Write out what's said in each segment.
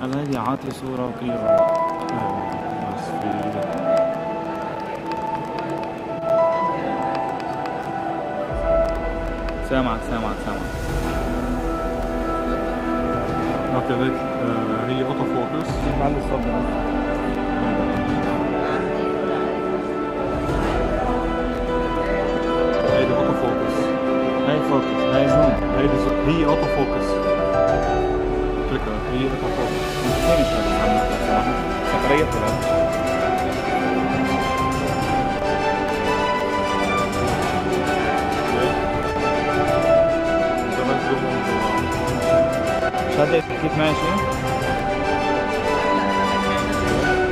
هلا هيدي عاطي صورة وكل الرواق. بس في سامعك. اوكي هيك هي اوتو فوكس. ما عندي صوت هيدي اوتو فوكس. هاي فوكس، هاي زوم. هي اوتو فوكس. كليكر هي اوتو فوكس. كثير مش هذا صراحة. سكرية ثلاثة. شادي كيف ماشي؟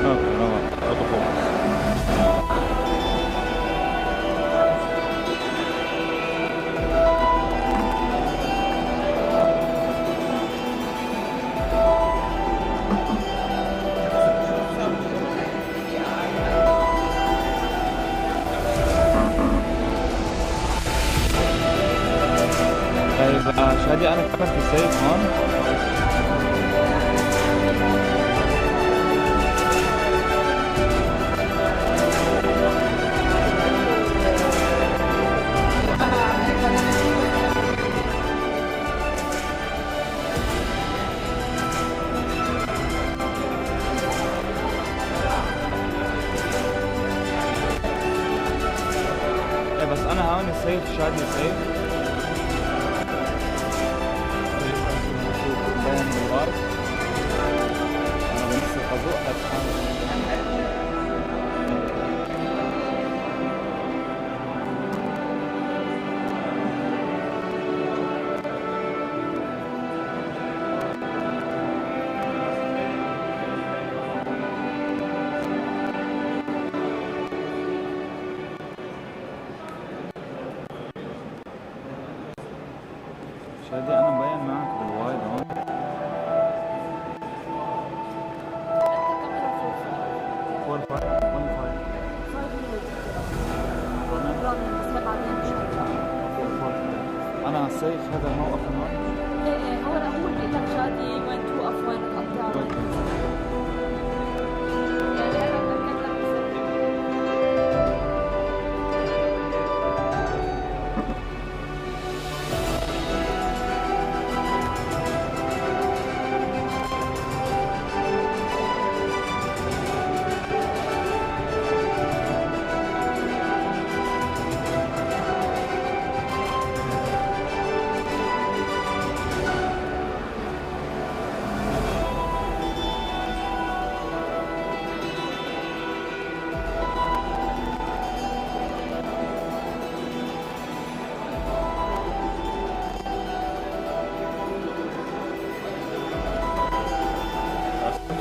اوكي روعة. اوتو فوكس. طيب شادي انا كمان في سيف هون. بس انا هون سيف شادي سيف. باين بالغرب. انا بنفس الخازوق بس شادي انا مبين معك بالوايد هون. انا سيف هذا الموقف هون. ايه هو بيقول لك شادي وين توقف وين تقطع وين تنزل. يعني انا بتاكد لك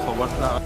صورتها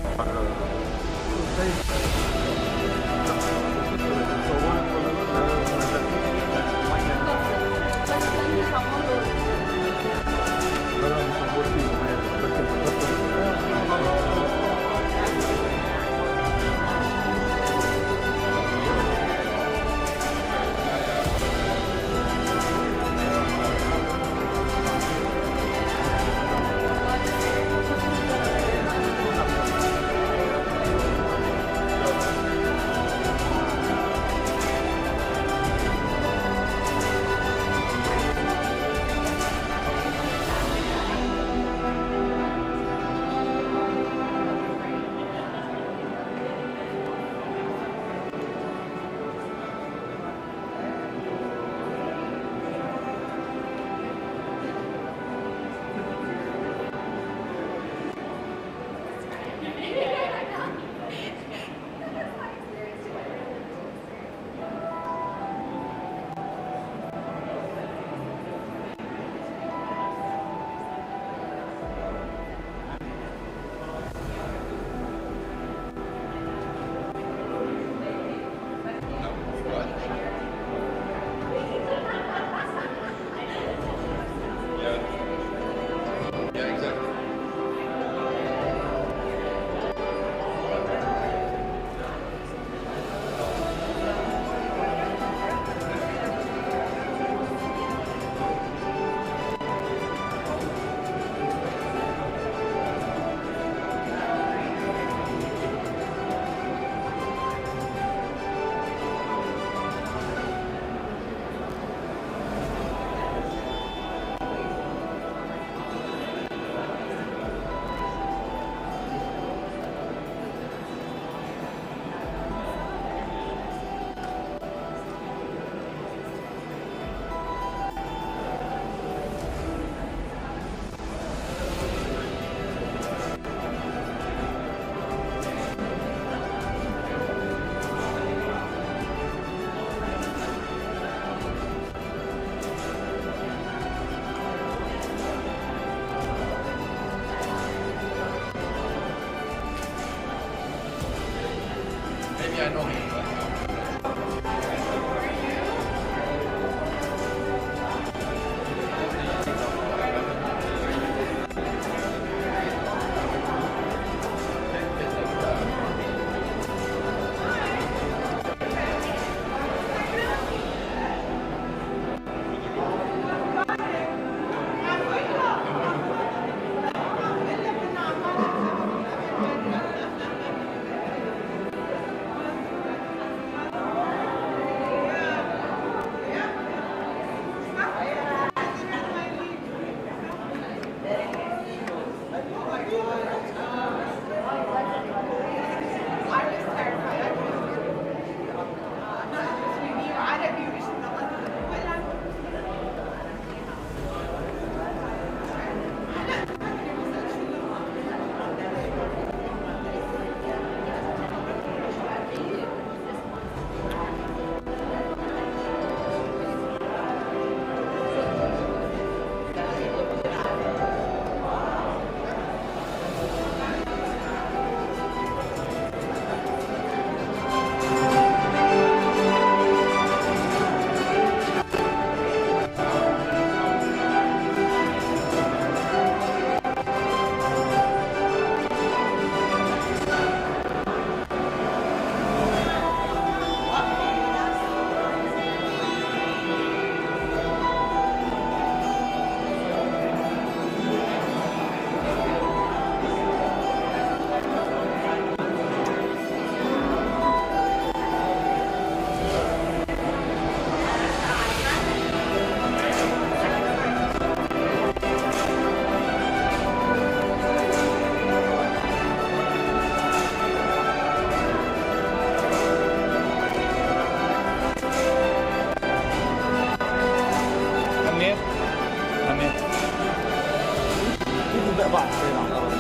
4 صغير على الارض.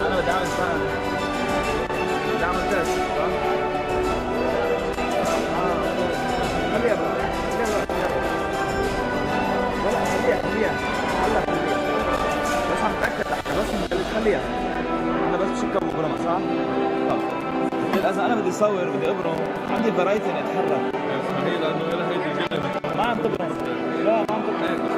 انا بدي اعمل سؤال، بدي اعمل تيست. خليها بقى خليها هلا خليها، بس عم تاكد بس خليها. انا بس بشكل مبرمة صح؟ طب اذا انا بدي اصور بدي ابرم عندي فرايتي اني اتحرك. هي لانه لها هيدي القلم ما عم تبرم. لا ما عم تبرم.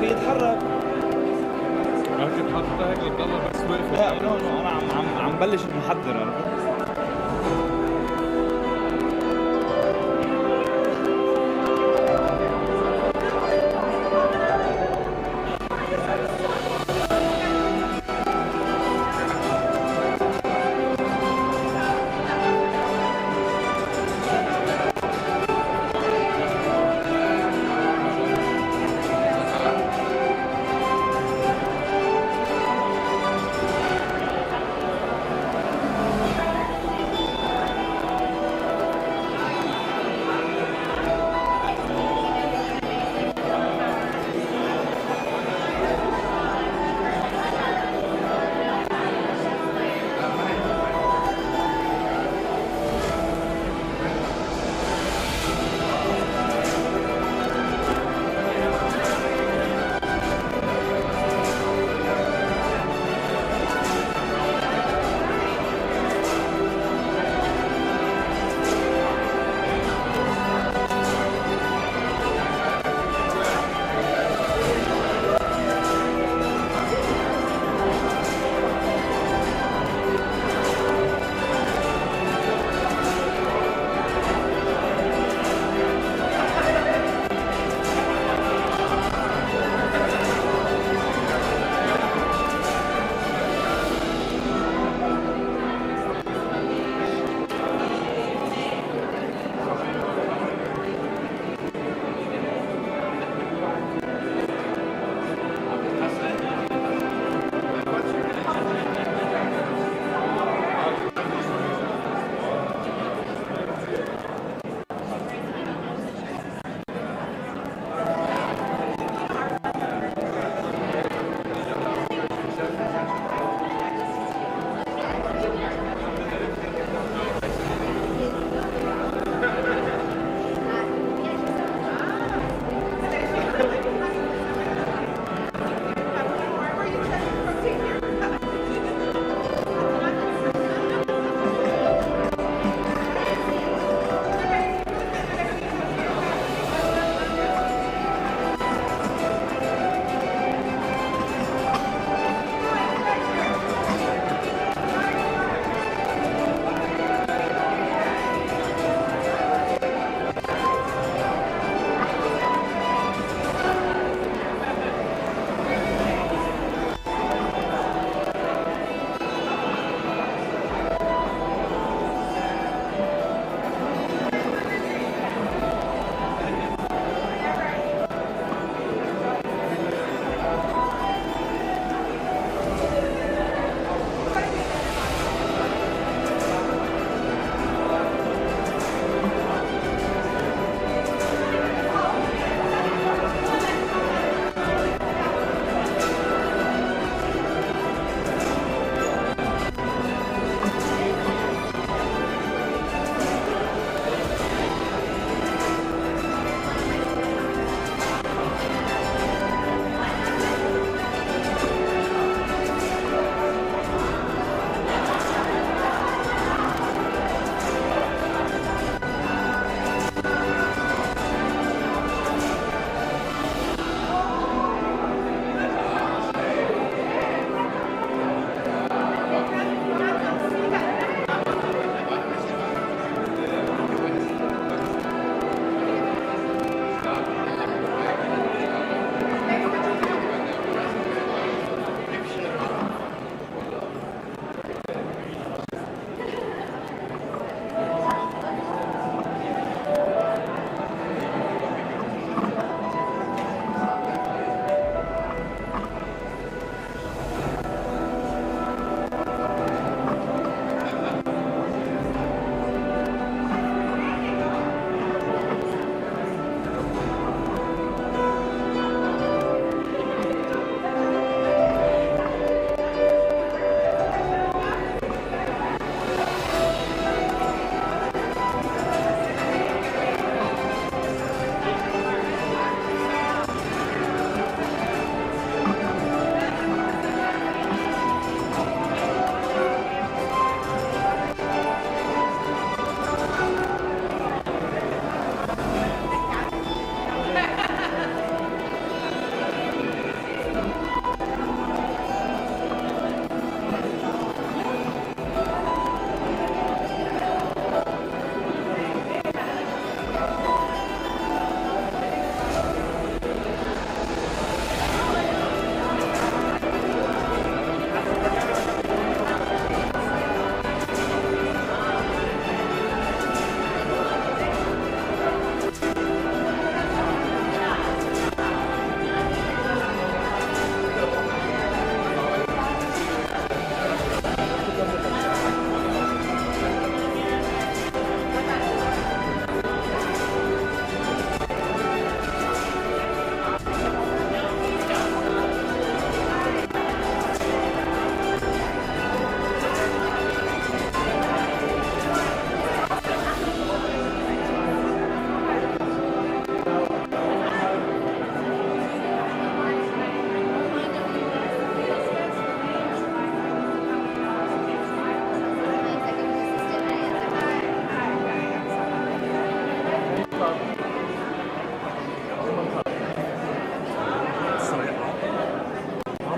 يتحرك. ممكن تحطها هيك لتضلها بس واقفة. لا نو انا عم بلش محضر عرفت.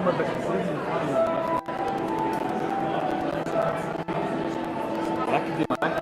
بدك تسرقني ركزي معك.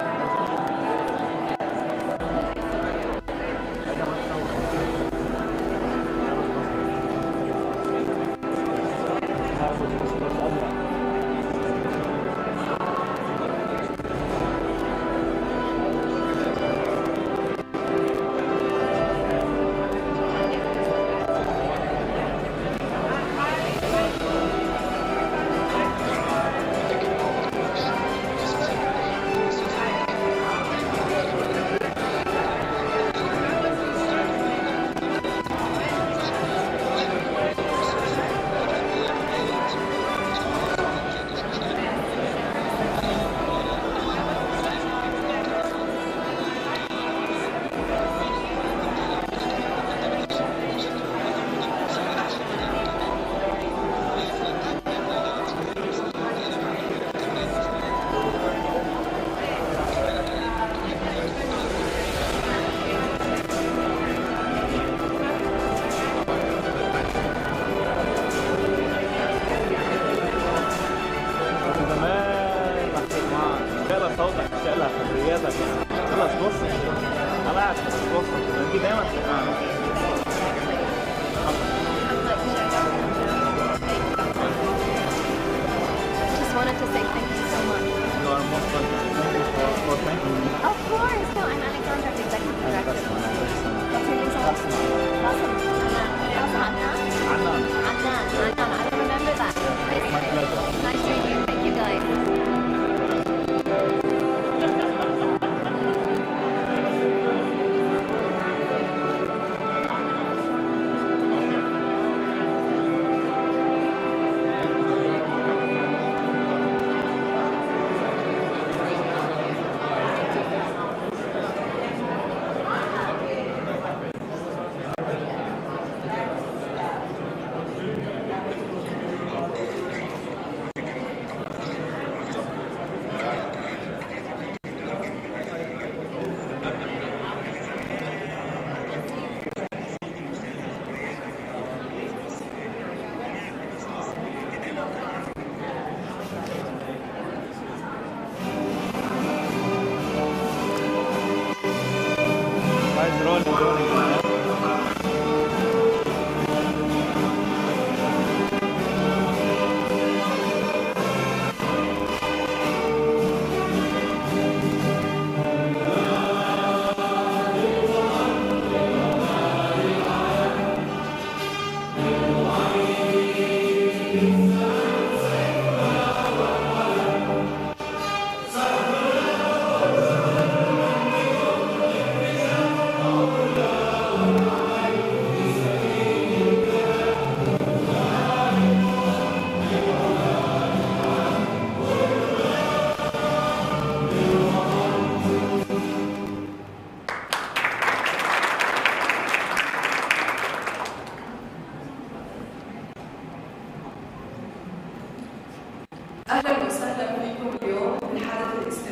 أهلا وسهلا بكم اليوم في الحدث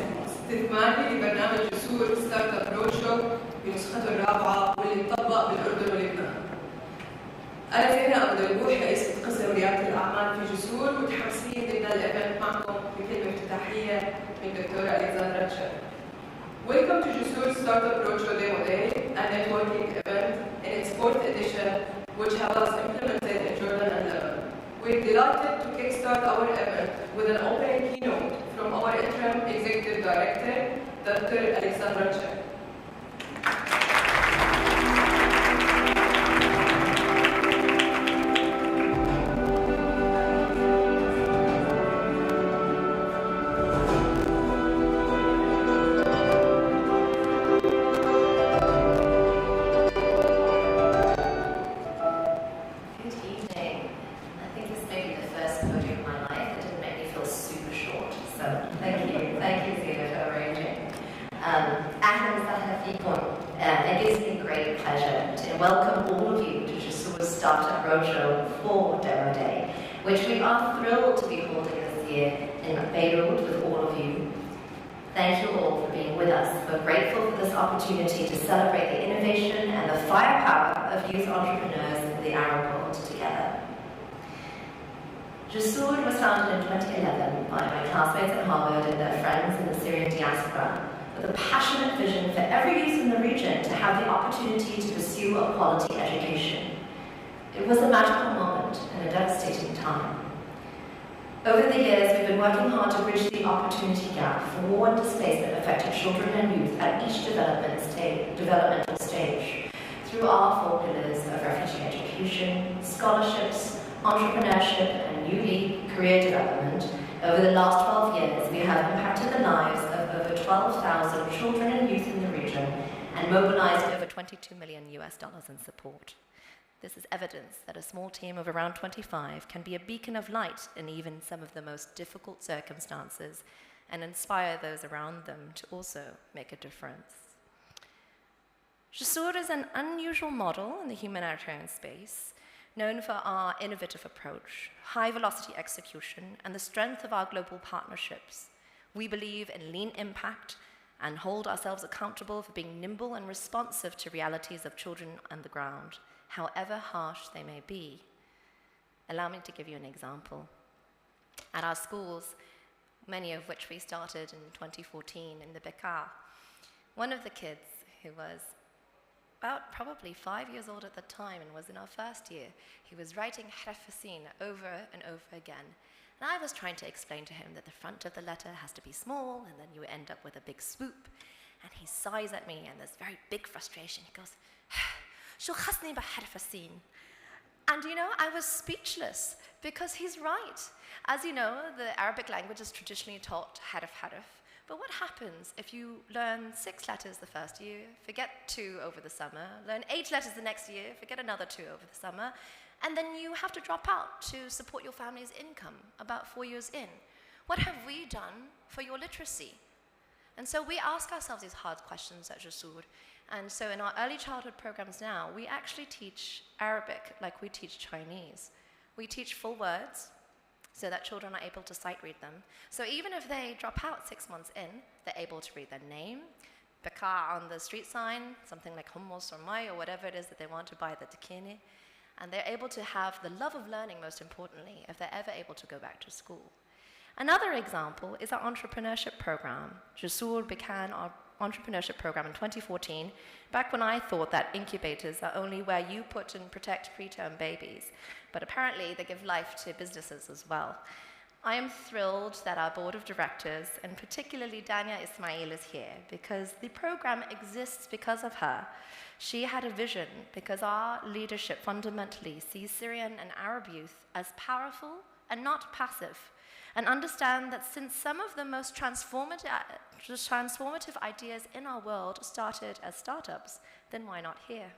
الاستثماري لبرنامج جسور ستارت اب رودشو بنسخته الرابعة واللي اتطبق بالأردن ولبنان. أنا زينة أبو دلبوح رئيسة قسم ريادة الأعمال في جسور متحمسين نبدأ الإيفنت معكم بكلمة افتتاحية من دكتورة ألكسندرا تشير. Welcome to Jusoor Startup Roadshow Demo Day, a networking event in its fourth edition, which was implemented in Jordan and Lebanon. We're delighted to kickstart our event with an opening keynote from our interim executive director, Dr. Alexandra Tchek. It gives me great pleasure to welcome all of you to Jusoor's Startup Roadshow for Demo Day, which we are thrilled to be holding this year in Beirut with all of you. Thank you all for being with us. We're grateful for this opportunity to celebrate the innovation and the firepower of youth entrepreneurs in the Arab world together. Jusoor was founded in 2011 by my classmates at Harvard and their friends in the Syrian diaspora, with a passionate vision for every youth in the region to have the opportunity to pursue a quality education. It was a magical moment and a devastating time. Over the years, we've been working hard to bridge the opportunity gap for war and displacement affected children and youth at each developmental stage through our 4 pillars of refugee education, scholarships, entrepreneurship, and newly career development. Over the last 12 years, we have impacted the lives of over 12,000 children and youth in the region and mobilized over $22 million in support. This is evidence that a small team of around 25 can be a beacon of light in even some of the most difficult circumstances and inspire those around them to also make a difference. Jusoor is an unusual model in the humanitarian space, known for our innovative approach, high-velocity execution, and the strength of our global partnerships. We believe in lean impact and hold ourselves accountable for being nimble and responsive to realities of children on the ground, however harsh they may be. Allow me to give you an example. At our schools, many of which we started in 2014 in the Bekaa, one of the kids who was about probably 5 years old at the time and was in our first year, he was writing Harafasin over and over again. And I was trying to explain to him that the front of the letter has to be small and then you end up with a big swoop. And he sighs at me and there's very big frustration. He goes, "Shو khasni ba Harafasin." And you know, I was speechless because he's right. As you know, the Arabic language is traditionally taught harf. But what happens if you learn 6 letters the first year, forget 2 over the summer, learn 8 letters the next year, forget another 2 over the summer, and then you have to drop out to support your family's income about 4 years in? What have we done for your literacy? And so we ask ourselves these hard questions at Jusoor. And so in our early childhood programs now, we actually teach Arabic like we teach Chinese. We teach full words, so that children are able to sight read them. So even if they drop out 6 months in, they're able to read their name, Bekaa on the street sign, something like hummus or mai or whatever it is that they want to buy the dakini, and they're able to have the love of learning, most importantly, if they're ever able to go back to school. Another example is our entrepreneurship program. Jusoor began our entrepreneurship program in 2014, back when I thought that incubators are only where you put and protect preterm babies, but apparently they give life to businesses as well. I am thrilled that our board of directors, and particularly Dania Ismail, is here because the program exists because of her. She had a vision because our leadership fundamentally sees Syrian and Arab youth as powerful and not passive, and understand that since some of the most transformative ideas in our world started as startups, then why not here?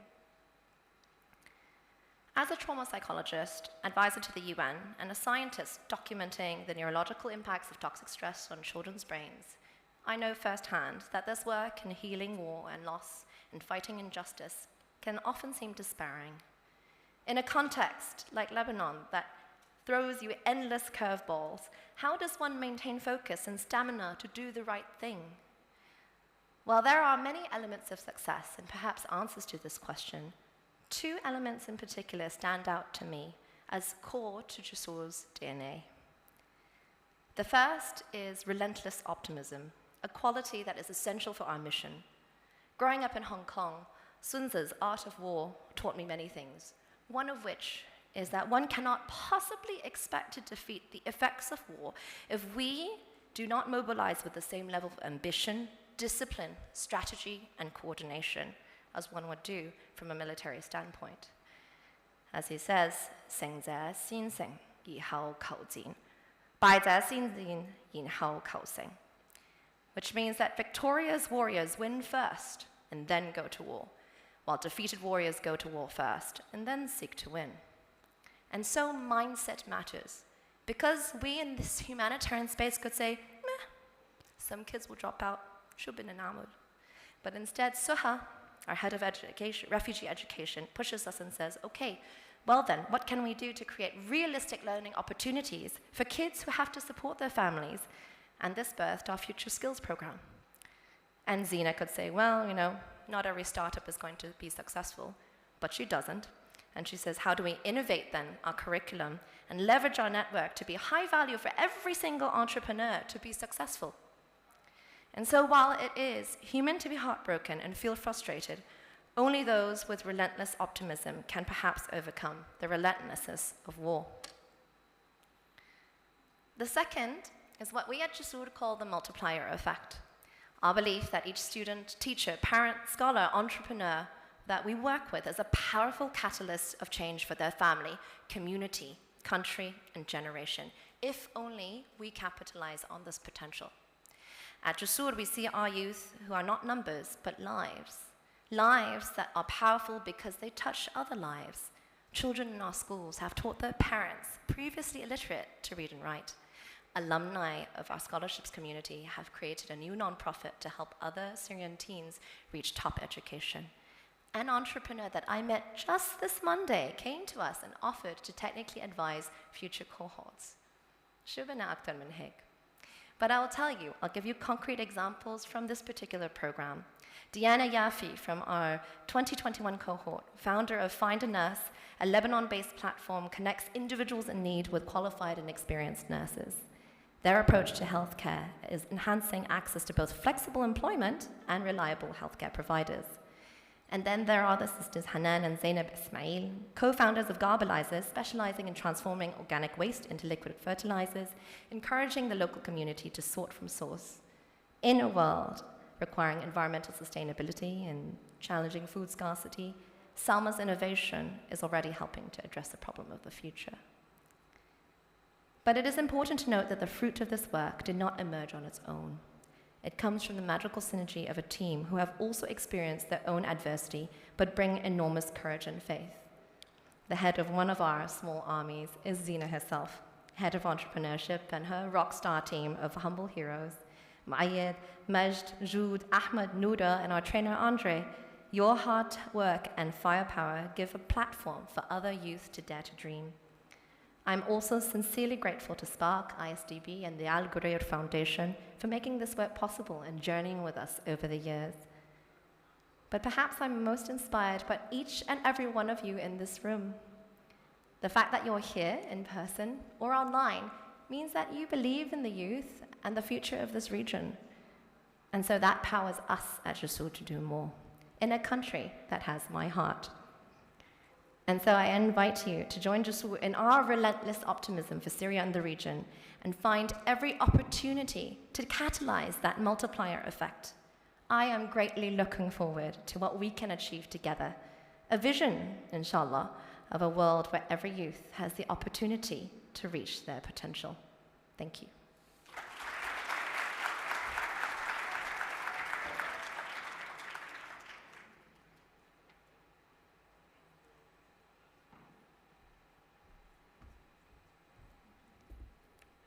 As a trauma psychologist, advisor to the UN, and a scientist documenting the neurological impacts of toxic stress on children's brains, I know firsthand that this work in healing war and loss and fighting injustice can often seem despairing. In a context like Lebanon that throws you endless curveballs, how does one maintain focus and stamina to do the right thing? While there are many elements of success and perhaps answers to this question, 2 elements in particular stand out to me as core to Jusoor's DNA. The first is relentless optimism, a quality that is essential for our mission. Growing up in Hong Kong, Sun Tzu's Art of War taught me many things, one of which is that one cannot possibly expect to defeat the effects of war if we do not mobilize with the same level of ambition, discipline, strategy, and coordination as one would do from a military standpoint. As he says, 胜者先勝，然後求戰；敗者先戰，然後求勝. Which means that victorious warriors win first and then go to war, while defeated warriors go to war first and then seek to win. And so mindset matters, because we in this humanitarian space could say, meh, some kids will drop out, shubin and amud. But instead, Suha, our head of education, refugee education, pushes us and says, okay, well then, what can we do to create realistic learning opportunities for kids who have to support their families? And this birthed our Future Skills program. And Zina could say, well, you know, not every startup is going to be successful, but she doesn't. And she says, how do we innovate then our curriculum and leverage our network to be high value for every single entrepreneur to be successful? And so while it is human to be heartbroken and feel frustrated, only those with relentless optimism can perhaps overcome the relentlessness of war. The second is what we at Jusoor call the multiplier effect. Our belief that each student, teacher, parent, scholar, entrepreneur that we work with is a powerful catalyst of change for their family, community, country, and generation, if only we capitalize on this potential. At Jusoor, we see our youth who are not numbers, but lives. Lives that are powerful because they touch other lives. Children in our schools have taught their parents, previously illiterate, to read and write. Alumni of our scholarships community have created a new nonprofit to help other Syrian teens reach top education. An entrepreneur that I met just this Monday came to us and offered to technically advise future cohorts. Shubana aktar min hek. But I will tell you, I'll give you concrete examples from this particular program. Diana Yafi from our 2021 cohort, founder of Find a Nurse, a Lebanon-based platform, connects individuals in need with qualified and experienced nurses. Their approach to healthcare is enhancing access to both flexible employment and reliable healthcare providers. And then there are the sisters Hanan and Zainab Ismail, co-founders of Garbalizers, specializing in transforming organic waste into liquid fertilizers, encouraging the local community to sort from source. In a world requiring environmental sustainability and challenging food scarcity, Salma's innovation is already helping to address the problem of the future. But it is important to note that the fruit of this work did not emerge on its own. It comes from the magical synergy of a team who have also experienced their own adversity, but bring enormous courage and faith. The head of one of our small armies is Zina herself, head of entrepreneurship, and her rock star team of humble heroes, Muayyad, Majd, Jude, Ahmed, Nuda, and our trainer Andre. Your hard work and firepower give a platform for other youth to dare to dream. I'm also sincerely grateful to Spark, ISDB, and the Al Ghurair Foundation for making this work possible and journeying with us over the years. But perhaps I'm most inspired by each and every one of you in this room. The fact that you're here in person or online means that you believe in the youth and the future of this region. And so that powers us at Jusoor to do more in a country that has my heart. And so I invite you to join Jusoor in our relentless optimism for Syria and the region and find every opportunity to catalyze that multiplier effect. I am greatly looking forward to what we can achieve together. A vision, inshallah, of a world where every youth has the opportunity to reach their potential. Thank you.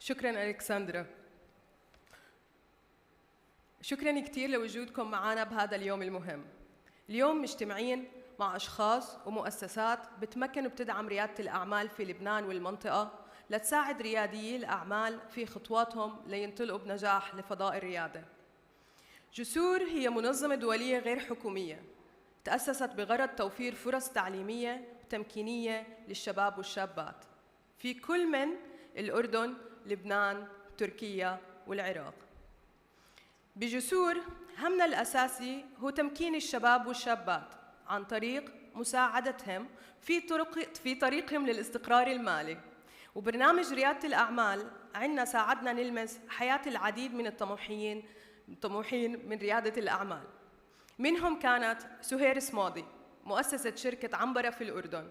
شكراً ألكسندرا. شكراً كتير لوجودكم معنا بهذا اليوم المهم. اليوم مجتمعين مع أشخاص ومؤسسات بتمكن وبتدعم ريادة الأعمال في لبنان والمنطقة لتساعد رياديي الأعمال في خطواتهم لينطلقوا بنجاح لفضاء الريادة. جسور هي منظمة دولية غير حكومية تأسست بغرض توفير فرص تعليمية وتمكينية للشباب والشابات في كل من الأردن، لبنان، تركيا والعراق. بجسور همنا الأساسي هو تمكين الشباب والشابات عن طريق مساعدتهم في طريقهم للاستقرار المالي. وبرنامج ريادة الأعمال عنا ساعدنا نلمس حياة العديد من الطموحين من ريادة الأعمال. منهم كانت سهير سماضي مؤسسة شركة عنبرة في الأردن.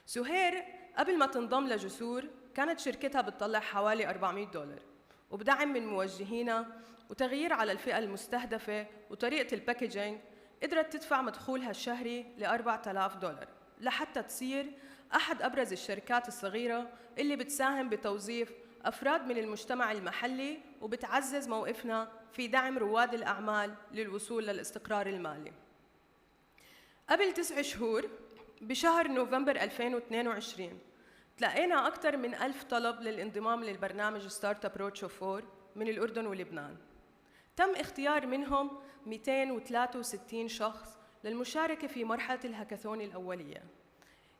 سهير قبل ما تنضم لجسور كانت شركتها بتطلع حوالي $400 وبدعم من موجهينا وتغيير على الفئة المستهدفة وطريقة الباكيجينج قدرت تدفع مدخولها الشهري $4000 لحتى تصير أحد أبرز الشركات الصغيرة اللي بتساهم بتوظيف أفراد من المجتمع المحلي وبتعزز موقفنا في دعم رواد الأعمال للوصول للاستقرار المالي. قبل 9 شهور بشهر نوفمبر 2022 تلاقينا أكثر من 1000 طلب للانضمام للبرنامج ستارت اب رودشو 4 من الأردن ولبنان. تم اختيار منهم 263 شخص للمشاركة في مرحلة الهاكاثون الأولية.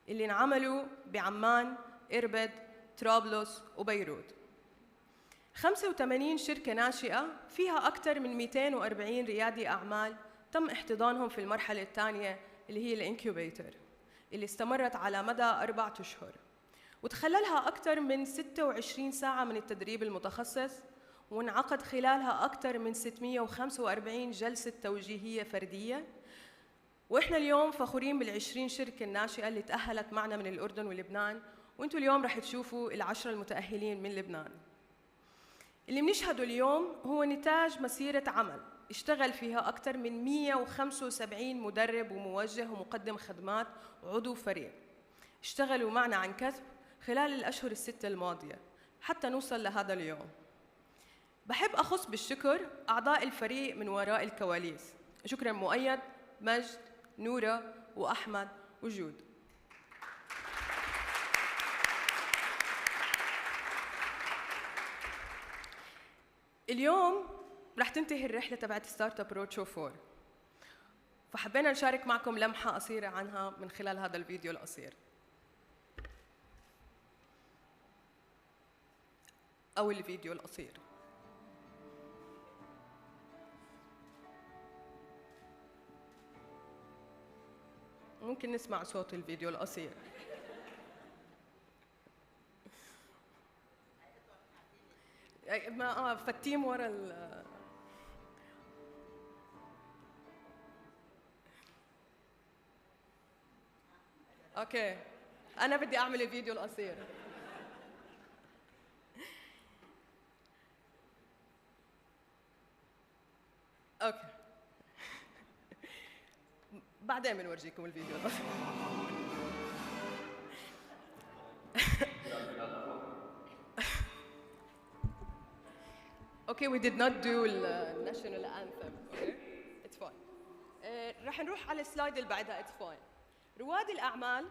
اللي انعملوا بعمان، إربد، طرابلس وبيروت. 85 شركة ناشئة فيها أكثر من 240 ريادي أعمال تم احتضانهم في المرحلة الثانية اللي هي الانكيوبيتر، اللي استمرت على مدى 4 أشهر، وتخللها أكثر من 26 ساعة من التدريب المتخصص، وانعقد خلالها أكثر من 645 جلسة توجيهية فردية. وإحنا اليوم فخورين بال20 شركة الناشئة اللي تأهلت معنا من الأردن ولبنان، وإنتوا اليوم رح تشوفوا ال10 المتأهلين من لبنان. اللي بنشهده اليوم هو نتاج مسيرة عمل اشتغل فيها أكثر من 175 مدرب وموجه ومقدم خدمات وعضو فريق، اشتغلوا معنا عن كثب خلال الأشهر الستة الماضية حتى نوصل لهذا اليوم. بحب أخص بالشكر أعضاء الفريق من وراء الكواليس، شكراً مؤيد، مجد، نورة وأحمد وجود. اليوم رح تنتهي الرحلة تبعت ستارت اب رودشو 4، فحبينا نشارك معكم لمحة قصيرة عنها من خلال هذا الفيديو القصير أو الفيديو القصير. ممكن نسمع صوت الفيديو القصير. ما فتيم ورا اوكي، انا بدي اعمل الفيديو القصير. اوكي بعدين بنورجيكم الفيديو القصير. Okay, we did not do the national anthem. Okay, it's fine. رح نروح على السلايد اللي بعدها. It's fine. رواد الأعمال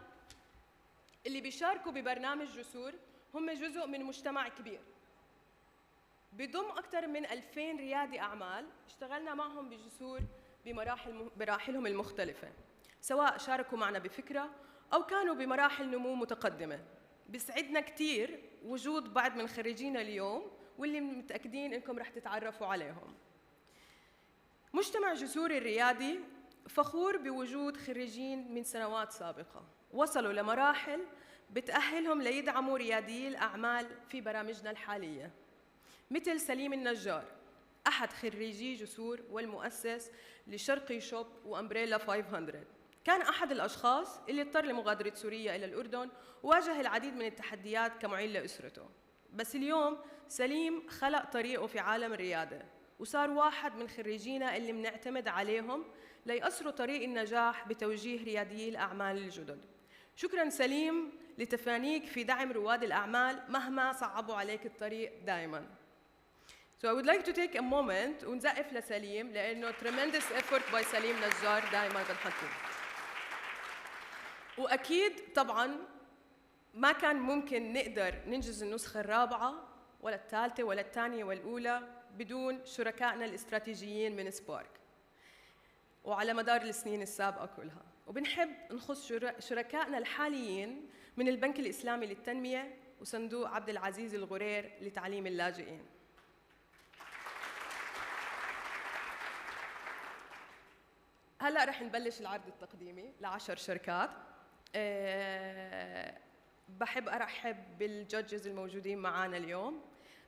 اللي بيشاركوا ببرنامج جسور هم جزء من مجتمع كبير بيضم أكثر من 2000 ريادي أعمال اشتغلنا معهم بجسور بمراحلهم المختلفة، سواء شاركوا معنا بفكرة أو كانوا بمراحل نمو متقدمة. بيسعدنا كثير وجود بعض من خريجينا اليوم واللي متأكدين إنكم رح تتعرفوا عليهم. مجتمع جسور الريادي فخور بوجود خريجين من سنوات سابقة وصلوا لمراحل بتأهلهم ليدعموا رياديي الأعمال في برامجنا الحالية، مثل سليم النجار أحد خريجي جسور والمؤسس لشرقي شوب وأمبريلا 500. كان أحد الأشخاص اللي اضطر لمغادرة سوريا إلى الأردن وواجه العديد من التحديات كمعين لأسرته، بس اليوم سليم خلق طريقه في عالم الريادة وصار واحد من خريجينا اللي بنعتمد عليهم ليأسروا طريق النجاح بتوجيه رياديي الأعمال الجدد. شكراً سليم لتفانيك في دعم رواد الأعمال مهما صعبوا عليك الطريق دائماً. So I would like to take a moment ونزقف لسليم لأنه tremendous effort by سليم نجار دائماً بنحطه. وأكيد طبعاً ما كان ممكن نقدر ننجز النسخة الرابعة ولا الثالثة ولا الثانية والأولى بدون شركائنا الاستراتيجيين من سبارك وعلى مدار السنين السابقة كلها. وبنحب نخص شركائنا الحاليين من البنك الإسلامي للتنمية وصندوق عبد العزيز الغرير لتعليم اللاجئين. هلأ رح نبلش العرض التقديمي ل10 شركات. بحب أرحب بالجادجز الموجودين معنا اليوم.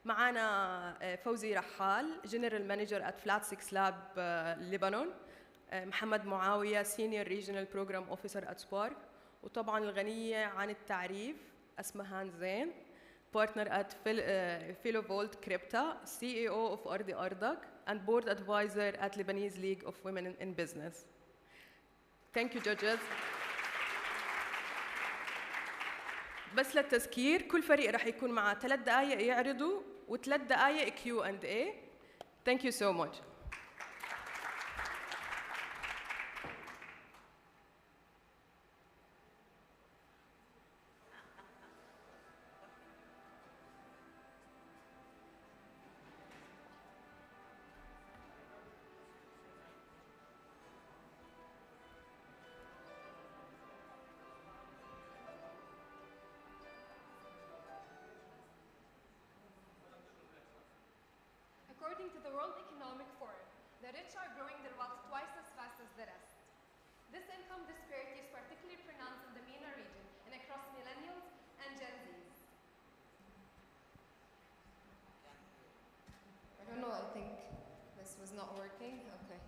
معنا فوزي رحال جنرال مانجر at Flat 6 Lab لبنان، محمد معاوية سينيور ريجنال بروجرام اوفيسر at Spark، وطبعا الغنية عن التعريف اسمهان زين partner at Philovolt Crypta, CEO of أرضي أرضك and board advisor at Lebanese League of Women in Business. Thank you judges. بس للتذكير كل فريق رح يكون معه 3 دقائق يعرضوا و3 دقائق Q&A. Thank you so much. the World Economic Forum, the rich are growing their wealth twice as fast as the rest. This income disparity is particularly pronounced in the MENA region and across millennials and Gen Zs. I don't know, I think this was not working. Okay.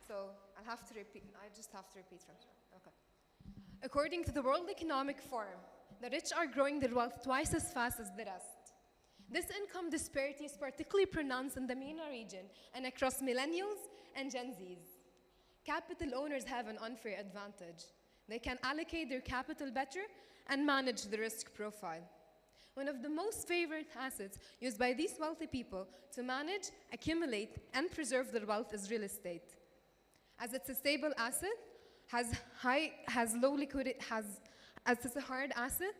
So I'll have to repeat. I just have to repeat from here. Okay. According to the World Economic Forum, the rich are growing their wealth twice as fast as the rest. This income disparity is particularly pronounced in the MENA region and across millennials and Gen Zs. Capital owners have an unfair advantage. They can allocate their capital better and manage the risk profile. One of the most favored assets used by these wealthy people to manage, accumulate, and preserve their wealth is real estate. As it's a stable asset, has low liquidity, as it's a hard asset,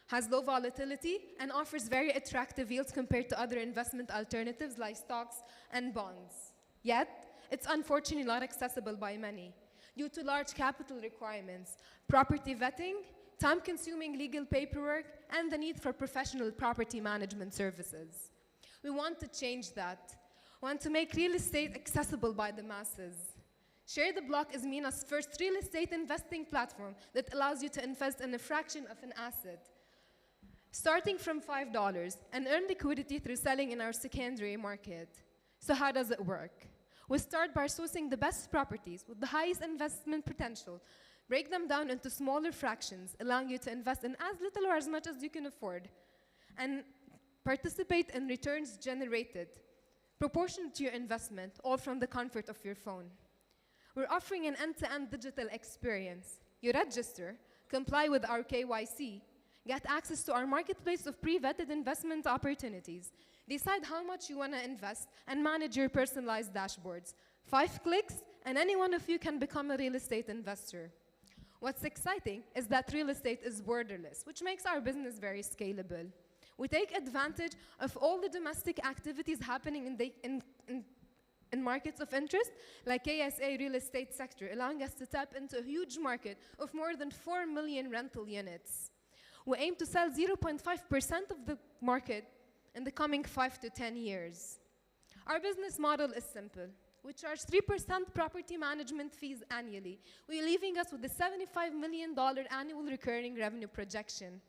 has low volatility, and offers very attractive yields compared to other investment alternatives like stocks and bonds. Yet, it's unfortunately not accessible by many due to large capital requirements, property vetting, time-consuming legal paperwork, and the need for professional property management services. We want to change that. We want to make real estate accessible by the masses. Share the Block is MENA's first real estate investing platform that allows you to invest in a fraction of an asset, starting from $5, and earn liquidity through selling in our secondary market. So how does it work? We start by sourcing the best properties with the highest investment potential, break them down into smaller fractions, allowing you to invest in as little or as much as you can afford, and participate in returns generated, proportionate to your investment, all from the comfort of your phone. We're offering an end-to-end digital experience. You register, comply with our KYC, get access to our marketplace of pre-vetted investment opportunities, decide how much you want to invest, and manage your personalized dashboards. 5 clicks, and any one of you can become a real estate investor. What's exciting is that real estate is borderless, which makes our business very scalable. We take advantage of all the domestic activities happening in markets of interest, like KSA real estate sector, allowing us to tap into a huge market of more than 4 million rental units. We aim to sell 0.5% of the market in the coming 5 to 10 years. Our business model is simple. We charge 3% property management fees annually. We're leaving us with a $75 million annual recurring revenue projection.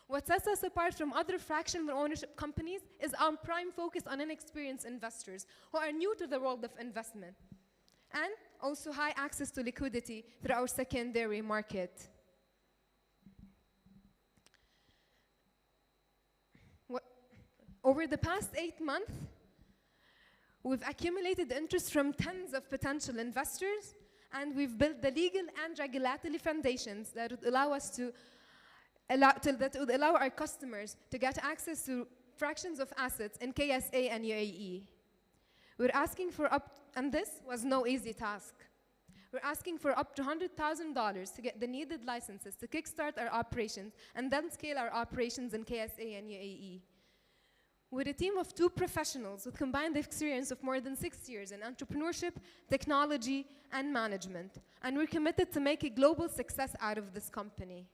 What sets us apart from other fractional ownership companies is our prime focus on inexperienced investors who are new to the world of investment, and also high access to liquidity through our secondary market. Over the past 8 months, we've accumulated interest from tens of potential investors, and we've built the legal and regulatory foundations that would allow us that would allow our customers to get access to fractions of assets in KSA and UAE. We're asking for and this was no easy task. We're asking for up to $100,000 to get the needed licenses to kickstart our operations and then scale our operations in KSA and UAE. We're a team of 2 professionals with combined experience of more than 6 years in entrepreneurship, technology, and management. And we're committed to make a global success out of this company.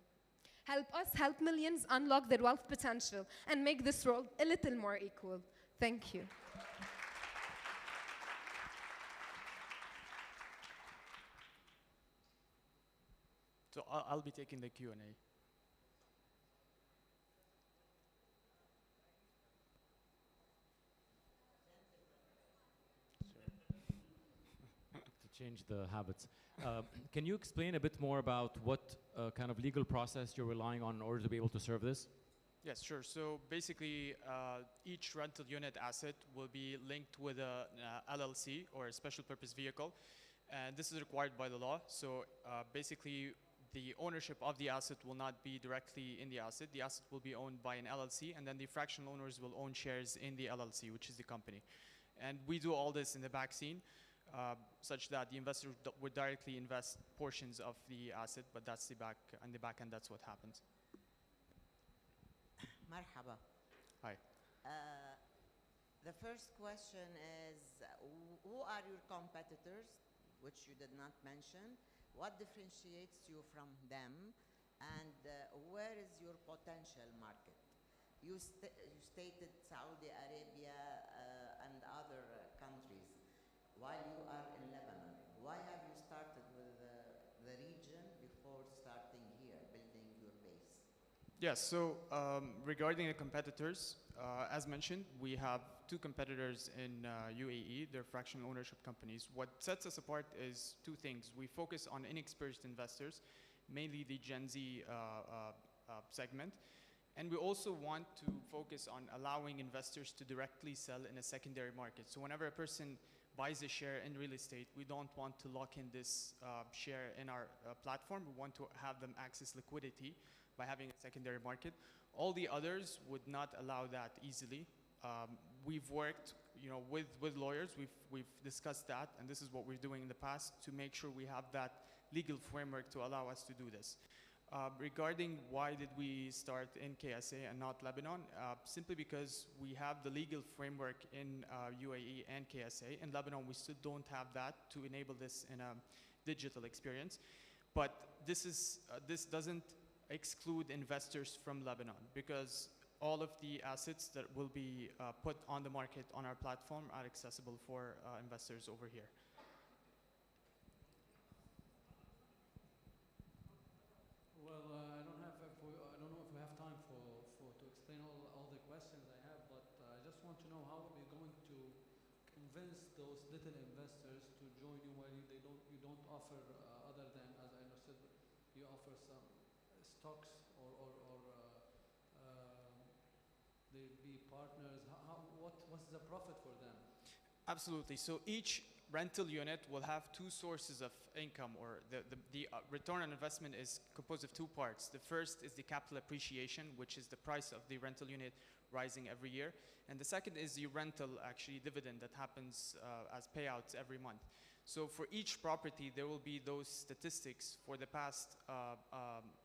Help us help millions unlock their wealth potential and make this world a little more equal. Thank you. So I'll be taking the Q&A. Change the habits. Can you explain a bit more about what kind of legal process you're relying on in order to be able to serve this? Yes, sure. So basically, each rental unit asset will be linked with a LLC or a special purpose vehicle, and this is required by the law. So basically, the ownership of the asset will not be directly in the asset. The asset will be owned by an LLC, and then the fractional owners will own shares in the LLC, which is the company. And we do all this in the back scene. Such that the investor would directly invest portions of the asset, but that's the back end, that's what happens. Marhaba. Hi. The first question is, who are your competitors, which you did not mention? What differentiates you from them? And where is your potential market? You stated Saudi Arabia and other while you are in Lebanon. Why have you started with the region before starting here, building your base? Yes, so regarding the competitors, as mentioned, we have two competitors in UAE. They're fractional ownership companies. What sets us apart is two things. We focus on inexperienced investors, mainly the Gen Z segment. And we also want to focus on allowing investors to directly sell in a secondary market. So whenever a person buys a share in real estate, we don't want to lock in this share in our platform. We want to have them access liquidity by having a secondary market. All the others would not allow that easily. We've worked, with lawyers. We've discussed that, and this is what we're doing in the past to make sure we have that legal framework to allow us to do this. Regarding why did we start in KSA and not Lebanon, simply because we have the legal framework in UAE and KSA. In Lebanon, we still don't have that to enable this in a digital experience. But this doesn't exclude investors from Lebanon, because all of the assets that will be put on the market on our platform are accessible for investors over here. Well, I don't know if we have time to explain all the questions I have, but I just want to know how we're going to convince those little investors to join you while you don't offer other than, as I understood, you offer some stocks or they'll be partners. What's the profit for them? Absolutely. So each rental unit will have two sources of income, or the return on investment is composed of two parts. The first is the capital appreciation, which is the price of the rental unit rising every year. And the second is the rental, actually, dividend that happens as payouts every month. So for each property, there will be those statistics for the past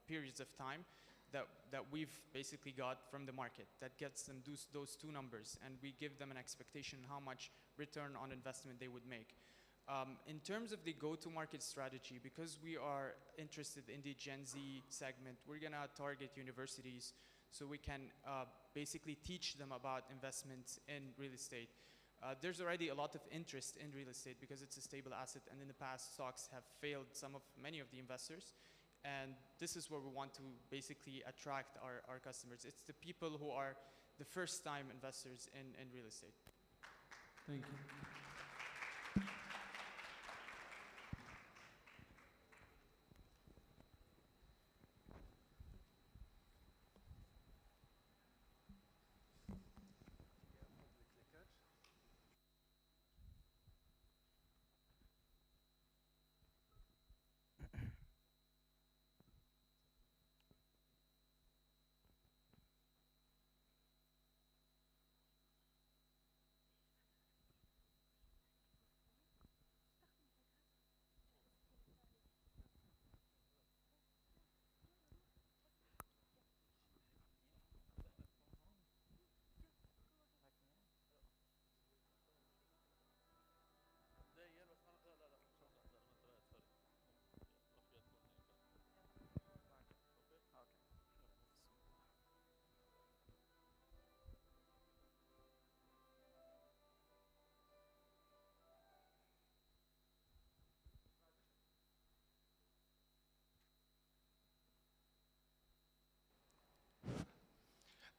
periods of time that we've basically got from the market that gets them those two numbers, and we give them an expectation how much return on investment they would make. In terms of the go-to-market strategy, because we are interested in the Gen Z segment, we're gonna target universities so we can basically teach them about investments in real estate. There's already a lot of interest in real estate because it's a stable asset, and in the past, stocks have failed many of the investors. And this is where we want to basically attract our customers. It's the people who are the first-time investors in real estate. Thank you.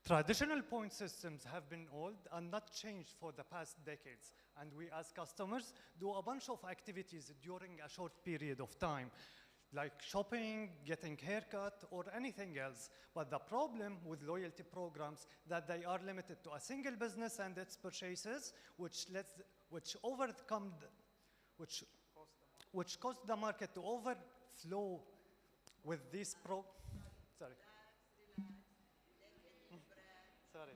Traditional point systems have been old and not changed for the past decades. And we, as customers, do a bunch of activities during a short period of time, like shopping, getting haircut, or anything else. But the problem with loyalty programs that they are limited to a single business and its purchases, which cause the market to overflow with these Sorry. Sorry.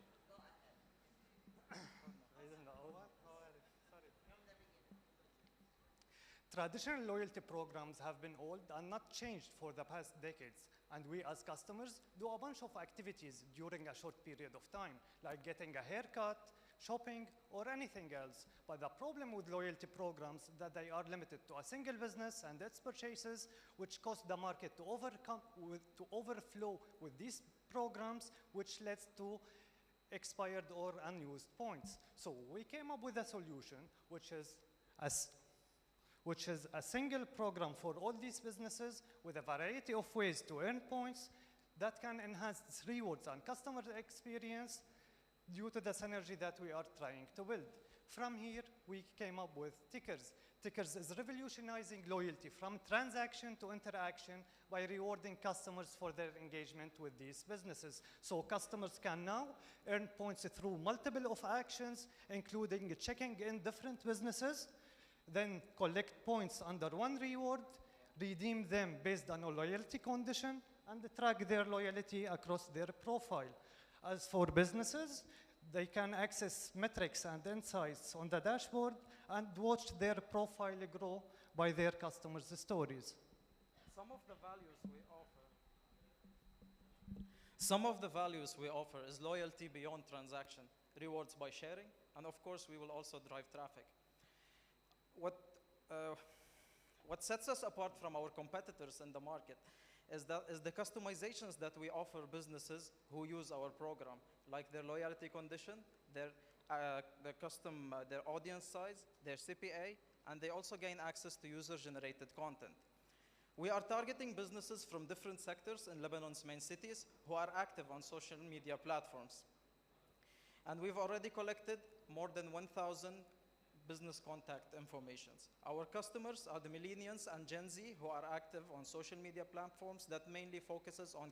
Traditional loyalty programs have been old and not changed for the past decades. And we, as customers, do a bunch of activities during a short period of time, like getting a haircut, shopping, or anything else. But the problem with loyalty programs is that they are limited to a single business and its purchases, which cause the market to overflow with these programs, which leads to expired or unused points. So we came up with a solution, which is as which is a single program for all these businesses with a variety of ways to earn points that can enhance rewards and customer experience due to the synergy that we are trying to build. From here, we came up with Tickers. Tickers is revolutionizing loyalty from transaction to interaction by rewarding customers for their engagement with these businesses. So customers can now earn points through multiple of actions, including checking in different businesses, then collect points under one reward, redeem them based on a loyalty condition, and track their loyalty across their profile. As for businesses, they can access metrics and insights on the dashboard and watch their profile grow by their customers' stories. Some of the values we offer is loyalty beyond transaction, rewards by sharing, and of course we will also drive traffic. What sets us apart from our competitors in the market is the customizations that we offer businesses who use our program, like their loyalty condition, their audience size, their CPA, and they also gain access to user-generated content. We are targeting businesses from different sectors in Lebanon's main cities who are active on social media platforms. And we've already collected more than 1,000 business contact informations. Our customers are the millennials and Gen Z who are active on social media platforms that mainly focuses on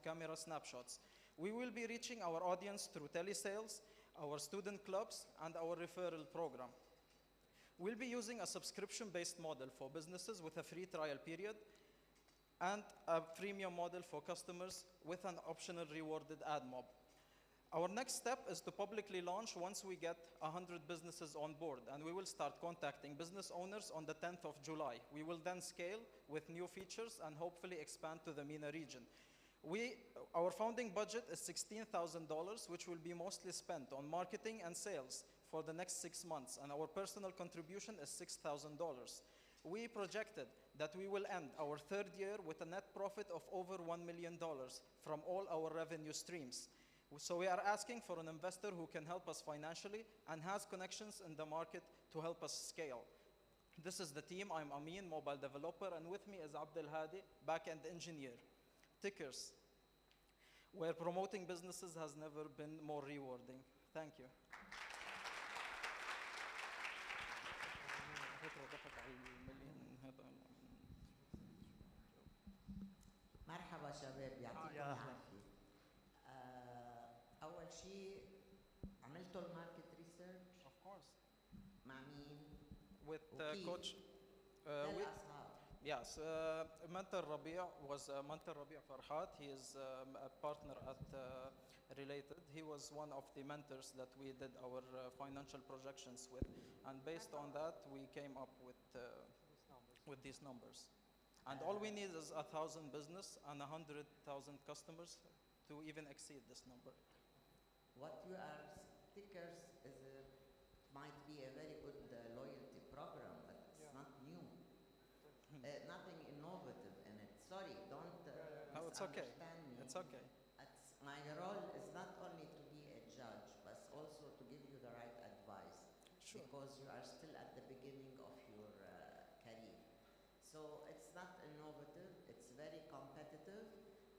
camera snapshots. We will be reaching our audience through telesales, our student clubs, and our referral program. We'll be using a subscription-based model for businesses with a free trial period and a freemium model for customers with an optional rewarded ad mob. Our next step is to publicly launch once we get 100 businesses on board, and we will start contacting business owners on the 10th of July. We will then scale with new features and hopefully expand to the MENA region. Our founding budget is $16,000, which will be mostly spent on marketing and sales for the next 6 months, and our personal contribution is $6,000. We projected that we will end our third year with a net profit of over $1 million from all our revenue streams. So we are asking for an investor who can help us financially and has connections in the market to help us scale. This is the team. I'm Amin, mobile developer, and with me is Abdel Hadi, back-end engineer. Tickers, where promoting businesses has never been more rewarding. Thank you. مرحبا شباب يعطيكم العافية. أول شيء عملتوا الماركت ريسيرش؟ Of course. مع مين؟ With coach. الأصحاب. Yes, Mentor Rabia was Mentor Rabia Farhat. He is a partner at Related. He was one of the mentors that we did our financial projections with, and based on that, we came up with these numbers. And all we need is 1,000 business and 100,000 customers to even exceed this number. What you are Stickers might be a very good loyalty program, but it's not new. Nothing innovative in it. Sorry, don't No, it's okay. misunderstand me. It's okay. My role is not only to be a judge, but also to give you the right advice. Sure. Because you are still at the beginning of your career. So it's not innovative, it's very competitive,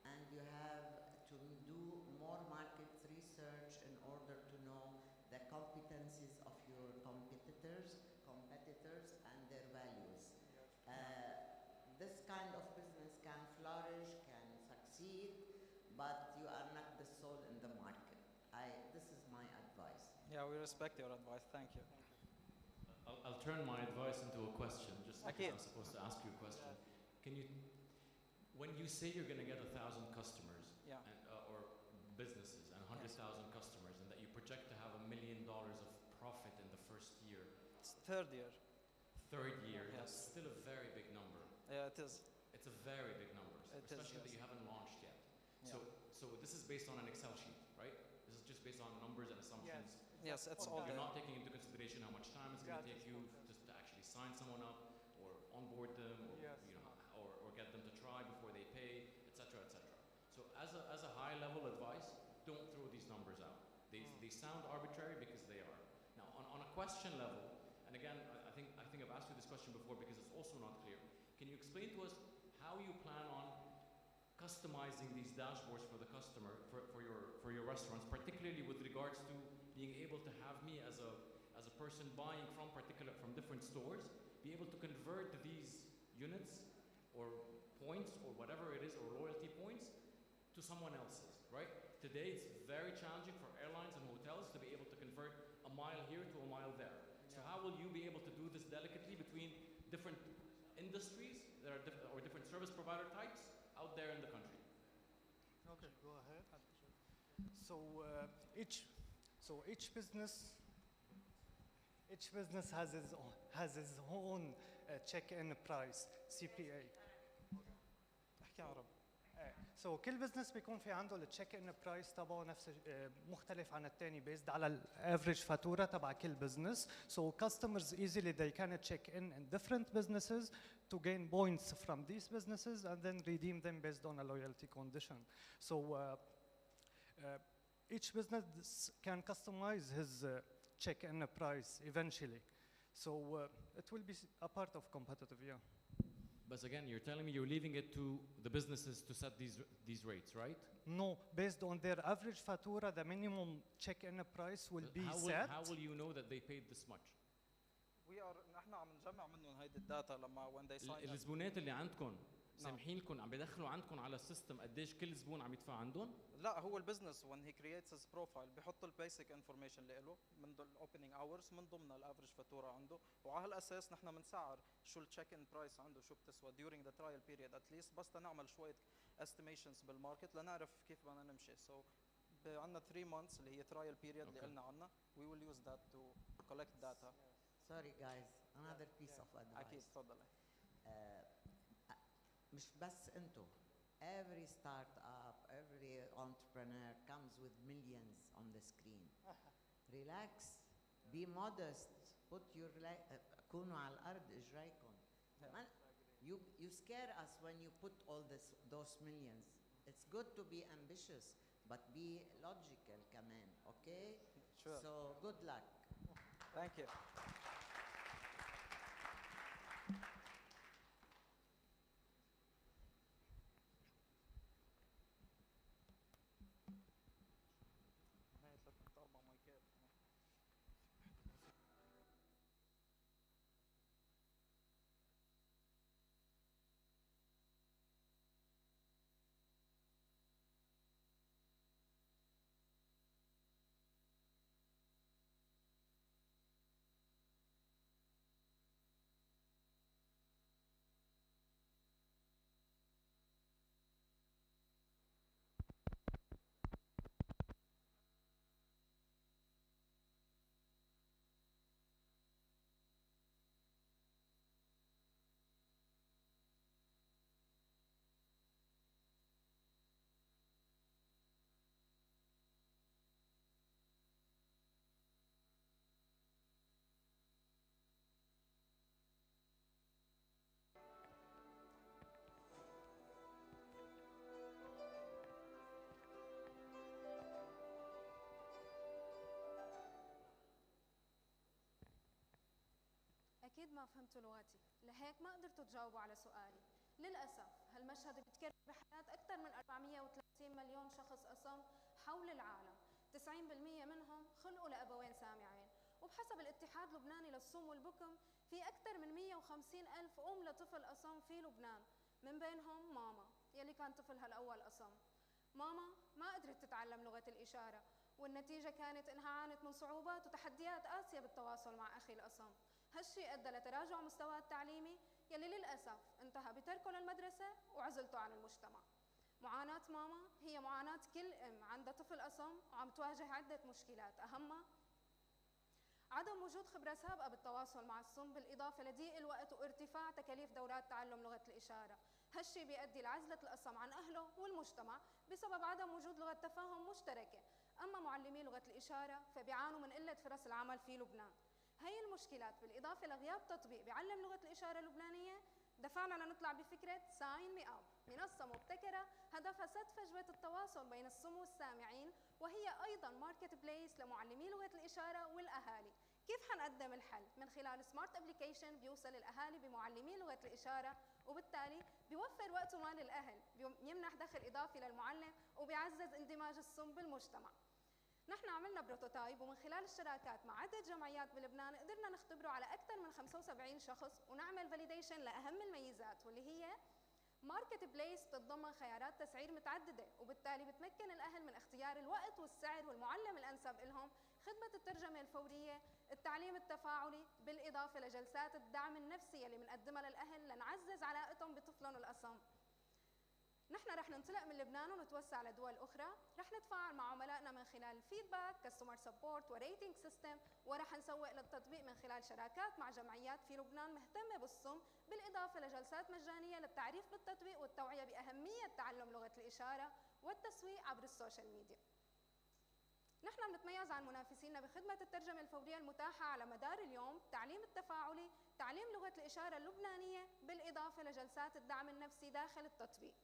and you have to do more market research in order to know the competencies of your competitors and their values. This kind of business can flourish, can succeed, but you are not the soul in the market. This is my advice. Yeah, we respect your advice. Thank you. I'll turn my advice into a question, just because Okay. I'm supposed to ask you a question. Can you, when you say you're going to get 1,000 customers, Yeah. and, or businesses and 100,000 customers, and that you project to have $1 million of profit in the first year. It's third year. Third year, Yes. that's still a very big number. Yeah, it is. It's a very big number, It is, especially that yes. you haven't launched yet. Yeah. So this is based on an Excel sheet, right? This is just based on numbers and assumptions. Yes, it's all You're there. not taking into consideration how much time it's going to take you just to actually sign someone up, or onboard them, or you know, or get them to try before they pay, etc., etc. So as a high level advice, don't throw these numbers out. They sound arbitrary because they are. Now on a question level, and again, I think I've asked you this question before because it's also not clear. Can you explain to us how you plan on customizing these dashboards for the customer, for your restaurants, particularly with regards to being able to have me as a person buying from different stores, be able to convert these units or points or whatever it is, or loyalty points, to someone else's, right? Today it's very challenging for airlines and hotels to be able to convert a mile here to a mile there. So how will you be able to do this delicately between different industries that are or different service provider types out there in the country? Okay, go ahead. So each business has its own check-in price, CPA. احكي عربي. So كل بزنس بيكون في عنده التشيك ان برايس تبعه نفس مختلف عن الثاني based على الافريج فاتوره تبع كل بزنس. So customers easily they can check in different businesses to gain points from these businesses and then redeem them based on a loyalty condition. So each business can customize his check-in price eventually. So it will be a part of competitive, yeah. But again, you're telling me you're leaving it to the businesses to set these rates, right? No, based on their average fatura, the minimum check-in price will be set. How will you know that they paid this much? نحن عم نجمع منهم هيدي الداتا لما when they sign up. الزبونات اللي عندكم سامحين لكم عم بيدخلوا عندكم على السيستم قديش كل زبون عم يدفع عندهم؟ لا هو البزنس when he creates his profile بيحط البيسك انفورميشن له من الاوبننج اورز من ضمنها الافرج فاتوره عنده، وعلى هالاساس نحن بنسعر شو التشيك ان برايس عنده شو بتسوى during the trial period at least، بس نعمل شويه estimations بالماركت لنعرف كيف بدنا نمشي. so عندنا 3 months اللي هي trial period اللي قلنا عنها we will use that to collect data. Sorry guys, another piece of advice. اكيد تفضل. مش بس انتو. Every startup, every entrepreneur comes with millions on the screen. Relax, be modest, put your كونوا على الأرض إجريكم. You scare us when you put all those millions. It's good to be ambitious, but be logical كمان, okay? Sure. So good luck. Thank you. أكيد ما فهمتوا لغتي، لهيك ما قدرتوا تجاوبوا على سؤالي. للأسف هالمشهد بيتكرر بحياة أكثر من 430 مليون شخص أصم حول العالم، 90% منهم خلقوا لأبوين سامعين، وبحسب الاتحاد اللبناني للصم والبكم في أكثر من 150 ألف أم لطفل أصم في لبنان، من بينهم ماما يلي كان طفلها الأول أصم. ماما ما قدرت تتعلم لغة الإشارة، والنتيجة كانت إنها عانت من صعوبات وتحديات قاسية بالتواصل مع أخي الأصم. هالشي أدى لتراجع مستواه التعليمي يلي للأسف انتهى بتركه للمدرسة وعزلته عن المجتمع. معاناة ماما هي معاناة كل أم عندها طفل أصم وعم تواجه عدة مشكلات، أهمها عدم وجود خبرة سابقة بالتواصل مع الصم، بالإضافة لضيق الوقت وارتفاع تكاليف دورات تعلم لغة الإشارة. هالشي بيؤدي لعزلة الأصم عن أهله والمجتمع بسبب عدم وجود لغة تفاهم مشتركة. أما معلمي لغة الإشارة فبيعانوا من قلة فرص العمل في لبنان. هي المشكلات بالإضافة لغياب تطبيق بيعلم لغة الإشارة اللبنانية دفعنا لنطلع بفكرة ساين مي أب، منصة مبتكرة هدفها سد فجوة التواصل بين الصم والسامعين، وهي أيضاً ماركت بليس لمعلمي لغة الإشارة والأهالي. كيف حنقدم الحل؟ من خلال سمارت ابلكيشن بيوصل الاهالي بمعلمي لغه الاشاره، وبالتالي بيوفر وقت ومال الاهل، بيمنح دخل اضافي للمعلم، وبيعزز اندماج الصم بالمجتمع. نحن عملنا بروتوتايب، ومن خلال الشراكات مع عدة جمعيات بلبنان قدرنا نختبره على أكثر من 75 شخص ونعمل فاليديشن لأهم الميزات، واللي هي ماركت بليس بتتضمن خيارات تسعير متعددة، وبالتالي بتمكن الأهل من اختيار الوقت والسعر والمعلم الأنسب لهم، خدمة الترجمة الفورية، التعليم التفاعلي، بالإضافة لجلسات الدعم النفسي اللي بنقدمها للأهل لنعزز علاقتهم بطفلهم الأصم. نحن رح ننطلق من لبنان ونتوسع لدول أخرى، رح نتفاعل مع عملائنا من خلال فيدباك، كاستمر سبورت وريتنج سيستم، ورح نسوق للتطبيق من خلال شراكات مع جمعيات في لبنان مهتمة بالصم، بالإضافة لجلسات مجانية للتعريف بالتطبيق والتوعية بأهمية تعلم لغة الإشارة والتسويق عبر السوشيال ميديا. نحن بنتميز عن منافسينا بخدمة الترجمة الفورية المتاحة على مدار اليوم، التعليم التفاعلي، تعليم لغة الإشارة اللبنانية، بالإضافة لجلسات الدعم النفسي داخل التطبيق.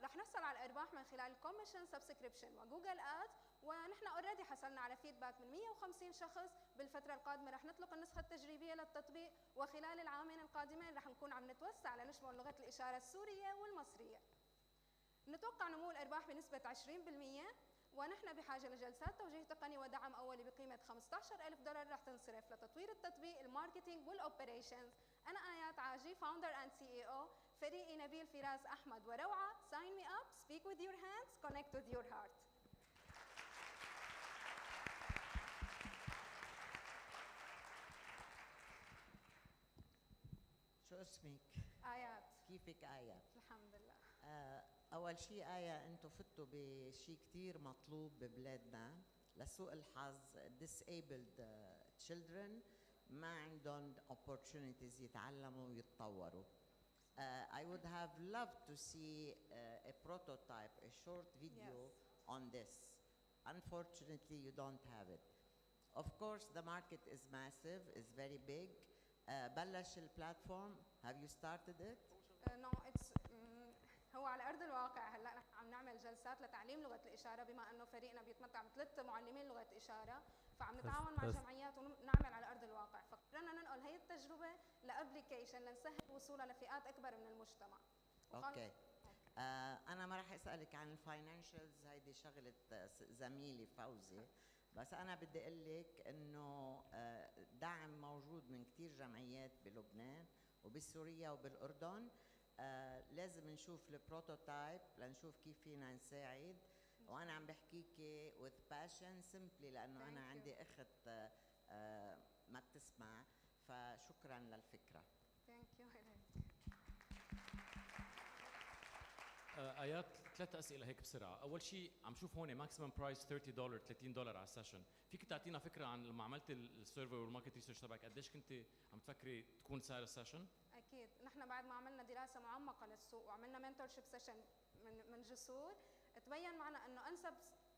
رح نحصل على الارباح من خلال الكوميشن سبسكريبشن وجوجل ادز، ونحن اوريدي حصلنا على فيدباك من 150 شخص. بالفتره القادمه رح نطلق النسخه التجريبيه للتطبيق، وخلال العامين القادمين رح نكون عم نتوسع لنشمل لغه الاشاره السوريه والمصريه. نتوقع نمو الارباح بنسبه 20%، ونحن بحاجه لجلسات توجيه تقني ودعم اولي بقيمه $15,000 رح تنصرف لتطوير التطبيق، الماركتينج والاوبريشنز. انا ايات عاجي، فاوندر اند سي او. فريقي نبيل، فراس، احمد وروعه. sign me up, speak with your hands, connect with your heart. شو اسمك؟ آيات. كيفك آيات؟ الحمد لله. أول شيء آية، أنتوا فتوا بشيء كتير مطلوب ببلادنا. لسوء الحظ disabled children ما عندهم opportunities يتعلموا ويتطوروا. I would have loved to see a prototype, a short video on this. Unfortunately, you don't have it. Of course, the market is massive, is very big. بلش البلاتفورم. Have you started it? No, it's هو على ارض الواقع. هلا نحن عم نعمل جلسات لتعليم لغه الاشاره، بما انه فريقنا بيتمتع بثلاث معلمين لغه اشاره، فعم نتعاون مع جمعيات ونعمل على ارض الواقع. فقررنا ننقل هي التجربه لابلكيشن لنسهل وصولها لفئات اكبر من المجتمع. اوكي. انا ما راح اسالك عن الفاينانشالز، هيدي شغله زميلي فوزي، بس انا بدي اقول لك انه دعم موجود من كثير جمعيات بلبنان وبسوريا وبالاردن. لازم نشوف البروتوتايب لنشوف كيف فينا نساعد، وانا عم بحكيكي with passion simply لانه انا عندي اخت ما بتسمع، فشكرا للفكره. Thank you. ايات، ثلاث اسئله هيك بسرعه. اول شيء عم شوف هون ماكسيمم برايس $30 $30 على السيشن، فيك تعطينا فكره عن لما عملت السيرفي والماركت ريسيرش تبعك قديش كنت عم تفكري تكون سعر السيشن؟ اكيد نحن بعد ما عملنا دراسه معمقه للسوق وعملنا منتورشيب سيشن من جسور، تبين معنا انه انسب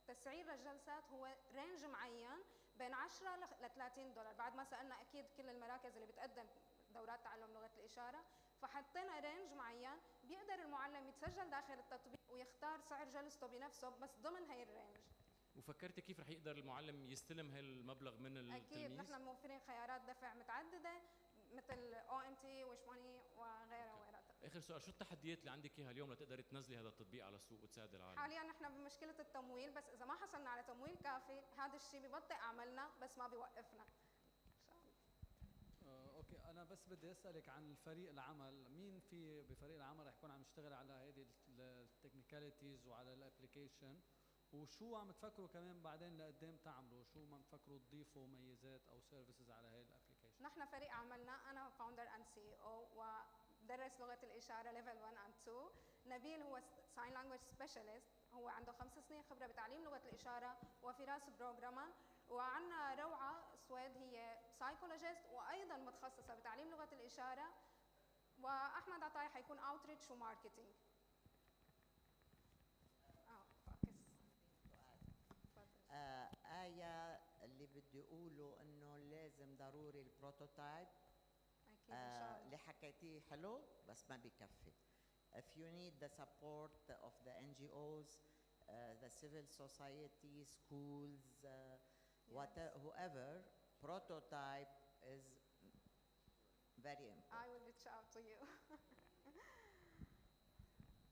تسعير للجلسات هو رينج معين بين 10 ل $30. بعد ما سالنا اكيد كل المراكز اللي بتقدم دورات تعلم لغه الاشاره، فحطينا رينج معين بيقدر المعلم يتسجل داخل التطبيق ويختار سعر جلسته بنفسه بس ضمن هي الرينج. وفكرتي كيف رح يقدر المعلم يستلم هالمبلغ من التلميذ؟ اكيد نحن موفرين خيارات دفع متعدده مثل OMT وش ماني وغيرها وغيرها. اخر سؤال، شو التحديات اللي عندك اياها اليوم لتقدري تنزلي هذا التطبيق على السوق وتساعدي العالم؟ حاليا نحن بمشكله التمويل، بس اذا ما حصلنا على تمويل كافي هذا الشيء ببطئ عملنا بس ما بيوقفنا. اوكي، انا بس بدي اسالك عن الفريق العمل، مين في بفريق العمل رح يكون عم يشتغل على هيدي التكنيكاليتيز وعلى الابلكيشن، وشو عم تفكروا كمان بعدين لقدام تعملوا، شو عم تفكروا تضيفوا ميزات او سيرفيسز على هي الابلكيشن؟ نحن فريق عملنا، انا فاوندر اند سي او ودرس لغه الاشاره ليفل 1 اند 2. نبيل هو ساين لانجويج سبيشالست، هو عنده 5 سنين خبره بتعليم لغه الاشاره، وفراس بروجرامر. وعندنا روعه سويد هي سايكولوجيست وايضا متخصصه بتعليم لغه الاشاره، واحمد عطاي حيكون اوتريتش وماركتينج. آية، اللي بدي أقوله إنه لازم ضروري البروتوتايب. أكيد إن شاء الله. اللي حكيتيه حلو بس ما بكفي. If you need the support of the NGOs, the civil society, schools, whoever, prototype is very important. I will reach out to you.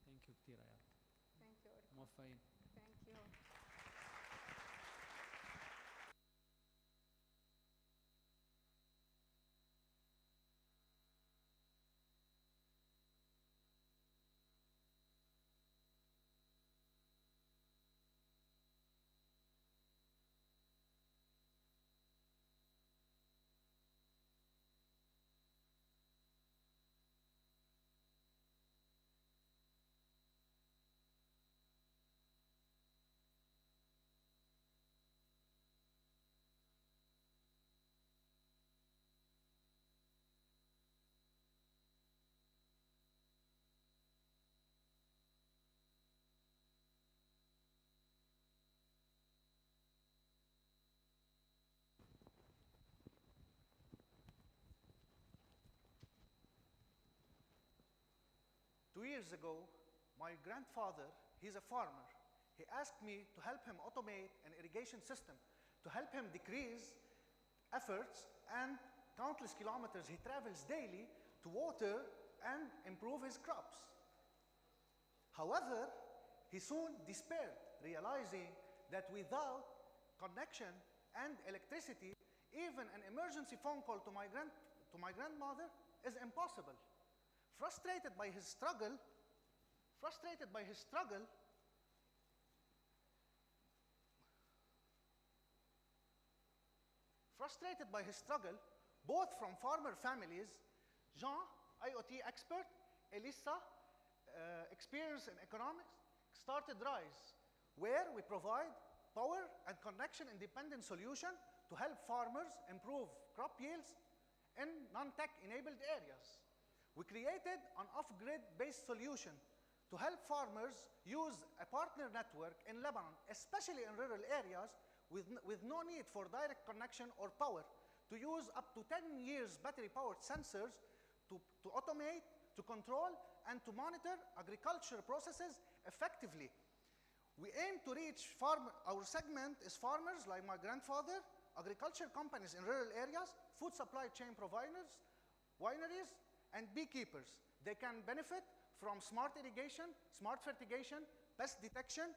Thank you كتير يا Thank you. موفقين. Thank you. Two years ago, my grandfather, he's a farmer. He asked me to help him automate an irrigation system, to help him decrease efforts and countless kilometers he travels daily to water and improve his crops. However, he soon despaired, realizing that without connection and electricity, even an emergency phone call to my grandmother is impossible. Frustrated by his struggle, both from farmer families, Jean, IoT expert, Elissa, experience in economics, started RISE, where we provide power and connection independent solution to help farmers improve crop yields in non-tech enabled areas. We created an off-grid based solution to help farmers use a partner network in Lebanon, especially in rural areas with no need for direct connection or power, to use up to 10 years battery-powered sensors to automate, to control, and to monitor agriculture processes effectively. We aim to reach our segment is farmers like my grandfather, agriculture companies in rural areas, food supply chain providers, wineries, and beekeepers. They can benefit from smart irrigation, smart fertigation, pest detection,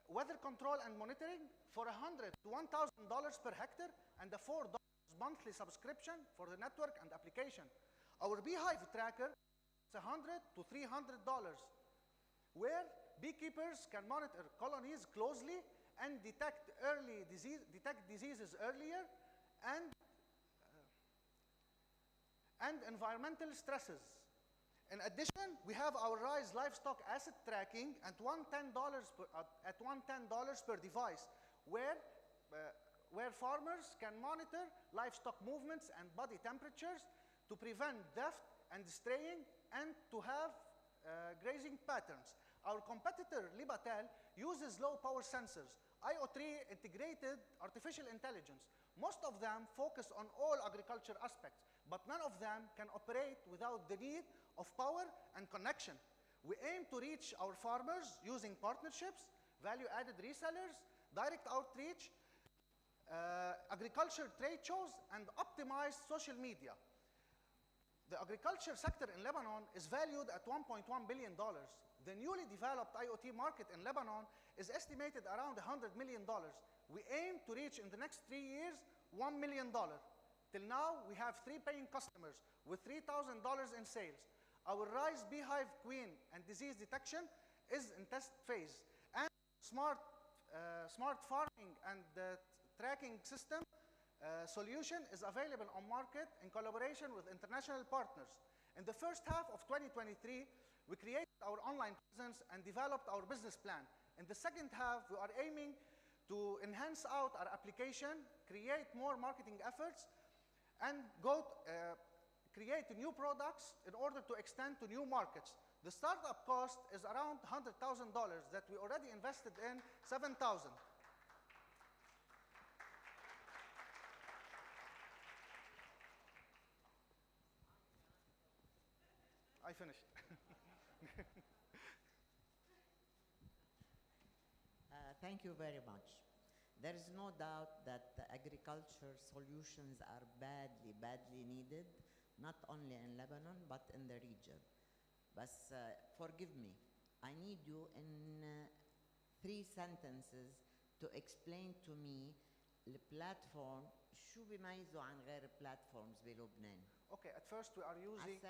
weather control and monitoring for $100 to $1,000 per hectare and a $4 monthly subscription for the network and application. Our beehive tracker is $100 to $300, where beekeepers can monitor colonies closely and detect diseases earlier and environmental stresses. In addition, we have our RISE livestock asset tracking at $110 per device, where farmers can monitor livestock movements and body temperatures to prevent theft and straying and to have grazing patterns. Our competitor, Libatel, uses low power sensors, IO3 integrated artificial intelligence. Most of them focus on all agriculture aspects, but none of them can operate without the need of power and connection. We aim to reach our farmers using partnerships, value-added resellers, direct outreach, agriculture trade shows, and optimized social media. The agriculture sector in Lebanon is valued at $1.1 billion. The newly developed IoT market in Lebanon is estimated around $100 million. We aim to reach in the next 3 years $1 million. Till now, we have 3 paying customers with $3,000 in sales. Our RISE Beehive Queen and disease detection is in test phase. And smart farming and tracking system solution is available on market in collaboration with international partners. In the first half of 2023, we created our online presence and developed our business plan. In the second half, we are aiming to enhance out our application, create more marketing efforts, and create new products in order to extend to new markets. The startup cost is around $100,000 that we already invested in $7,000. I finished. Thank you very much. There is no doubt that the agriculture solutions are badly needed, not only in Lebanon, but in the region. But forgive me, I need you in 3 sentences to explain to me البلاتفورم شو بيميزه عن غير platforms بلبنان. Okay, at first we are using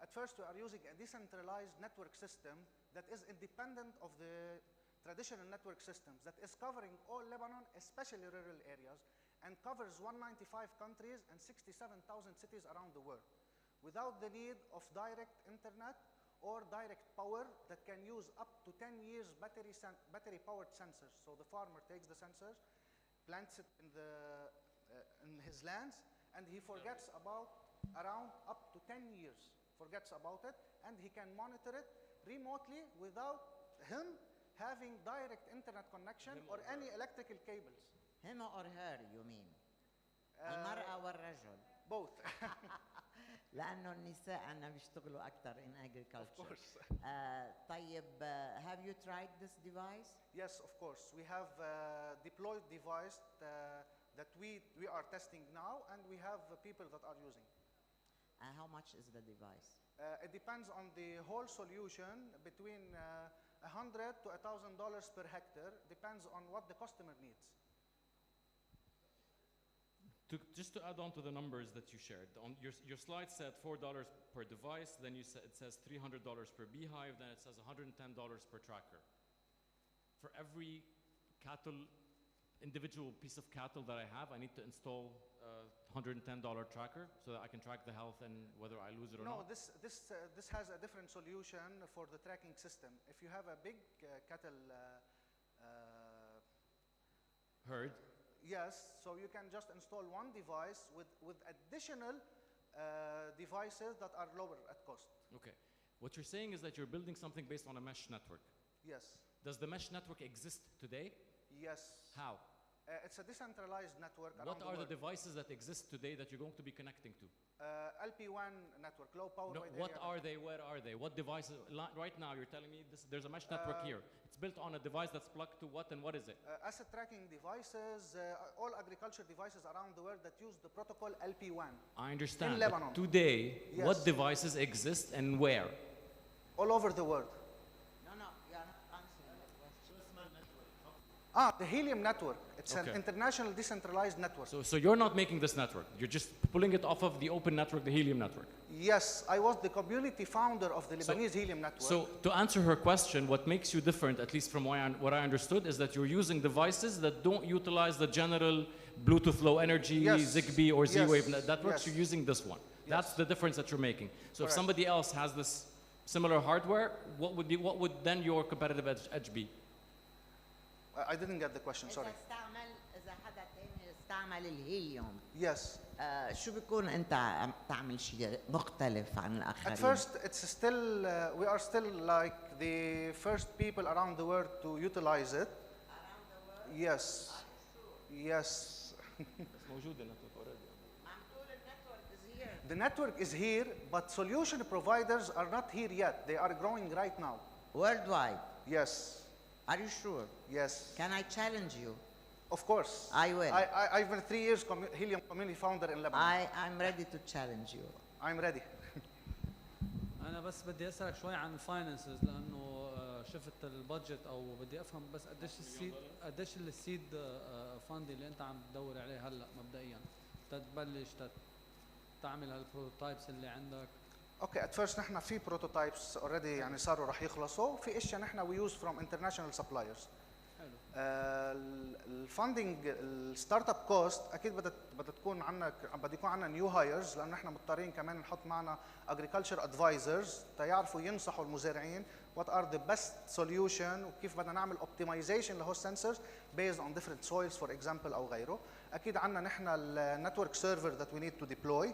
at first we are using a decentralized network system that is independent of the traditional network systems, that is covering all Lebanon, especially rural areas, and covers 195 countries and 67,000 cities around the world, without the need of direct internet or direct power that can use up to 10 years battery-powered sensors. So the farmer takes the sensors, plants it in his lands, and he forgets about around up to 10 years, forgets about it, and he can monitor it remotely without him having direct internet connection or any electrical cables. Him or her, you mean? المرأة والرجل. Both. لأنه النساء عنا بيشتغلوا أكثر in agriculture. Of course. طيب, have you tried this device? Yes, of course. We have deployed device that we are testing now, and we have people that are using. How much is the device? It depends on the whole solution, between $100 to $1,000 per hectare, depends on what the customer needs. Just to add on to the numbers that you shared, on your slide said $4 per device, then it says $300 per beehive, then it says $110 per tracker. For every individual piece of cattle that I have, I need to install a $110 tracker so that I can track the health and whether I lose it or not? No, this has a different solution for the tracking system. If you have a big cattle herd, yes, so you can just install one device with additional devices that are lower at cost. Okay. What you're saying is that you're building something based on a mesh network. Yes. Does the mesh network exist today? Yes. How? It's a decentralized network around What the are world. the devices that exist today that you're going to be connecting to? LP1 network, low power wide area. What are they? Where are they? What devices? Right now, you're telling me there's a mesh network here. It's built on a device that's plugged to what, and what is it? Asset tracking devices, all agriculture devices around the world that use the protocol LP1. I understand. In Lebanon. Today, Yes. what devices exist and where? All over the world. No, you are not answering the question. The helium network. It's an international decentralized network. So you're not making this network. You're just pulling it off of the open network, the helium network. Yes, I was the community founder of the Lebanese helium network. So to answer her question, what makes you different, at least from what I understood, is that you're using devices that don't utilize the general Bluetooth Low Energy, Zigbee, or Z-Wave networks. You're using this one. That's the difference that you're making. So if somebody else has this similar hardware, what would then your competitive edge be? I didn't get the question, sorry. إذا حدا تاني استعمل الهيليوم. Yes. شو بيكون أنت عم تعمل شيء مختلف عن الآخرين؟ At first, it's still we are still like the first people around the world to utilize it. Around the world? Yes. Yes. The network is here, but solution providers are not here yet. They are growing right now. Worldwide? Yes. Are you sure? Yes. Can I challenge you? Of course. I will. I've been 3 years helium community founder in Lebanon. I'm ready to challenge you. I'm ready. أنا بس بدي أسألك شوي عن الفاينانسز لأنه شفت البادجت أو بدي أفهم بس قديش السيد فاند اللي أنت عم تدور عليه هلا مبدئيا تتبلش تعمل هالبروتوتايبس اللي عندك. Okay, at first نحن في prototypes already يعني صاروا رح يخلصوا، في اشياء نحن we use from international suppliers. الفاندنج الستارت اب كوست اكيد بدها تكون عندنا بده يكون عندنا نيو هايرز لانه نحن مضطرين كمان نحط معنا agriculture advisors تيعرفوا ينصحوا المزارعين what are the best solution وكيف بدنا نعمل optimization لهوس sensors based on different soils for example او غيره. اكيد عندنا نحن النتورك سيرفر that we need to deploy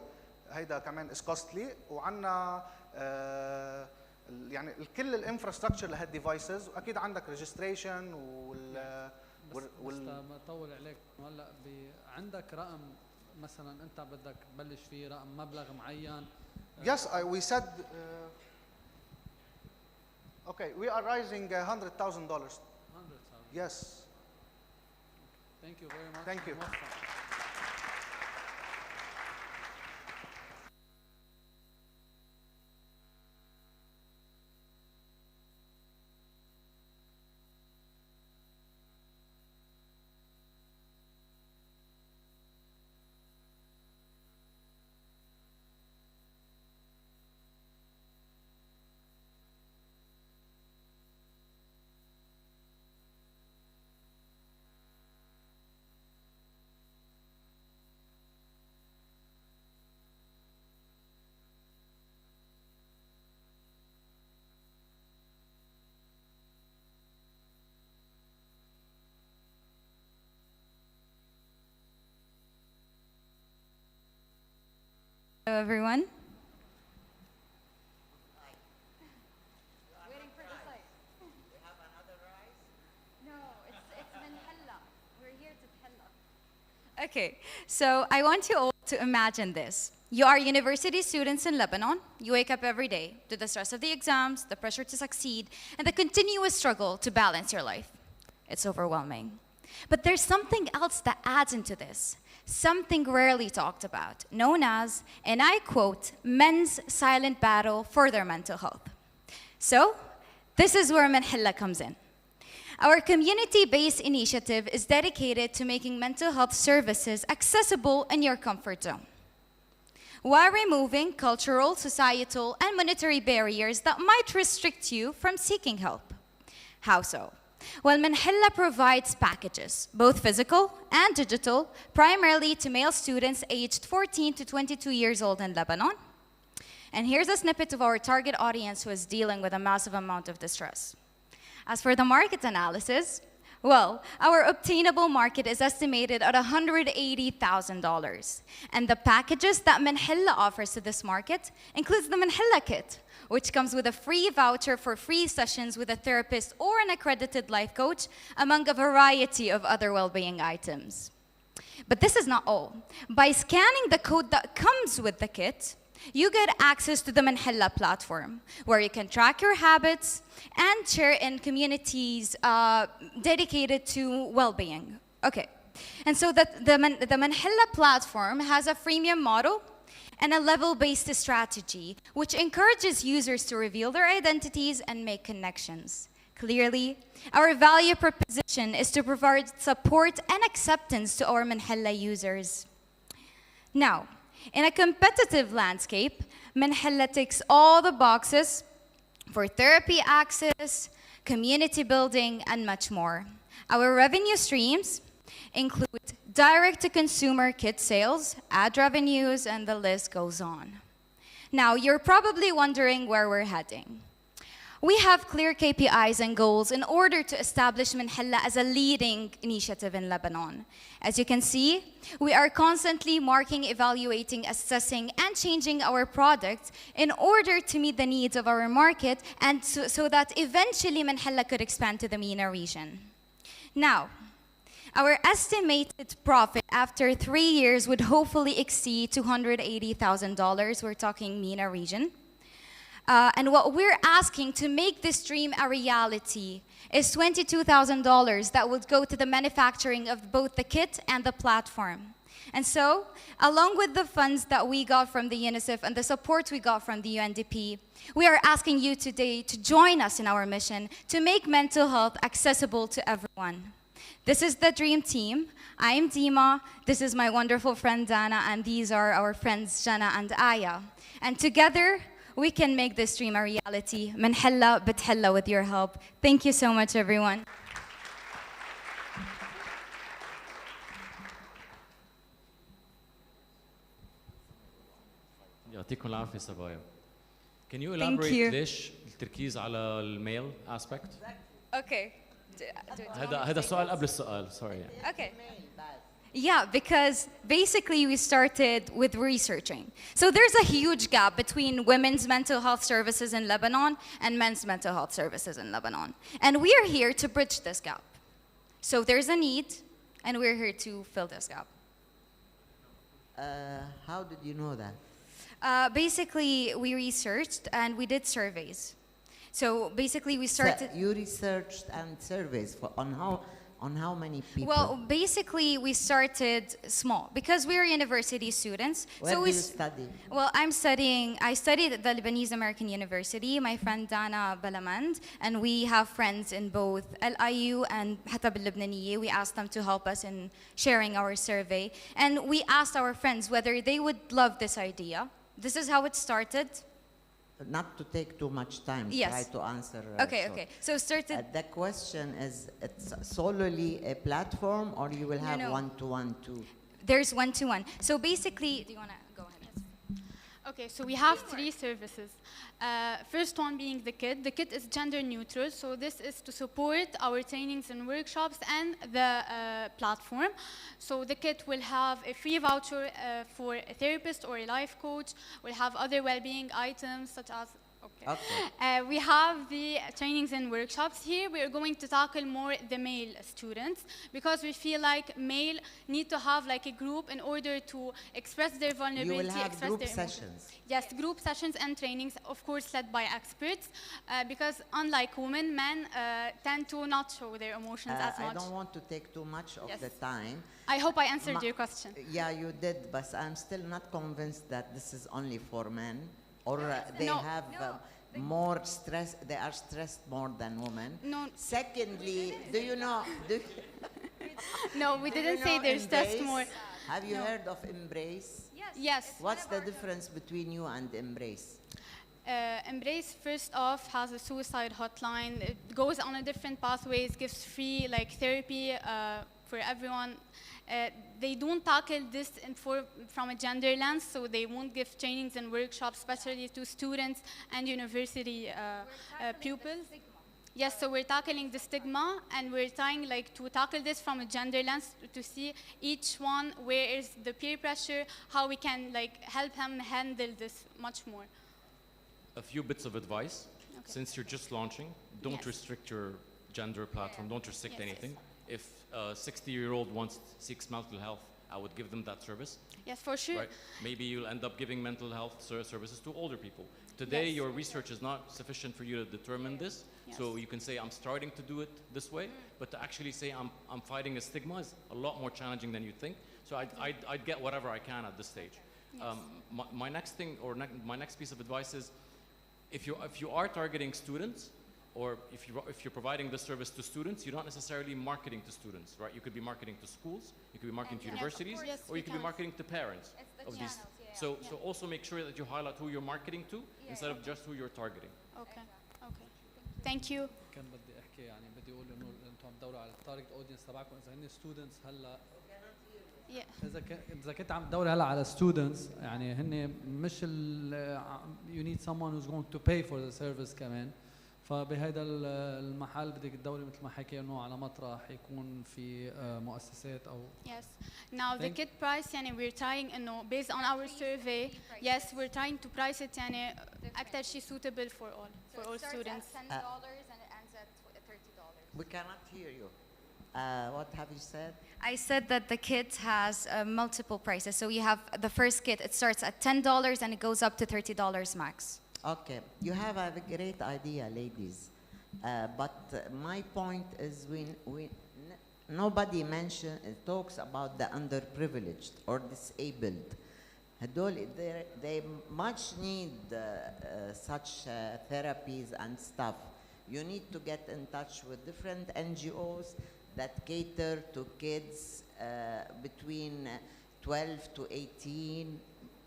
هيدا كمان is costly وعندنا يعني كل الانفراستراكشر لهالديفايسز واكيد عندك ريجستريشن بس ما اطول عليك هلا عندك رقم مثلا انت بدك تبلش فيه رقم مبلغ معين. Yes, we said okay, we are raising $100,000. 100,000. Yes. Thank you very much. Thank you. Hello, everyone. Waiting for the site. We have another rice? No, it's Manhella. We're here to Hella. Okay, so I want you all to imagine this. You are university students in Lebanon. You wake up every day to the stress of the exams, the pressure to succeed, and the continuous struggle to balance your life. It's overwhelming. But there's something else that adds into this, something rarely talked about, known as, and I quote, men's silent battle for their mental health. So, this is where Manhella comes in. Our community-based initiative is dedicated to making mental health services accessible in your comfort zone, while removing cultural, societal, and monetary barriers that might restrict you from seeking help. How so? Well, Manhella provides packages, both physical and digital, primarily to male students aged 14 to 22 years old in Lebanon. And here's a snippet of our target audience who is dealing with a massive amount of distress. As for the market analysis, well, our obtainable market is estimated at $180,000. And the packages that Manhella offers to this market includes the Manhella Kit, which comes with a free voucher for free sessions with a therapist or an accredited life coach, among a variety of other well-being items. But this is not all. By scanning the code that comes with the kit, you get access to the Manhella platform, where you can track your habits and share in communities dedicated to well-being. Okay, and so the Manhella platform has a freemium model and a level-based strategy, which encourages users to reveal their identities and make connections. Clearly, our value proposition is to provide support and acceptance to our Manhella users. Now, in a competitive landscape, Manhella ticks all the boxes for therapy access, community building, and much more. Our revenue streams include direct-to-consumer kit sales, ad revenues, and the list goes on. Now, you're probably wondering where we're heading. We have clear KPIs and goals in order to establish Manhella as a leading initiative in Lebanon. As you can see, we are constantly marking, evaluating, assessing, and changing our products in order to meet the needs of our market and so that eventually Manhella could expand to the MENA region. Now, our estimated profit after 3 years would hopefully exceed $280,000. We're talking MENA region. And what we're asking to make this dream a reality is $22,000 that would go to the manufacturing of both the kit and the platform. And so, along with the funds that we got from the UNICEF and the support we got from the UNDP, we are asking you today to join us in our mission to make mental health accessible to everyone. This is the Dream Team. I'm Dima, this is my wonderful friend Dana, and these are our friends Jana and Aya. And together, we can make this dream a reality. Manhella bithella with your help. Thank you so much, everyone. يعطيكم العافية صبايا. Can you elaborate ليش التركيز على الميل aspect? Okay. هذا السؤال قبل السؤال. Sorry. Okay. Yeah, because basically we started with researching. So there's a huge gap between women's mental health services in Lebanon and men's mental health services in Lebanon. And we are here to bridge this gap. So there's a need, and we're here to fill this gap. How did you know that? Basically, we researched and we did surveys. So basically we started... So you researched and surveys On how many people? Well, basically, we started small because we are university students. Where do you study? Well, I studied at the Lebanese American University. My friend Dana Balamand, and we have friends in both LIU and Hatab al-Lebaniyya. We asked them to help us in sharing our survey. And we asked our friends whether they would love this idea. This is how it started. Not to take too much time, Yes. try to answer. Okay. So started. The question is, it's solely a platform, or you will have No. one-to-one too? There's one-to-one. So basically, do you want to go ahead? Okay, so we have 3 services. First one being the kit. The kit is gender neutral, so this is to support our trainings and workshops and the platform. So the kit will have a free voucher for a therapist or a life coach. We'll have other well-being items such as we have the trainings and workshops. Here we are going to tackle more the male students because we feel like male need to have like a group in order to express their vulnerability. You will have express group their sessions. emotions. Yes, group sessions and trainings, of course, led by experts because unlike women, men tend to not show their emotions as much. I don't want to take too much of Yes. the time. I hope I answered your question. Yeah, you did, but I'm still not convinced that this is only for men, or they No. have more stress. They are stressed more than women. No. Secondly, do you know? No, we do you didn't say know they're stressed Embrace? more. Have you No. heard of Embrace? Yes. What's the difference between you and Embrace? Embrace, first off, has a suicide hotline. It goes on a different pathways, gives free like therapy for everyone. They don't tackle this from a gender lens, so they won't give trainings and workshops, especially to students and university pupils. Yes, so we're tackling the stigma, and we're trying like to tackle this from a gender lens to see each one where is the peer pressure, how we can like help them handle this much more. A few bits of advice. Since you're just launching, don't Yes. restrict your gender platform. Don't restrict Yes, anything. If a 60-year-old seeks mental health, I would give them that service. Yes, for sure. Right? Maybe you'll end up giving mental health services to older people. Today, Yes. your research is not sufficient for you to determine this. Yes. So you can say, I'm starting to do it this way, but to actually say I'm fighting a stigma is a lot more challenging than you think. So I'd get whatever I can at this stage. Yes. My next thing, or my next piece of advice is, if you are targeting students, or if you're providing this service to students, you're not necessarily marketing to students, right? You could be marketing to schools, you could be marketing to universities, or you could be marketing to parents of these. So also make sure that you highlight who you're marketing to instead of just who you're targeting. Okay. Thank you. كان بدي احكي يعني بدي اقول انه انتم عم تدوروا على التارجت اودينس تبعكم اذا هن ستودنتس هلا اذا كنت عم تدوري هلا على ستودنتس يعني هن مش you need someone who's going to pay for the service كمان فبهذا المحل بدك تدوري مثل ما حكي انه على مطرح يكون في مؤسسات او Yes. Now the kit price يعني we're trying انه based on our survey, yes, we're trying to price it يعني أكتر شيء suitable for all students. $10 and it ends at $30. We cannot hear you. What have you said? I said that the kit has multiple prices. So you have the first kit, it starts at $10 and it goes up to $30 max. Okay, you have a great idea, ladies. But my point is, nobody talks about the underprivileged or disabled. They much need such therapies and stuff. You need to get in touch with different NGOs that cater to kids between 12 to 18.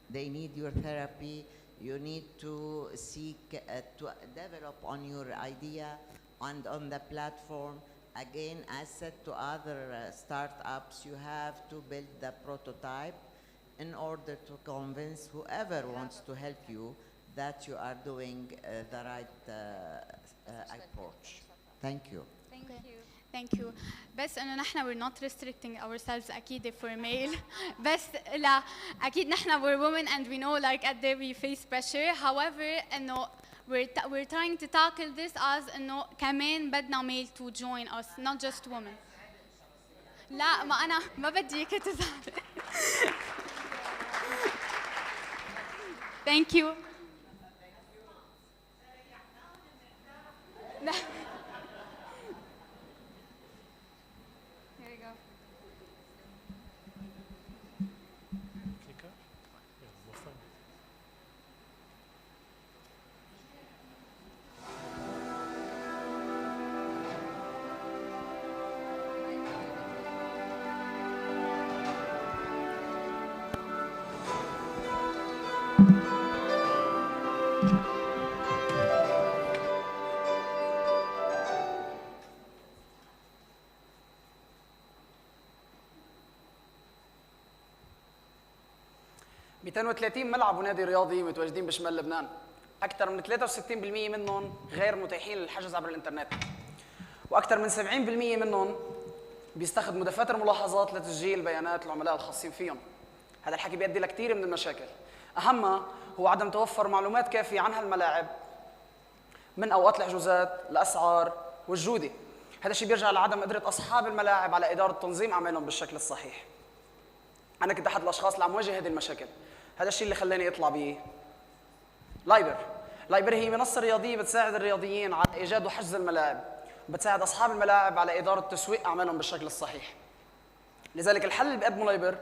They need your therapy. You need to seek to develop on your idea and on the platform. Again, as said to other startups, you have to build the prototype in order to convince whoever wants to help you that you are doing the right approach. Thank you. Thank you. بس إنه نحن we're not restricting ourselves أكيد for male. بس لا أكيد نحن we're women and we know like at day we face pressure. However إنه we're trying to tackle this as إنه كمان بدنا male to join us, not just women. لا ما أنا ما بدي إياك تزعلي. Thank you. 230 ملعب ونادي رياضي متواجدين بشمال لبنان. أكثر من 63% منهم غير متاحين للحجز عبر الإنترنت. وأكثر من 70% منهم بيستخدموا دفاتر ملاحظات لتسجيل بيانات العملاء الخاصين فيهم. هذا الحكي بيؤدي لكثير من المشاكل، أهمها هو عدم توفر معلومات كافية عن هالملاعب، من أوقات الحجوزات، الأسعار والجودة. هذا الشيء بيرجع لعدم قدرة أصحاب الملاعب على إدارة تنظيم أعمالهم بالشكل الصحيح. أنا كنت أحد الأشخاص اللي عم واجه هذه المشاكل. هذا الشيء اللي خلاني أطلع ب لايبر هي منصة رياضية بتساعد الرياضيين على إيجاد وحجز الملاعب، بتساعد أصحاب الملاعب على إدارة تسويق أعمالهم بالشكل الصحيح. لذلك الحل اللي بيقدمه لايبر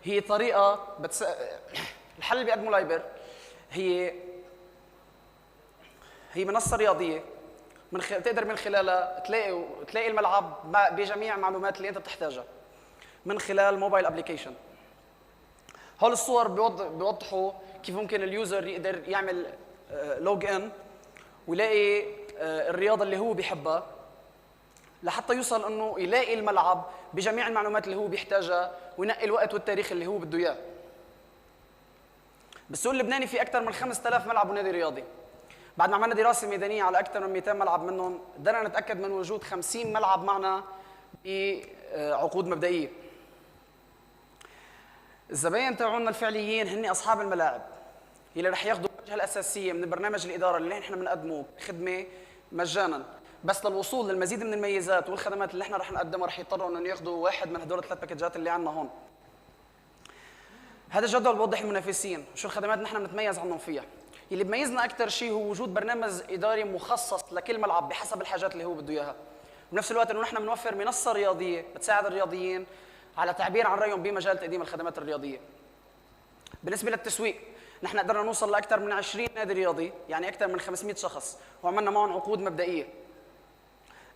هي طريقة الحل اللي بيقدمه لايبر هي منصة رياضية تقدر من خلالها تلاقي الملعب بجميع المعلومات اللي أنت بتحتاجها من خلال موبايل أبليكيشن. هول الصور بيوضحوا كيف ممكن اليوزر يقدر يعمل لوج ان ويلاقي الرياضة اللي هو بيحبها لحتى يوصل انه يلاقي الملعب بجميع المعلومات اللي هو بيحتاجها وينقي الوقت والتاريخ اللي هو بده اياه. بالسوق اللبناني في اكثر من 5000 ملعب ونادي رياضي. بعد ما عملنا دراسة ميدانية على اكثر من 200 ملعب منهم، قدرنا نتاكد من وجود 50 ملعب معنا بعقود مبدئية. الزباين تاعونا الفعليين هن اصحاب الملاعب اللي رح ياخذوا الواجهه الاساسيه من برنامج الاداره اللي نحن بنقدمه خدمه مجانا، بس للوصول للمزيد من الميزات والخدمات اللي نحن رح نقدمها رح يضطروا انهم ياخذوا واحد من هدول الثلاث باكجات اللي عندنا هون. هذا الجدول بوضح المنافسين وشو الخدمات نحن بنتميز عنهم فيها. اللي بميزنا اكثر شيء هو وجود برنامج اداري مخصص لكل ملعب بحسب الحاجات اللي هو بده اياها. بنفس الوقت انه نحن بنوفر منصه رياضيه بتساعد الرياضيين على تعبير عن رايهم بمجال تقديم الخدمات الرياضيه. بالنسبه للتسويق، نحن قدرنا نوصل لاكثر من 20 نادي رياضي، يعني اكثر من 500 شخص، وعملنا معهم عقود مبدئيه.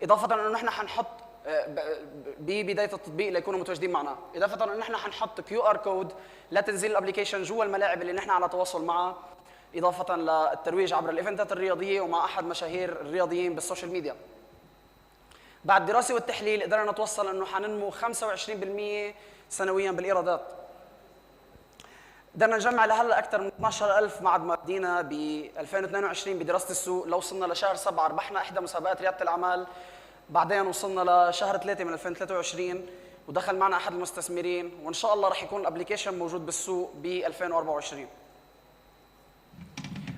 اضافه انه نحن حنحط ببدايه التطبيق ليكونوا متواجدين معنا، اضافه انه نحن حنحط QR كود لتنزيل الابلكيشن جوا الملاعب اللي نحن على تواصل معها، اضافه للترويج عبر الايفنتات الرياضيه ومع احد مشاهير الرياضيين بالسوشيال ميديا. بعد الدراسه والتحليل قدرنا نتوصل انه حننمو 25% سنويا بالايرادات. قدرنا نجمع لهلا اكثر من 12000 بعد ما بدينا ب 2022 بدراسه السوق، لو وصلنا لشهر 7 ربحنا احدى مسابقات رياده الاعمال، بعدين وصلنا لشهر 3 من 2023 ودخل معنا احد المستثمرين، وان شاء الله رح يكون الابلكيشن موجود بالسوق ب 2024.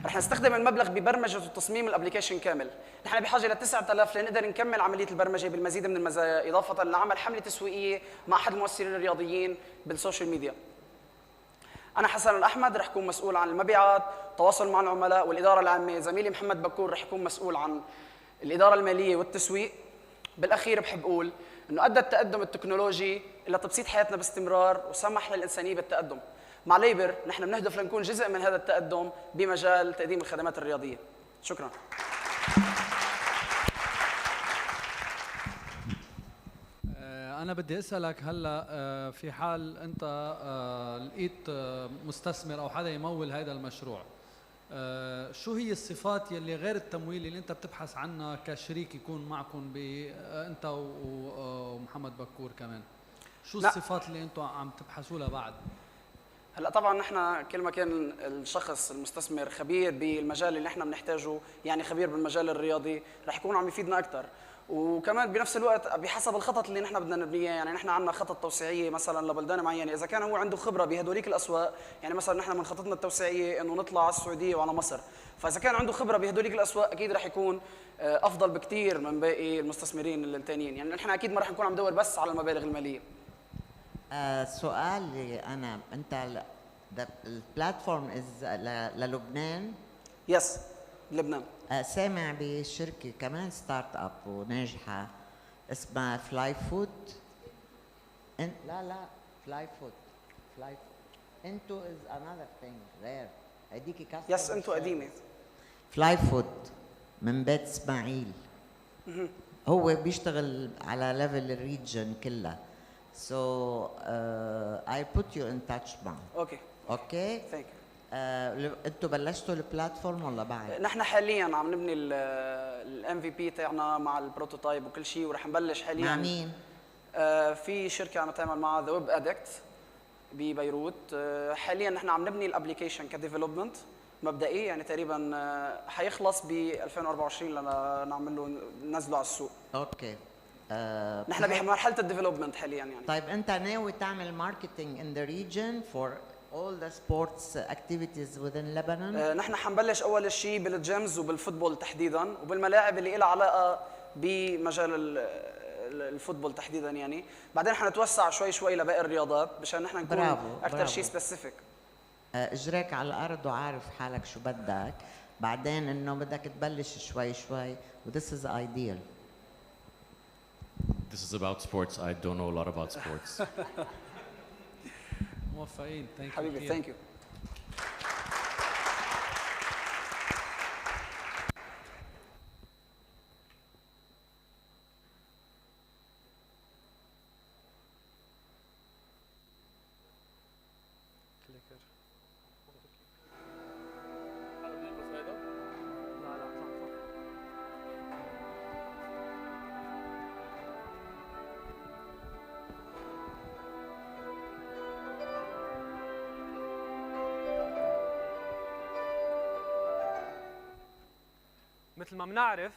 رح نستخدم المبلغ ببرمجه وتصميم الابلكيشن كامل، نحن بحاجه ل 9000 لنقدر نكمل عمليه البرمجه بالمزيد من المزايا، اضافه لعمل حمله تسويقيه مع احد المؤثرين الرياضيين بالسوشيال ميديا. أنا حسن الأحمد رح أكون مسؤول عن المبيعات، التواصل مع العملاء والإدارة العامة، زميلي محمد بكور رح يكون مسؤول عن الإدارة المالية والتسويق. بالأخير بحب أقول إنه أدى التقدم التكنولوجي إلى تبسيط حياتنا باستمرار وسمح للإنسانية بالتقدم. مع لايبر نحن بنهدف لنكون جزء من هذا التقدم بمجال تقديم الخدمات الرياضية. شكراً. أنا بدي أسألك هلا في حال أنت لقيت مستثمر أو حدا يمول هذا المشروع، شو هي الصفات يلي غير التمويل اللي أنت بتبحث عنها كشريك يكون معكم أنت ومحمد بكور كمان؟ شو الصفات اللي أنتم عم تبحثوا لها بعد؟ هلا طبعا نحن كل ما كان الشخص المستثمر خبير بالمجال اللي نحن بنحتاجه، يعني خبير بالمجال الرياضي، رح يكون عم يفيدنا أكثر. وكمان بنفس الوقت بحسب الخطط اللي نحن بدنا نبنيه، يعني نحن عندنا خطط توسيعيه مثلا لبلدان معينه، اذا كان هو عنده خبره بهدوليك الاسواق، يعني مثلا نحن من خططنا التوسيعيه انه نطلع على السعوديه وعلى مصر، فاذا كان عنده خبره بهدوليك الاسواق اكيد رح يكون افضل بكثير من باقي المستثمرين الثانيين، يعني نحن اكيد ما رح نكون عم ندور بس على المبالغ الماليه. سؤالي انا، انت البلاتفورم للبنان؟ يس لبنان. سامع بشركة كمان ستارت اب وناجحة اسمها فلاي فود. لا فلاي فود انتو از انذر ثينج غير هديكي كاستمر. يس انتو قديمة. فلاي فود من بيت اسماعيل. هو بيشتغل على ليفل الريجن كلها. So I put you in touch معه. اوكي ثانك يو. انتوا بلشتوا البلاتفورم ولا بعد؟ نحن حاليا عم نبني الام في بي تاعنا مع البروتوتايب وكل شيء، ورح نبلش حاليا. مع مين؟ في شركه عم نتعامل معها ذا ويب ادكت، ببيروت. حاليا نحن عم نبني الابلكيشن كديفلوبمنت مبدئي، يعني تقريبا حيخلص ب 2024 لنعمل له ننزله على السوق. اوكي. نحن بمرحله الديفلوبمنت حاليا يعني. طيب انت ناوي تعمل ماركتينج in the region for all the sports activities within Lebanon؟ نحن حنبلش اول شيء بالجيمز وبالفوتبول تحديدا وبالملاعب اللي لها علاقه بمجال الفوتبول تحديدا يعني. بعدين حنتوسع شوي شوي لباقي الرياضات مشان نحن نكون اكثر شيء سبيسيفيك. اجريك على الارض وعارف حالك شو بدك، بعدين انه بدك تبلش شوي شوي و this is ideal. This is about sports. I don't know a lot about sports. موفقين. Thank you. حبيبي thank you. مثل ما بنعرف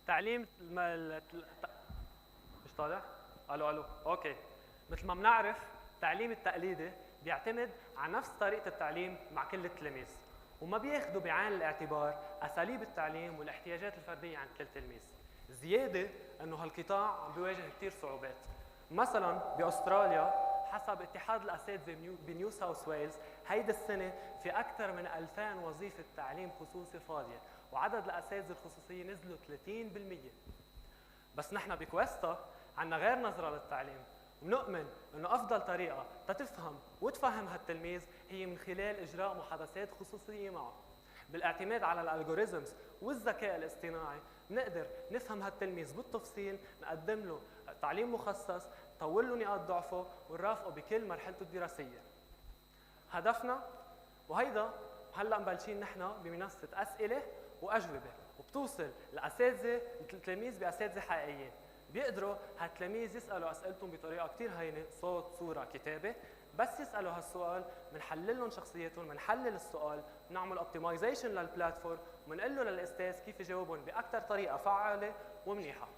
تعليم مش طالع؟ الو اوكي. مثل ما بنعرف التعليم التقليدي بيعتمد على نفس طريقة التعليم مع كل التلاميذ وما بياخذوا بعين الاعتبار اساليب التعليم والاحتياجات الفردية عند كل تلميذ. زيادة انه هالقطاع عم بيواجه كثير صعوبات. مثلا باستراليا حسب اتحاد الاساتذة بنيو ساوث ويلز هيدي السنة في اكثر من 2000 وظيفة تعليم خصوصي فاضية وعدد الاساتذه الخصوصيه نزلوا 30%. بس نحن بكويستا عندنا غير نظره للتعليم ونؤمن انه افضل طريقه تتفهم وتفهم هالتلميذ هي من خلال اجراء محادثات خصوصيه معه. بالاعتماد على الالجوريزمز والذكاء الاصطناعي بنقدر نفهم هالتلميذ بالتفصيل، نقدم له تعليم مخصص، نطور له نقاط ضعفه ونرافقه بكل مرحلته الدراسيه. هدفنا وهيدا هلا مبلشين نحن بمنصه اسئله واجوبه وبتوصل الاساتذه التلاميذ باساتذه حقيقيين بيقدروا هالتلاميذ يسالوا اسئلتهم بطريقه كثير هينه، صوت صوره كتابه. بس يسالوا هالسؤال بنحلل لهم شخصيتهم، بنحلل السؤال، بنعمل اوبتمايزيشن للبلاتفورم وبنقول له للاستاذ كيف يجاوبهم باكثر طريقه فعاله ومنيحه.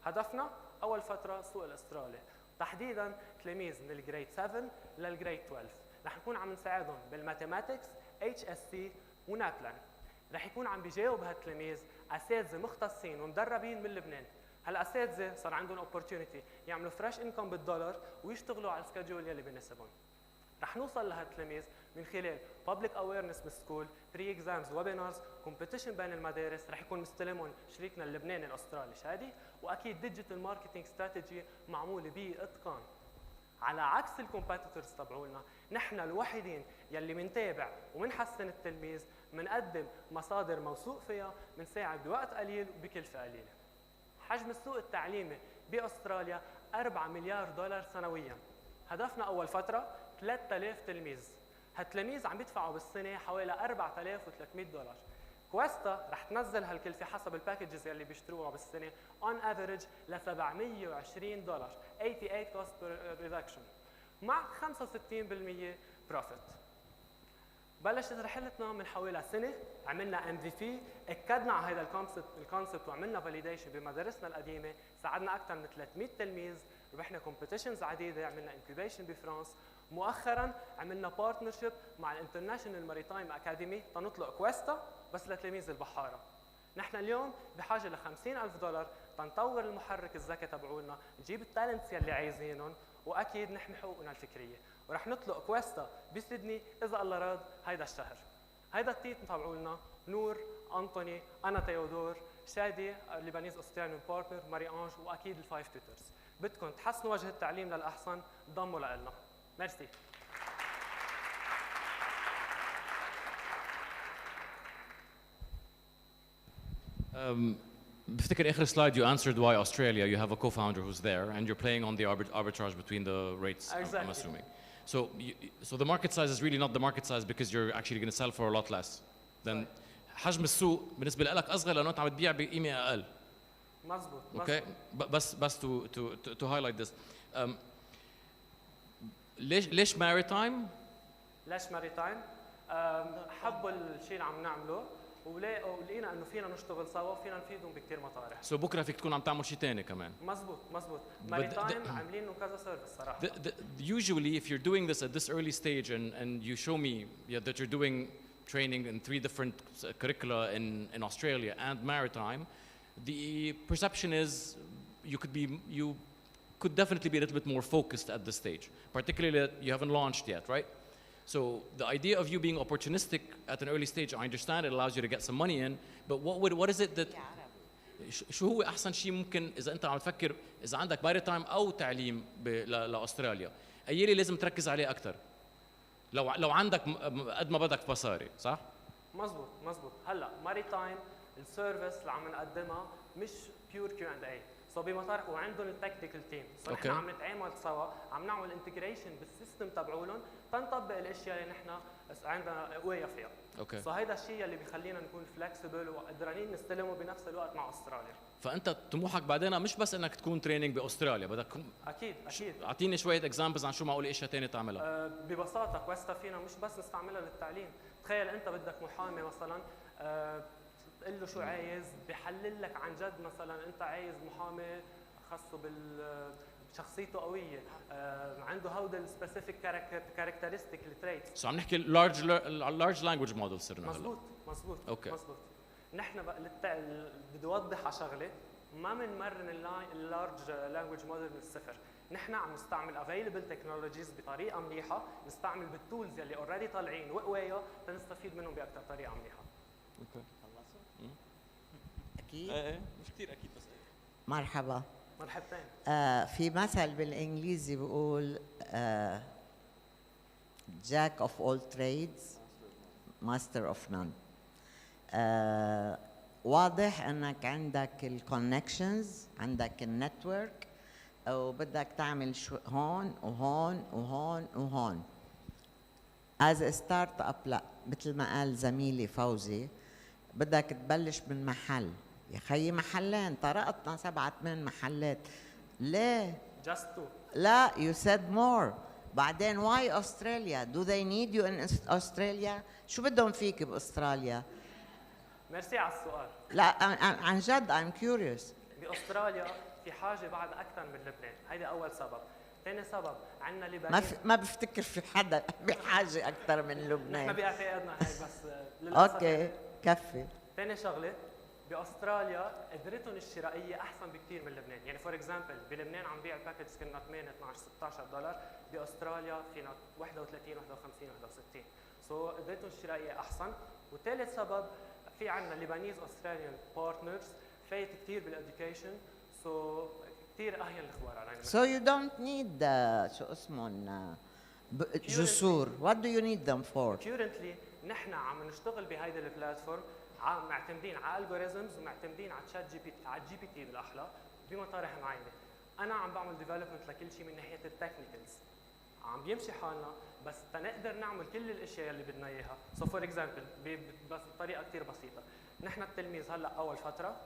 هدفنا اول فتره السوق الاسترالي تحديدا تلاميذ من الجريد 7 للجريد 12. رح نكون عم نساعدهم بالماثيماتكس HSC ونابلان. رح يكون عم بيجاوب هالتلاميذ اساتذه مختصين ومدربين من لبنان. هالاساتذه صار عندهم اوبورتيونيتي يعملوا فريش انكم بالدولار ويشتغلوا على السكادجول يلي بيناسبهم. رح نوصل لهالتلاميذ من خلال بابليك اويرنس بالسكول، بري اكزامز، ويبينارز، كومبيتيشن بين المدارس. رح يكون مستلمهم شريكنا اللبناني الاسترالي شادي، واكيد ديجيتال ماركتينج استراتيجي معموله باتقان. على عكس الكومبيتيتورز تبعولنا، نحن الوحيدين يلي بنتابع وبنحسن التلميذ، بنقدم مصادر موثوق فيها، بنساعد بوقت قليل وبكلفه قليله. حجم السوق التعليمي باستراليا 4 مليار دولار سنويا. هدفنا اول فتره 3000 تلميذ. هالتلاميذ عم يدفعوا بالسنه حوالي 4300 دولار. كويستا رح تنزل هالكلفه حسب الباكجز يلي بيشتروها بالسنه اون افريج ل 720 دولار، 88 cost per reduction مع 65% بروفيت. بلشت رحلتنا من حوالي سنه، عملنا MVP، اكدنا على هذا الكونسبت وعملنا فاليديشن بمدارسنا القديمه، ساعدنا اكثر من 300 تلميذ، ربحنا كومبيتيشنز عديده، عملنا انكوبيشن بفرنسا، مؤخرا عملنا بارتنرشيب مع الانترناشونال ماريتايم اكاديمي تنطلق كويستا بس لتلاميذ البحاره. نحن اليوم بحاجه ل 50,000 دولار تنطور المحرك الذكي تبعولنا، نجيب التالنتس يلي عايزينهم، واكيد نحمي حقوقنا الفكريه. ورح نطلق كويستا بسيدني اذا الله راد هيدا الشهر. هيدا التيم تبعولنا نور، انطوني، انا تيودور، شادي لبنانيز اوستراليان بارتنر، ماري انج، واكيد الفايف توترز. بدكم تحسنوا وجه التعليم للاحسن، ضموا لنا. ميرسي. بفتكر اخر سلايد you answered why Australia. You have a co-founder who's there and you're playing on the arbitrage between the rates. Exactly. I'm assuming. So the market size is really not the market size because you're actually going to sell for a lot less. Then حجم السوق بالنسبة لك أصغر لأنه أنت عم تبيع بقيمة أقل. مزبوط. Okay. بس to highlight this. ليش ماريتايم؟ ليش ماريتايم؟ حبوا الشيء اللي عم نعمله ولقينا انه فينا نشتغل سوا وفينا نفيدهم بكثير مطارح. سو بكره فيك تكون عم تعمل شيء ثاني كمان. مزبوط. ماريتايم عاملين له كذا سيرفيس صراحه. Usually if you're doing this at this early stage and you show me that you're doing training in 3 different curricula in Australia and maritime, the perception is you could definitely be a little bit more focused at this stage, particularly that you haven't launched yet, right? So the idea of you being opportunistic at an early stage, I understand it allows you to get some money in, but what is it that شو هو احسن شيء ممكن اذا انت عم تفكر اذا عندك ماريتايم او تعليم لاستراليا، اي اللي لازم تركز عليه اكثر لو عندك قد ما بدك مصاري، صح؟ مزبوط. هلا ماريتايم السيرفيس اللي عم نقدمها مش بيور كيو اند اي، سو بمطارح وعندهم التكنيكال تيم، سو نحن عم نتعامل سوا، عم نعمل انتجريشن بالسيستم تبعولهم تنطبق الاشياء اللي نحن عندنا قويه فيها. سو هيدا الشيء اللي بيخلينا نكون فلكسبل وقدرانين نستلمه بنفس الوقت مع استراليا. فانت طموحك بعدين مش بس انك تكون تريننج باستراليا، بدك اكيد. اعطيني شويه اكزامبلز عن شو معقول اشياء ثانيه تعملها. ببساطه كويستا فينا مش بس نستعملها للتعليم، تخيل انت بدك محامي مثلا تقول له شو عايز بحلل لك عن جد، مثلا انت عايز محامي خاصه شخصيته قويه، عنده هودا السبيسيفيك كاركترستيك التريتس. سو عم نحكي لارج لانجويج موديل صرنا هلا. مزبوط. اوكي. نحن بقى بدي اوضح على شغله، ما بنمرن اللارج لانجويج موديل من الصفر، نحن عم نستعمل افيلبل تكنولوجيز بطريقه منيحه، نستعمل بالتولز اللي اوريدي طالعين وقوايا تنستفيد منهم باكثر طريقه منيحه. اوكي. خلصوا؟ اكيد. مش كثير اكيد بس مرحبا. مرحبتين. في مثل بالانجليزي بيقول Jack of all trades, master of none. واضح انك عندك الكونكشنز، عندك النتورك، وبدك تعمل هون وهون وهون وهون. As a startup لا، مثل ما قال زميلي فوزي، بدك تبلش من محل. يا خيي محلين، طرقتنا 7-8 محلات. ليه؟ Just 2. لا، you said more. بعدين why Australia? Do they need you in Australia? شو بدهم فيك بأستراليا؟ ميرسي على السؤال. لا عن جد I'm curious. بأستراليا في حاجة بعد أكثر من لبنان، هيدا أول سبب. ثاني سبب عندنا لبنان ما بفتكر في حدا بحاجة أكثر من لبنان. نحن باعتقادنا هيك بس للأسف. أوكي كفي. ثاني شغلة بأستراليا قدرتهم الشرائية أحسن بكثير من لبنان، يعني فور اكزامبل بلبنان عم بيع باكج كنا 8 12 16 دولار، بأستراليا فينا 31 51 61، سو قدرتهم الشرائية أحسن. وثالث سبب في عندنا ليبانيز أستراليان بارتنرز فايت كثير بالإديوكيشن، سو كثير أهين الأخبار علينا. So you don't need شو اسمهم جسور. What do you need them for? Currently نحن عم نشتغل بهيدا البلاتفورم، معتمدين على الجوريزمز ومعتمدين على الجي بي تي بالاحلى بمطارح معينه. انا عم بعمل ديفلوبمنت لكل شيء من ناحيه التكنيكالز، عم بيمشي حالنا بس تنقدر نعمل كل الاشياء اللي بدنا اياها. سو فور اكزامبل بس بطريقه كثير بسيطه، نحن التلميذ هلا اول فتره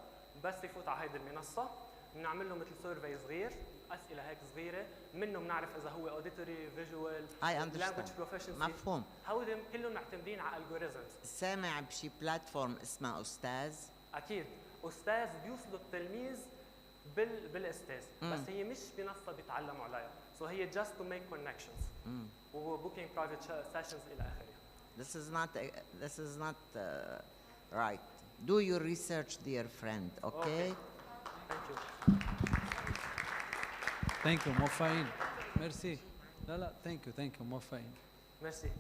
بس يفوت على هيدي المنصه بنعمل له مثل سيرفي صغير، اسئله هيك صغيره منه بنعرف اذا هو اوديتوري فيجوال لانجويج بروفيشنسي. مفهوم. هودم كلهم معتمدين على الجوريزمز. سامع بشي بلاتفورم اسمها استاذ؟ اكيد استاذ بيوصلوا التلميذ بالاستاذ، بس هي مش منصه بيتعلموا عليها، سو هي just to make connections وبوكينج برايفت سيشنز الى اخره. This is not right. Do your research, dear friend, okay? Thank you. Thank you, موفقين. ميرسي. لا thank you موفقين. ميرسي.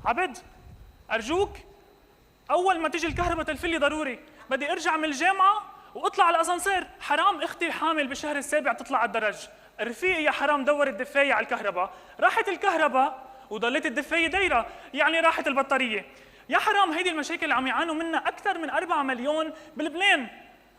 عبد أرجوك أول ما تيجي الكهرباء تلفلي ضروري، بدي أرجع من الجامعة واطلع على الاسانسير، حرام اختي حامل بالشهر السابع تطلع على الدرج، رفيقي يا حرام دور الدفايه على الكهرباء، راحت الكهرباء وضلت الدفايه دايره، يعني راحت البطاريه. يا حرام هيدي المشاكل اللي عم يعانوا منها اكثر من 4 مليون بلبنان.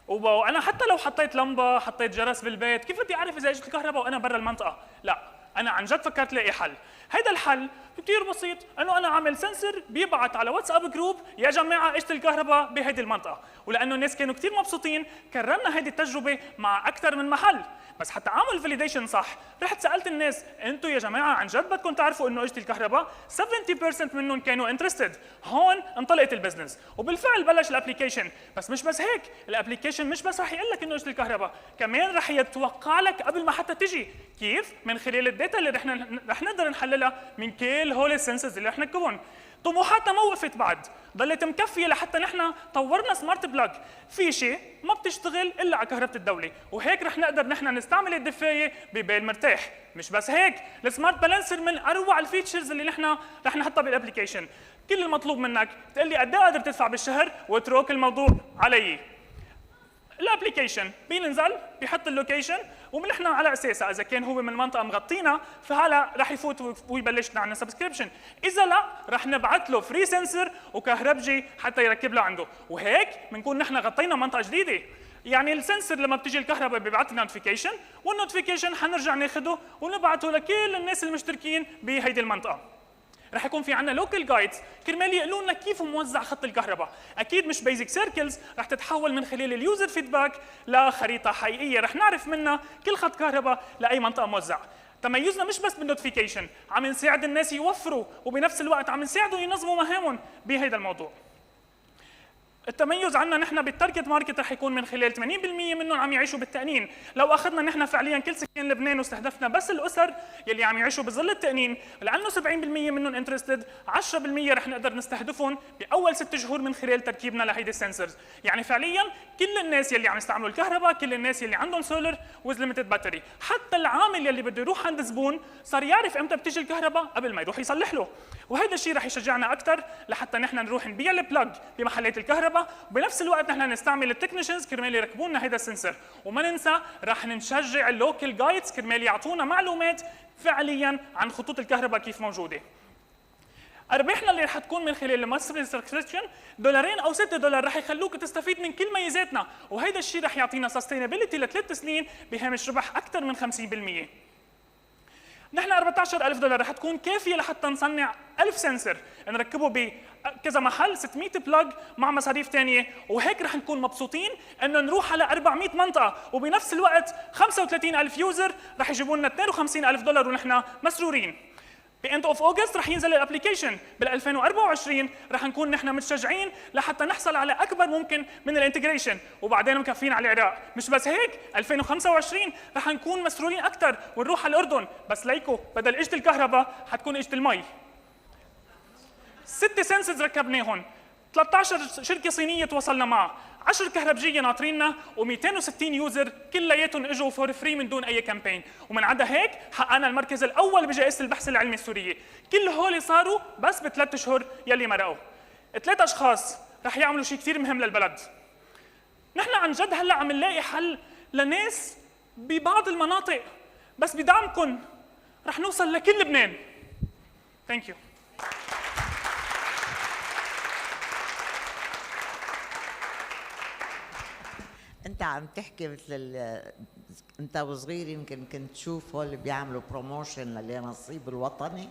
وانا حتى لو حطيت لمبه، حطيت جرس بالبيت، كيف بدي اعرف اذا اجت الكهرباء وانا برا المنطقه؟ لا، انا عن جد فكرت لاقي حل. هيدا الحل كثير بسيط، انه انا عامل سنسر بيبعت على واتساب جروب يا جماعه اجت الكهرباء بهيدي المنطقه، ولانه الناس كانوا كثير مبسوطين كررنا هيدي التجربه مع اكثر من محل. بس حتى اعمل فاليديشن صح، رحت سالت الناس انتم يا جماعه عن جد بدكم تعرفوا انه اجت الكهرباء؟ 70% منهم كانوا انترستد. هون انطلقت البزنس وبالفعل بلش الابلكيشن. بس مش بس هيك، الابلكيشن مش بس رح يقول لك انه اجت الكهرباء، كمان رح يتوقع لك قبل ما حتى تجي. كيف؟ من خلال الداتا اللي رح نقدر نحللها من كل هول السنسز اللي رح نكون. طموحاتنا ما وقفت بعد، ضلت مكفيه لحتى نحن طورنا سمارت بلاج، في شيء ما بتشتغل الا على كهرباء الدوله، وهيك رح نقدر نحن نستعمل الدفايه ببال مرتاح. مش بس هيك، السمارت بالانسر من اروع الفيتشرز اللي نحن رح نحطها بالابلكيشن. كل المطلوب منك تقول لي قد ايه قادر تدفع بالشهر واترك الموضوع علي. الابلكيشن بينزل بيحط اللوكيشن ونحن على اساسها اذا كان هو من منطقه مغطينا فهلا رح يفوت ويبلش عندنا سبسكريبشن، اذا لا رح نبعث له فري سنسر وكهربجي حتى يركب له عنده، وهيك بنكون نحن غطينا منطقه جديده. يعني السنسر لما بتيجي الكهرباء بيبعث لنا نوتيفيكيشن، والنوتيفيكيشن حنرجع ناخده ونبعته لكل الناس المشتركين بهيدي المنطقه. رح يكون في عندنا لوكال جايدز كرمال يقولوا لنا كيف موزع خط الكهرباء، اكيد مش بيزك سيركلز، رح تتحول من خلال اليوزر فيدباك لخريطه حقيقيه رح نعرف منها كل خط كهرباء لاي منطقه موزع. تميزنا مش بس بالنوتيفيكيشن، عم نساعد الناس يوفروا وبنفس الوقت عم نساعدهم ينظموا مهامهم بهيدا الموضوع. التميز عندنا نحن بالتارجت ماركت رح يكون من خلال 80% منهم عم يعيشوا بالتأنين. لو اخذنا نحن فعليا كل سكان لبنان واستهدفنا بس الاسر يلي عم يعيشوا بظل التأنين، لانه 70% منهم انترستد، 10% رح نقدر نستهدفهم باول 6 شهور من خلال تركيبنا لهيدي السنسرز. يعني فعليا كل الناس يلي عم يستعملوا الكهرباء، كل الناس يلي عندهم سولر ويز ليميتد باتري، حتى العامل يلي بده يروح عند زبون صار يعرف امتى بتيجي الكهرباء قبل ما يروح يصلح له. وهذا الشيء رح يشجعنا اكثر لحتى نحن نروح نبيع البلاج بمحلات الكهرباء، وبنفس الوقت نحن نستعمل التكنيشنز كرمال يركبوا لنا هيدا السنسر. وما ننسى رح نشجع اللوكال جايدز كرمال يعطونا معلومات فعليا عن خطوط الكهرباء كيف موجوده. ارباحنا اللي رح تكون من خلال الماستر سبسكريبشن $2 أو $6 رح يخلوك تستفيد من كل ميزاتنا، وهيدا الشيء رح يعطينا سستينابيلتي ل3 سنين بهامش ربح اكثر من 50%. نحن $14,000 رح تكون كافيه لحتى نصنع 1000 سنسر نركبه بكذا محل، 600 بلاج مع مصاريف ثانيه، وهيك رح نكون مبسوطين انه نروح على 400 منطقه، وبنفس الوقت 35,000 يوزر رح يجيبوا لنا $52,000 ونحن مسرورين. باند اوف اوغست رح ينزل الابلكيشن، بال 2024 رح نكون نحن متشجعين لحتى نحصل على اكبر ممكن من الانتجريشن، وبعدين مكفين على العراق. مش بس هيك، 2025 رح نكون مسرورين اكثر ونروح على الاردن، بس ليكو بدل اجت الكهرباء حتكون اجت المي. 6 سنسز ركبناهم، 13 شركه صينيه تواصلنا معها، 10 كهربجيه ناطريننا، و260 يوزر كلياتهم اجوا فور فري من دون اي كامبين. ومن عدا هيك حققنا المركز الاول بجائزه البحث العلمي السوريه. كل هول صاروا بس ب3 اشهر يلي مرقوا. 3 اشخاص رح يعملوا شيء كثير مهم للبلد. نحن عن جد هلا عم نلاقي حل لناس ببعض المناطق، بس بدعمكم رح نوصل لكل لبنان. ثانك يو. انت عم تحكي مثل انت وصغير يمكن كنت تشوف هول اللي بيعملوا بروموشن للنصيب الوطني.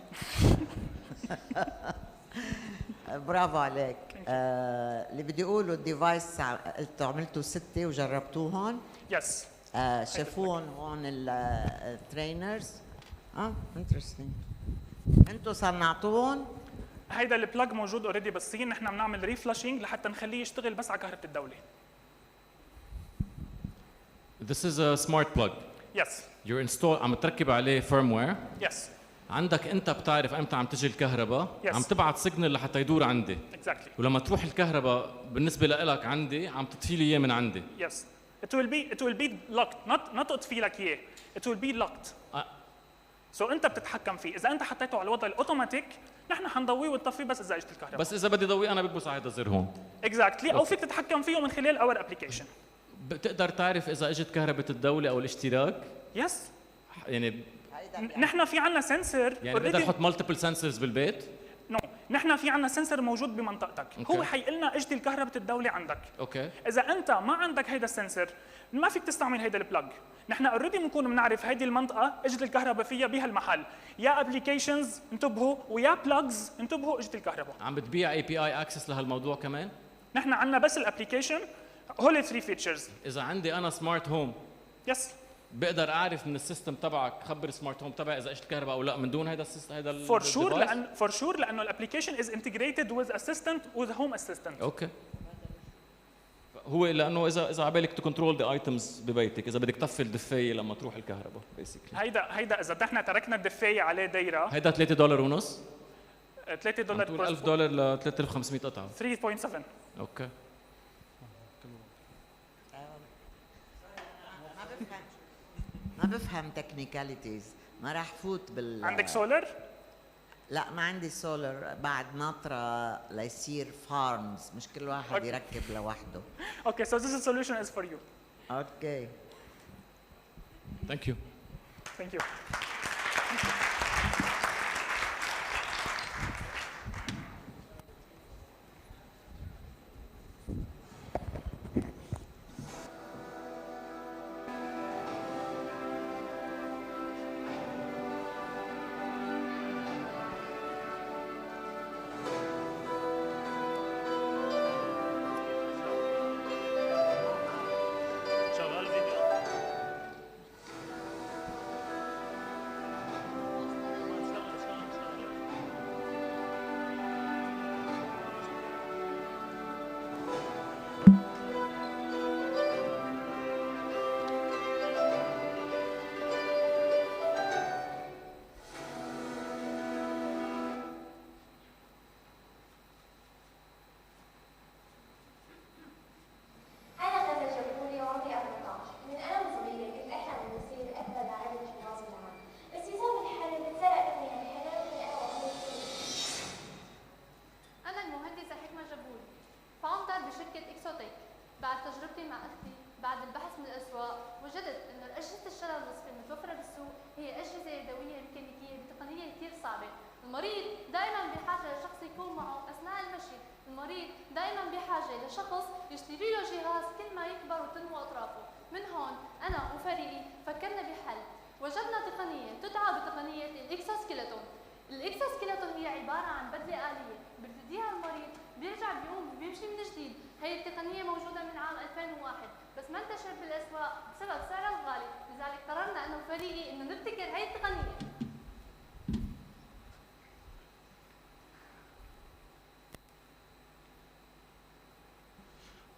برافو عليك. اللي بدي اقوله الديفايس قلتوا عملتوا 6 وجربتوهم؟ يس. شافوهم هون الترينرز؟ انترستينج. انتوا صنعتوهم؟ هيدا البلاج موجود اوريدي بالصين، نحن بنعمل ريفلاشينج لحتى نخليه يشتغل بس على كهرباء الدوله. This is a smart plug. Yes. You're install عم تركب عليه firmware. Yes. عندك انت بتعرف امتى عم تجي الكهرباء، Yes. عم تبعت سيجنال لحتى يدور عندي. Exactly. ولما تروح الكهرباء بالنسبه لك عندي عم تطفي لي اياه من عندي. Yes. It will be locked. Not اطفي لك اياه. It will be locked. So انت بتتحكم فيه، اذا انت حطيته على الوضع الاوتوماتيك نحن حنضويه ونطفيه بس اذا اجت الكهرباء. بس اذا بدي ضويه انا ببوس على هذا الزر هون. Exactly. او فيك تتحكم فيه من خلال اور ابلكيشن. بتقدر تعرف اذا اجت كهرباء الدوله او الاشتراك؟ يس. يعني نحن في عندنا سنسور يعني بقدر احط مالتيبل سنسورز بالبيت؟ نو، نحن في عندنا سنسور موجود بمنطقتك، هو حيقلنا اجت الكهرباء الدوله عندك. اوكي. اذا انت ما عندك هيدا السنسور ما فيك تستعمل هيدا البلاج. نحن اوريدي بنكون بنعرف هيدي المنطقه اجت الكهرباء فيها بهالمحل، يا ابلكيشنز انتبهوا ويا بلاجز انتبهوا اجت الكهرباء. عم بتبيع اي بي اي اكسس لهالموضوع كمان؟ نحن عندنا بس الابلكيشن، هول 3 فيتشرز. اذا عندي انا سمارت هوم يس بقدر اعرف من السيستم تبعك خبر السمارت هوم تبعي اذا اجت الكهرباء او لا من دون هيدا هيدا فور شور لانه الابلكيشن از انتجريتد وذ اسيستنت وذ هوم اسيستنت. اوكي. هو لانه اذا على بالك تكنترول ذا ايتمز ببيتك، اذا بدك تطفي الدفايه لما تروح الكهرباء بيسكلي. هيدا اذا نحن تركنا الدفايه عليه دايره، هيدا $3.5. $3 $1000 ل 3500 قطعه. 3.7. اوكي. ما بفهم تكنيكاليتيز، ما راح فوت بال. عندك سولر؟ لا ما عندي سولر، بعد ناطرة ليصير فارمز، مش كل واحد يركب لوحده. Okay, so this solution is for you. Okay. Thank you. Thank you.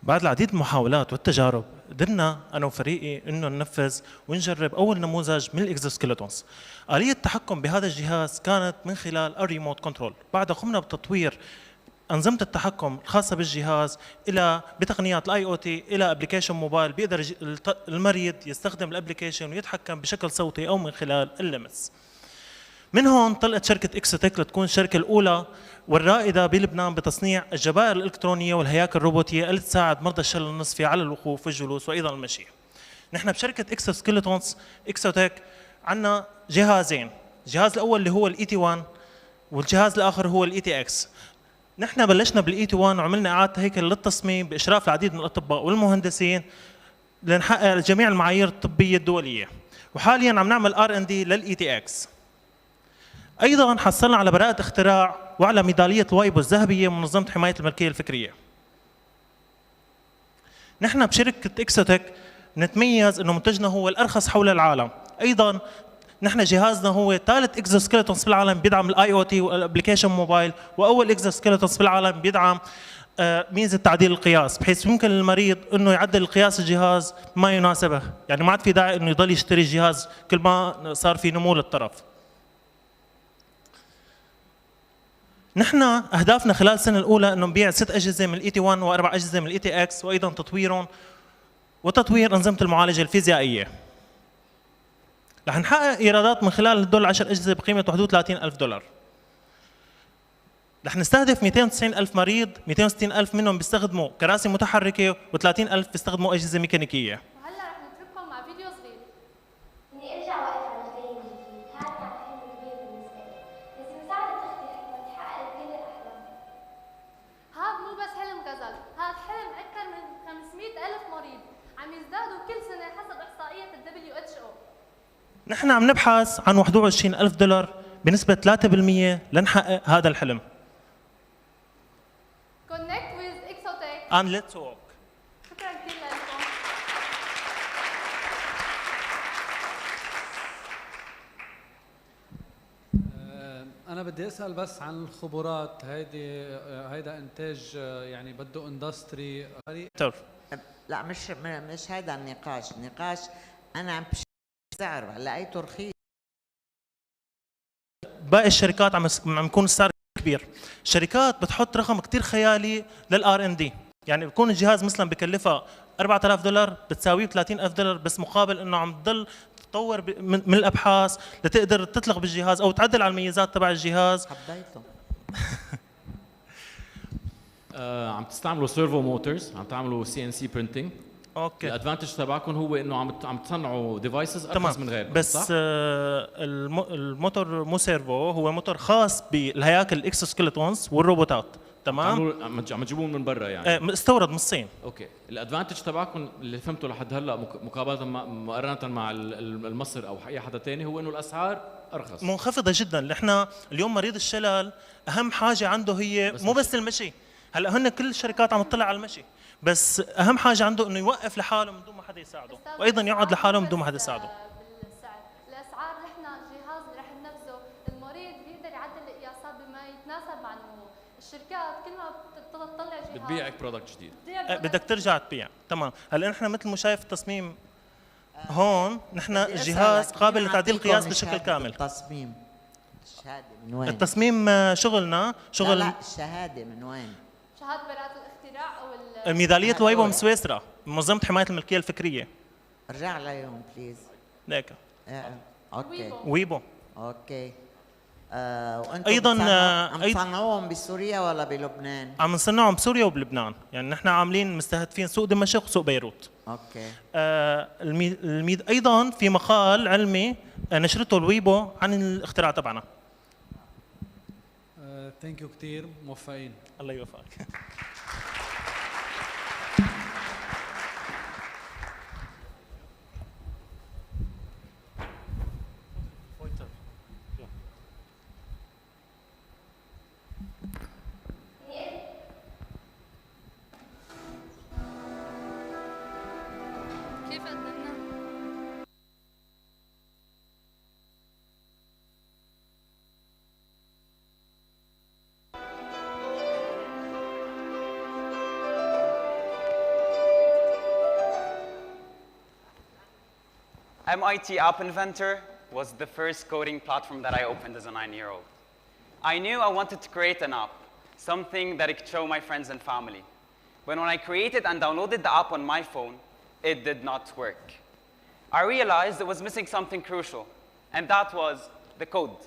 بعد العديد من المحاولات والتجارب قدرنا انا وفريقي انه ننفذ ونجرب اول نموذج من الاكزوسكيلتونز. آلية التحكم بهذا الجهاز كانت من خلال الريموت كنترول. بعدها قمنا بتطوير أنظمة التحكم الخاصة بالجهاز إلى بتقنيات الاي او تي إلى ابلكيشن موبايل بيقدر المريض يستخدم الابلكيشن ويتحكم بشكل صوتي أو من خلال اللمس. من هون طلعت شركة إكسوتك لتكون الشركة الأولى والرائدة بلبنان بتصنيع الجبائر الإلكترونية والهياكل الروبوتية اللي تساعد مرضى الشلل النصفي على الوقوف والجلوس وأيضا المشي. نحن بشركة إكسوسكيلتونز إكسوتك عندنا جهازين، الجهاز الأول اللي هو الإي تي 1 والجهاز الآخر هو الإي تي إكس. نحن بلشنا بالإي تي 1 وعملنا إعادة هيكل للتصميم بإشراف العديد من الأطباء والمهندسين لنحقق جميع المعايير الطبية الدولية، وحاليا عم نعمل R&D للإي تي إكس. أيضا حصلنا على براءة اختراع وعلى ميدالية الوايبو الذهبية من منظمة حماية الملكية الفكرية. نحن بشركة إكسوتك نتميز إنه منتجنا هو الأرخص حول العالم. أيضا نحن جهازنا هو ثالث اكزوسكيلتونز في العالم بيدعم الاي او تي والابلكيشن موبايل، واول اكزوسكيلتونز في العالم بيدعم ميزه تعديل القياس، بحيث يمكن للمريض انه يعدل قياس الجهاز ما يناسبه، يعني ما عاد في داعي انه يضل يشتري الجهاز كل ما صار في نمو للطرف. نحن اهدافنا خلال السنه الاولى انه نبيع 6 اجهزه من الاي تي 1 و4 اجهزه من الاي تي اكس، وايضا تطويرهم وتطوير انظمه المعالجه الفيزيائيه. رح نحقق ايرادات من خلال هدول 10 اجهزه بقيمه $31,000. رح نستهدف 290,000 مريض، 260,000 منهم بيستخدموا كراسي متحركة و30,000 بيستخدموا أجهزة ميكانيكية. وهلا رح نترككم مع فيديو صغير. إني أرجع واقف على رجلي من جديد، هذا كان حلم كبير بالنسبة لي، بس بمساعدة أختي حكمة تحقق كل الأحلام. هذا مو بس حلم غزل، هذا حلم أكثر من 500,000 مريض عم يزدادوا كل سنة حسب إحصائية ال WHO. نحن عم نبحث عن $21,000 بنسبة 3% لنحقق هذا الحلم. Connect with Exotech. And let's walk. شكرا كثير لكم. أنا بدي أسأل بس عن الخبرات، هيدا إنتاج يعني بده اندستري. لا مش هذا النقاش، أنا عم سعر لقيته رخيص. باقي الشركات عم يكون السعر كبير. الشركات بتحط رقم كتير خيالي للR&D، يعني بيكون الجهاز مثلا بكلفها $4,000 بتساويه $30,000 بس مقابل انه عم تضل تطور من الابحاث لتقدر تطلق بالجهاز او تعدل على الميزات تبع الجهاز. حبيته. عم تستعملوا سيرفو موتورز، عم تعملوا CNC printing. اوكي. الادفانتج تبعكم هو انه عم تصنعوا ديفايسز ارخص من غيرهم، بس صح؟ الموتور مو سيرفو، هو موتور خاص بالهياكل الاكسوسكيلتونز والروبوتات. تمام. عم تجيبون من برا يعني؟ استورد من الصين. اوكي. الادفانتج تبعكم اللي فهمته لحد هلا مقارنه مع المصر او اي حدا ثاني هو انه الاسعار ارخص، منخفضه جدا. احنا اليوم مريض الشلل اهم حاجه عنده هي مو بس المشي. هلا هن كل الشركات عم تطلع على المشي، بس اهم حاجه عنده انه يوقف لحاله من دون ما حدا يساعده، وايضا يقعد لحاله من دون ما حدا يساعده. بالسعر، الاسعار نحن الجهاز اللي رح ننفذه المريض بيقدر يعدل القياسات بما يتناسب مع نموه. الشركات كل ما بتطلع جهاز بتبيعك برودكت جديد، بدك ترجع تبيع. تمام. هلا نحن مثل ما شايف التصميم هون، نحن الجهاز قابل لتعديل القياس بشكل كامل. التصميم الشهاده من وين؟ التصميم شغلنا شغل. لا الشهاده من وين؟ شهاده براءة الاختراع او ميداليه الويبو من سويسرا، منظمه حمايه الملكيه الفكريه. ارجع لهم بليز. ليك. اوكي. ويبو. اوكي. وانتم ايضا عم تصنعوهم بسوريا ولا بلبنان؟ عم نصنعهم بسوريا وبلبنان، يعني نحن عاملين مستهدفين سوق دمشق وسوق بيروت. اوكي. ايضا في مقال علمي نشرته الويبو عن الاختراع تبعنا. ثانك يو كثير، موفقين. الله يوفقك. كيف قدمنا؟ MIT App Inventor was the first coding platform that I opened as a 9-year-old. I knew I wanted to create an app, something that I could show my friends and family. But when I created and downloaded the app on my phone, it did not work. I realized it was missing something crucial, and that was the code.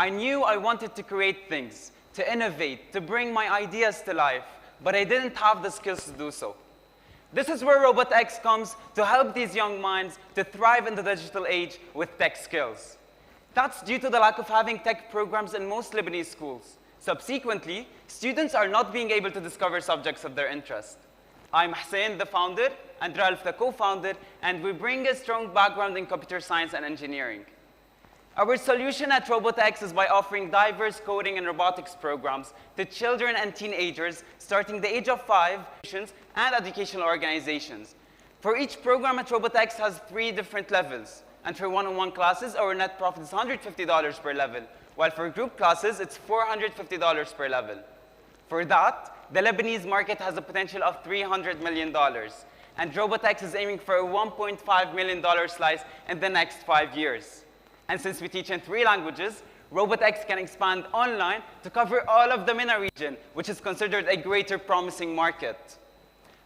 I knew I wanted to create things, to innovate, to bring my ideas to life, but I didn't have the skills to do so. This is where RobotX comes to help these young minds to thrive in the digital age with tech skills. That's due to the lack of having tech programs in most Lebanese schools. Subsequently, students are not being able to discover subjects of their interest. I'm Hussein, the founder, and Ralph, the co-founder, and we bring a strong background in computer science and engineering. Our solution at RobotX is by offering diverse coding and robotics programs to children and teenagers starting the age of 5 and educational organizations. For each program at RobotX has 3 different levels. And for one-on-one classes, our net profit is $150 per level, while for group classes, it's $450 per level. For that, the Lebanese market has a potential of $300 million, and RobotX is aiming for a $1.5 million slice in the next 5 years. And since we teach in 3 languages, RobotX can expand online to cover all of the MENA region, which is considered a greater promising market.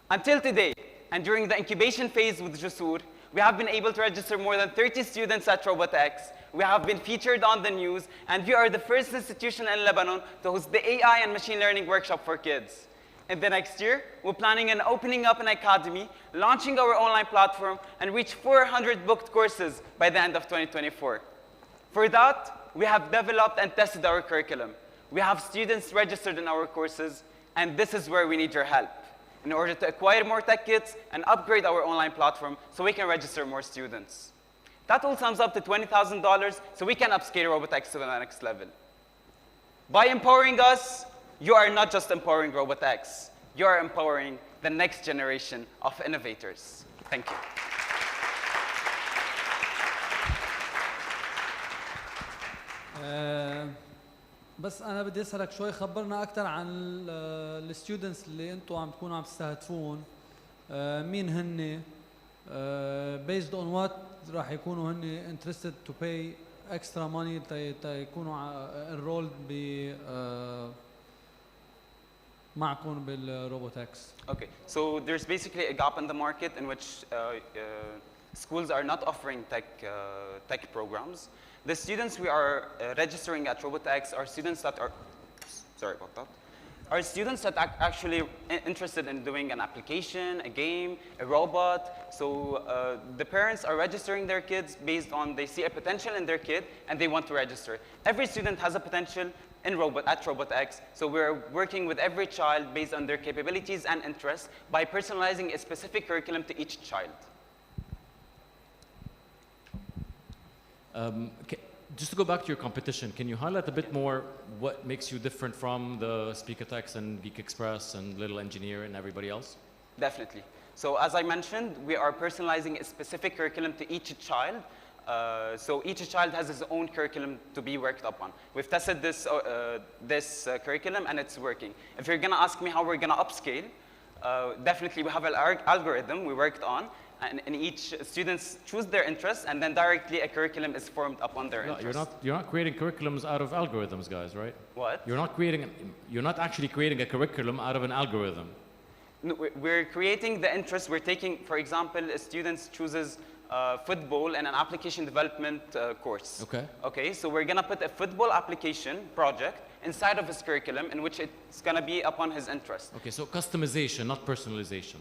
Until today, and during the incubation phase with Jusoor, We have been able to register more than 30 students at RobotX. We have been featured on the news, and we are the first institution in Lebanon to host the AI and machine learning workshop for kids. In the next year, we're planning on opening up an academy, launching our online platform, and reach 400 booked courses by the end of 2024. For that, we have developed and tested our curriculum. We have students registered in our courses, and this is where we need your help in order to acquire more tech kits and upgrade our online platform so we can register more students. That all sums up to $20,000 so we can upscale RobotX to the next level. By empowering us, you are not just empowering RobotX, you are empowering the next generation of innovators. Thank you. بس أنا بدي أسألك شوي، خبرنا أكثر عن الستودنتس اللي أنتم عم تكونوا عم تستهدفون، مين هن، based on what راح يكونوا هن interested to pay extra money يكونوا enrolled معكم بالRobotX. Okay, so there's basically a gap in the market in which schools are not offering tech programs. The students we are registering at RobotX are students that are, sorry about that, are students that are actually interested in doing an application, a game, a robot. So the parents are registering their kids based on they see a potential in their kid and they want to register. Every student has a potential at RobotX, so we're working with every child based on their capabilities and interests by personalizing a specific curriculum to each child. Just to go back to your competition, can you highlight a bit more what makes you different from the Speakatex and Geek Express and Little Engineer and everybody else? Definitely. So as I mentioned, we are personalizing a specific curriculum to each child. So each child has his own curriculum to be worked upon. We've tested this, curriculum and it's working. If you're gonna ask me how we're gonna upscale, definitely we have an algorithm we worked on, and each students choose their interests, and then directly a curriculum is formed upon their interests. You're not creating curriculums out of algorithms, guys, right? What? You're not actually creating a curriculum out of an algorithm. No, we're creating the interest. We're taking, for example, a student chooses football in an application development course. Okay. Okay, so we're gonna put a football application project inside of his curriculum in which it's gonna be upon his interest. Okay, so customization, not personalization.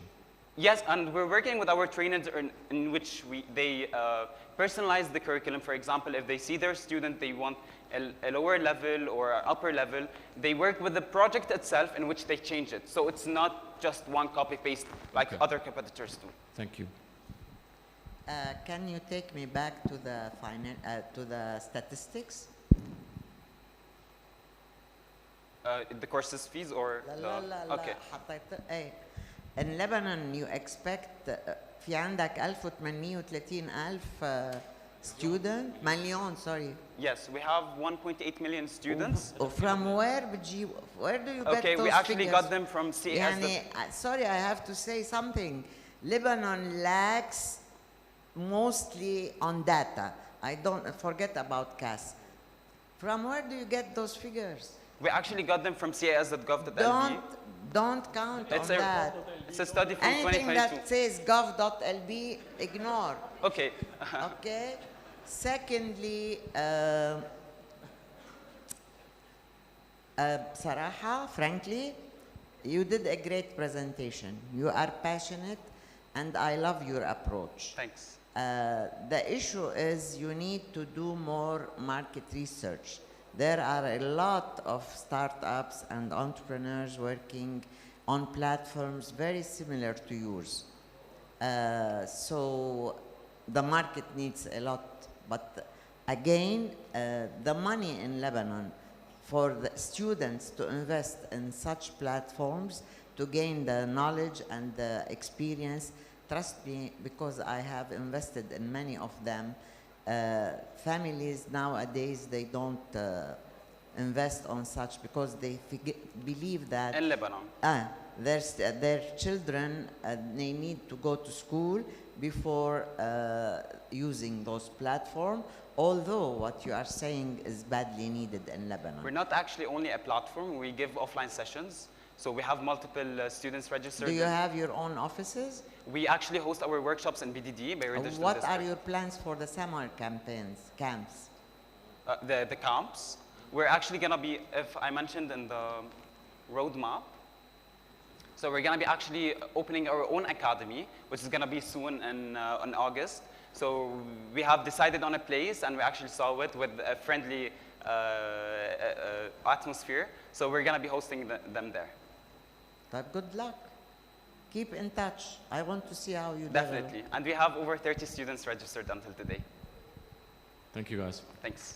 Yes, and we're working with our trainers in which they personalize the curriculum. For example, if they see their student, they want a lower level or an upper level, they work with the project itself in which they change it. So it's not just one copy-paste like other competitors do. Thank you. Can you take me back to the statistics? The courses fees or okay. In Lebanon you expect في عندك 1830,000 student مليون sorry. Yes, we have 1.8 million students. From where do you get okay, those we actually figures? got them from CAS. يعني, sorry, I have to say something. Lebanon lacks mostly on data. I don't forget about CAS. From where do you get those figures? We actually got them from cas.gov.lb. Don't count on that. It's a study from Anything 2022. that says gov.lb, ignore. Okay. Okay. Secondly, بصراحة, frankly, you did a great presentation. You are passionate, and I love your approach. Thanks. The issue is you need to do more market research. There are a lot of startups and entrepreneurs working on platforms very similar to yours. So the market needs a lot. But again, the money in Lebanon for the students to invest in such platforms to gain the knowledge and the experience, trust me, because I have invested in many of them. Families nowadays, they don't invest on such because they believe that in Lebanon, their children they need to go to school before using those platforms. Although what you are saying is badly needed in Lebanon. We're not actually only a platform. We give offline sessions. So we have multiple students registered. Do you have your own offices? We actually host our workshops in BDD, Beirut Digital What District. are your plans for the summer camps? The camps, we're actually going to be, if I mentioned in the roadmap, so we're going to be actually opening our own academy, which is going to be soon in August. So we have decided on a place, and we actually saw it with a friendly atmosphere. So we're going to be hosting them there. Good luck. Keep in touch. I want to see how you Definitely. And we have over 30 students registered until today. Thank you, guys. Thanks.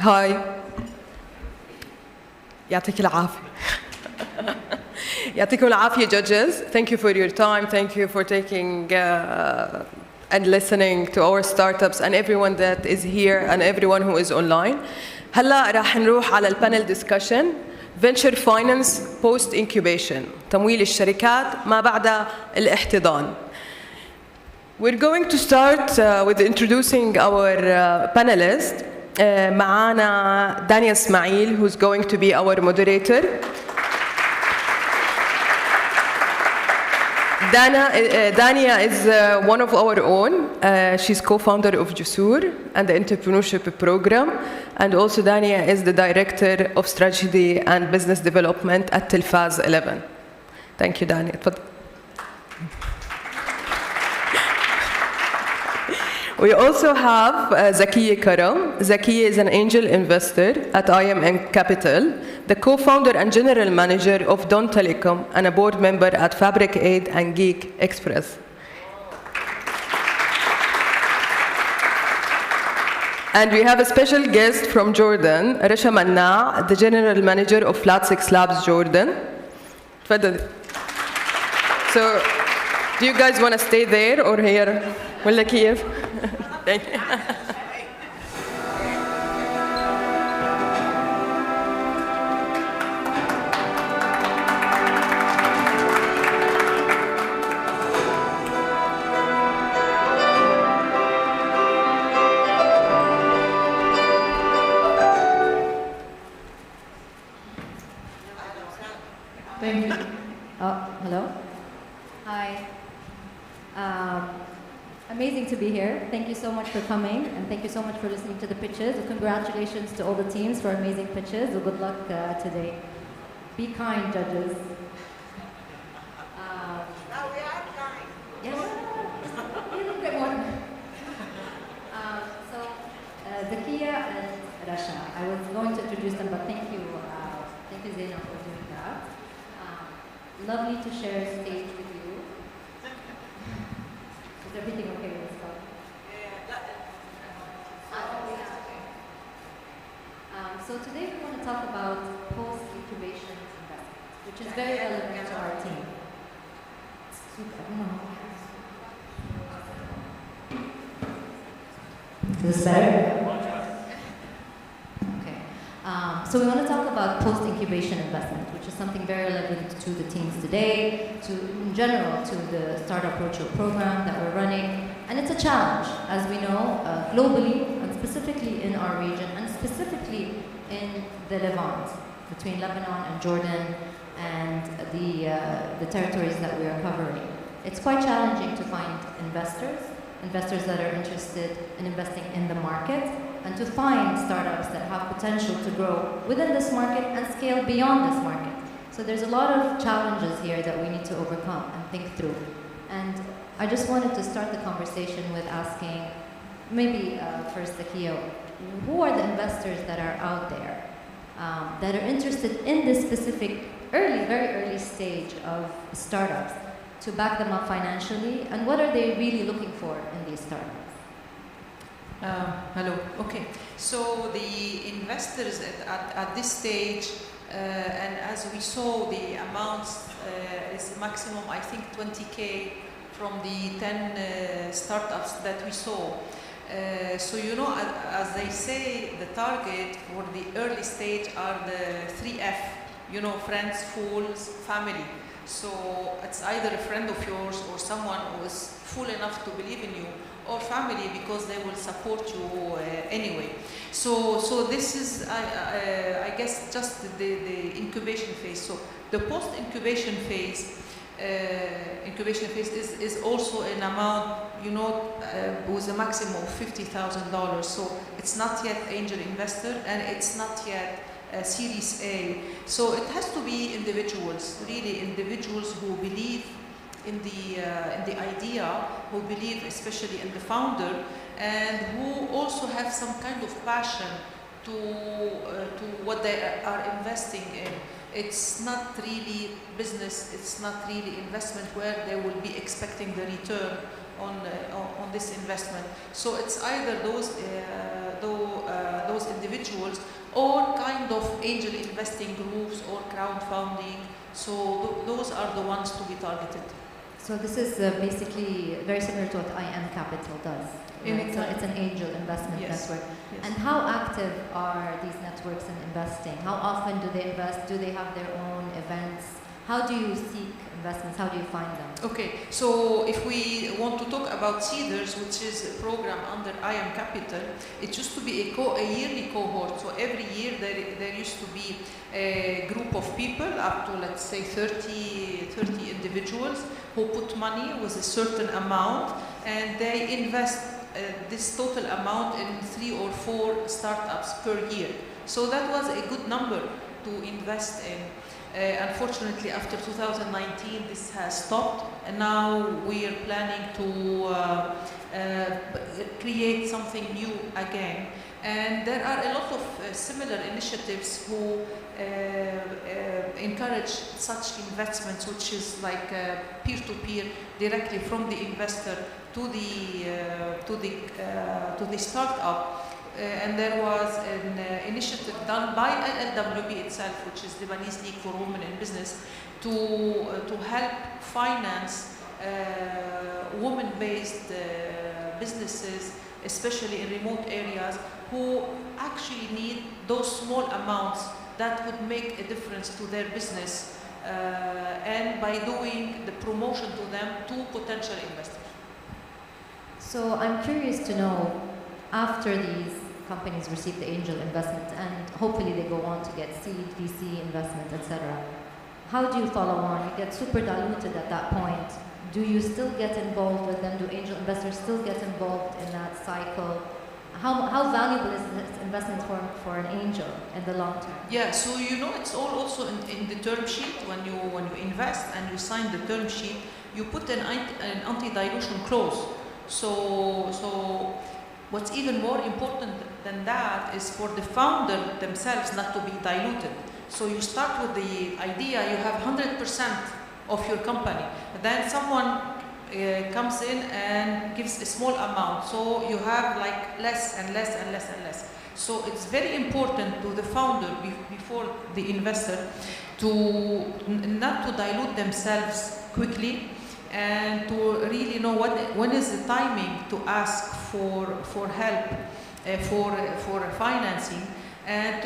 هاي يعطيك العافية. يعطيكم العافية judges. Thank you for your time. Thank you for taking and listening to our startups and everyone that is here and everyone who is online. هلا راح نروح على البانل discussion Venture Finance Post Incubation تمويل الشركات ما بعد الاحتضان. We're going to start with introducing our panelists. معانا دانيا اسماعيل who's going to be our moderator. Dania is one of our own. She's co-founder of Jusoor and the entrepreneurship program, and also Dania is the director of strategy and business development at Telfaz 11. Thank you, Dania. We also have Zakiya Karam. Zakiya is an angel investor at IMN Capital, the co-founder and general manager of Don Telecom, and a board member at Fabric Aid and Geek Express. And we have a special guest from Jordan, Rasha Manna, the general manager of Flat 6 Labs Jordan. So, do you guys want to stay there or here? ولا كيف؟ Thank you. Thank you. Hello. Hi. Amazing to be here. Thank you so much for coming, and thank you so much for listening to the pitches. Congratulations to all the teams for amazing pitches. Good luck today. Be kind, judges. Now we are kind. Yes. A little bit more. So, Zakiya and Rasha. I was going to introduce them, but thank you Zaina for doing that. Lovely to share stage with you. Is everything okay with this call? So today we want to talk about post-incubation investment, which is very relevant to our team. Is this better? Okay. So we want to talk about about post-incubation investment, which is something very relevant to the teams today, in general, to the Startup Roadshow program that we're running. And it's a challenge, as we know, globally, and specifically in our region, and specifically in the Levant, between Lebanon and Jordan, and the territories that we are covering. It's quite challenging to find investors that are interested in investing in the market, and to find startups that have potential to grow within this market and scale beyond this market. So there's a lot of challenges here that we need to overcome and think through. And I just wanted to start the conversation with asking, maybe first Zakiya, who are the investors that are out there that are interested in this specific very early stage of startups to back them up financially, and what are they really looking for in these startups? Hello. Okay. So the investors at this stage, and as we saw, the amounts is maximum, I think, 20K from the 10 startups that we saw. So you know, as they say, the target for the early stage are the 3F. You know, friends, fools, family. So it's either a friend of yours or someone who is fool enough to believe in you, or family, because they will support you anyway. So this is, I guess, just the incubation phase. So the post-incubation phase, is also an amount, you know, with a maximum of $50,000. So it's not yet angel investor, and it's not yet Series A. So it has to be individuals, really individuals who believe in the idea, who believe especially in the founder, and who also have some kind of passion to what they are investing in. It's not really business, it's not really investment where they will be expecting the return on this investment. So it's either those individuals or kind of angel investing groups or crowdfunding. So those are the ones to be targeted. So this is basically very similar to what IM Capital does. Right? So it's an angel investment network. Yes. And how active are these networks in investing? How often do they invest? Do they have their own events? How do you seek investments? How do you find them? Okay, so if we want to talk about Seeders, which is a program under IM Capital, it used to be a yearly cohort. So every year there used to be a group of people, up to let's say 30 individuals, who put money with a certain amount, and they invest this total amount in 3 or 4 startups per year. So that was a good number to invest in. Unfortunately, after 2019, this has stopped, and now we are planning to create something new again. And there are a lot of similar initiatives who encourage such investments, which is like peer-to-peer, directly from the investor to the startup. And there was an initiative done by LWB itself, which is Lebanese League for Women in Business, to help finance women-based businesses, especially in remote areas, who actually need those small amounts that would make a difference to their business, and by doing the promotion to them to potential investors. So I'm curious to know, after these companies receive the angel investment and hopefully they go on to get seed, VC investment, etc., how do you follow on? You get super diluted at that point. Do you still get involved with them? Do angel investors still get involved in that cycle? How valuable is this investment for an angel in the long term? Yeah, so you know, it's all also in the term sheet. When you invest and you sign the term sheet, you put an anti-dilution clause. So what's even more important than that is for the founder themselves not to be diluted. So you start with the idea, you have 100% of your company. Then someone comes in and gives a small amount. So you have like less and less and less and less. So it's very important to the founder before the investor to not to dilute themselves quickly, and to really know when is the timing to ask for help, for financing, and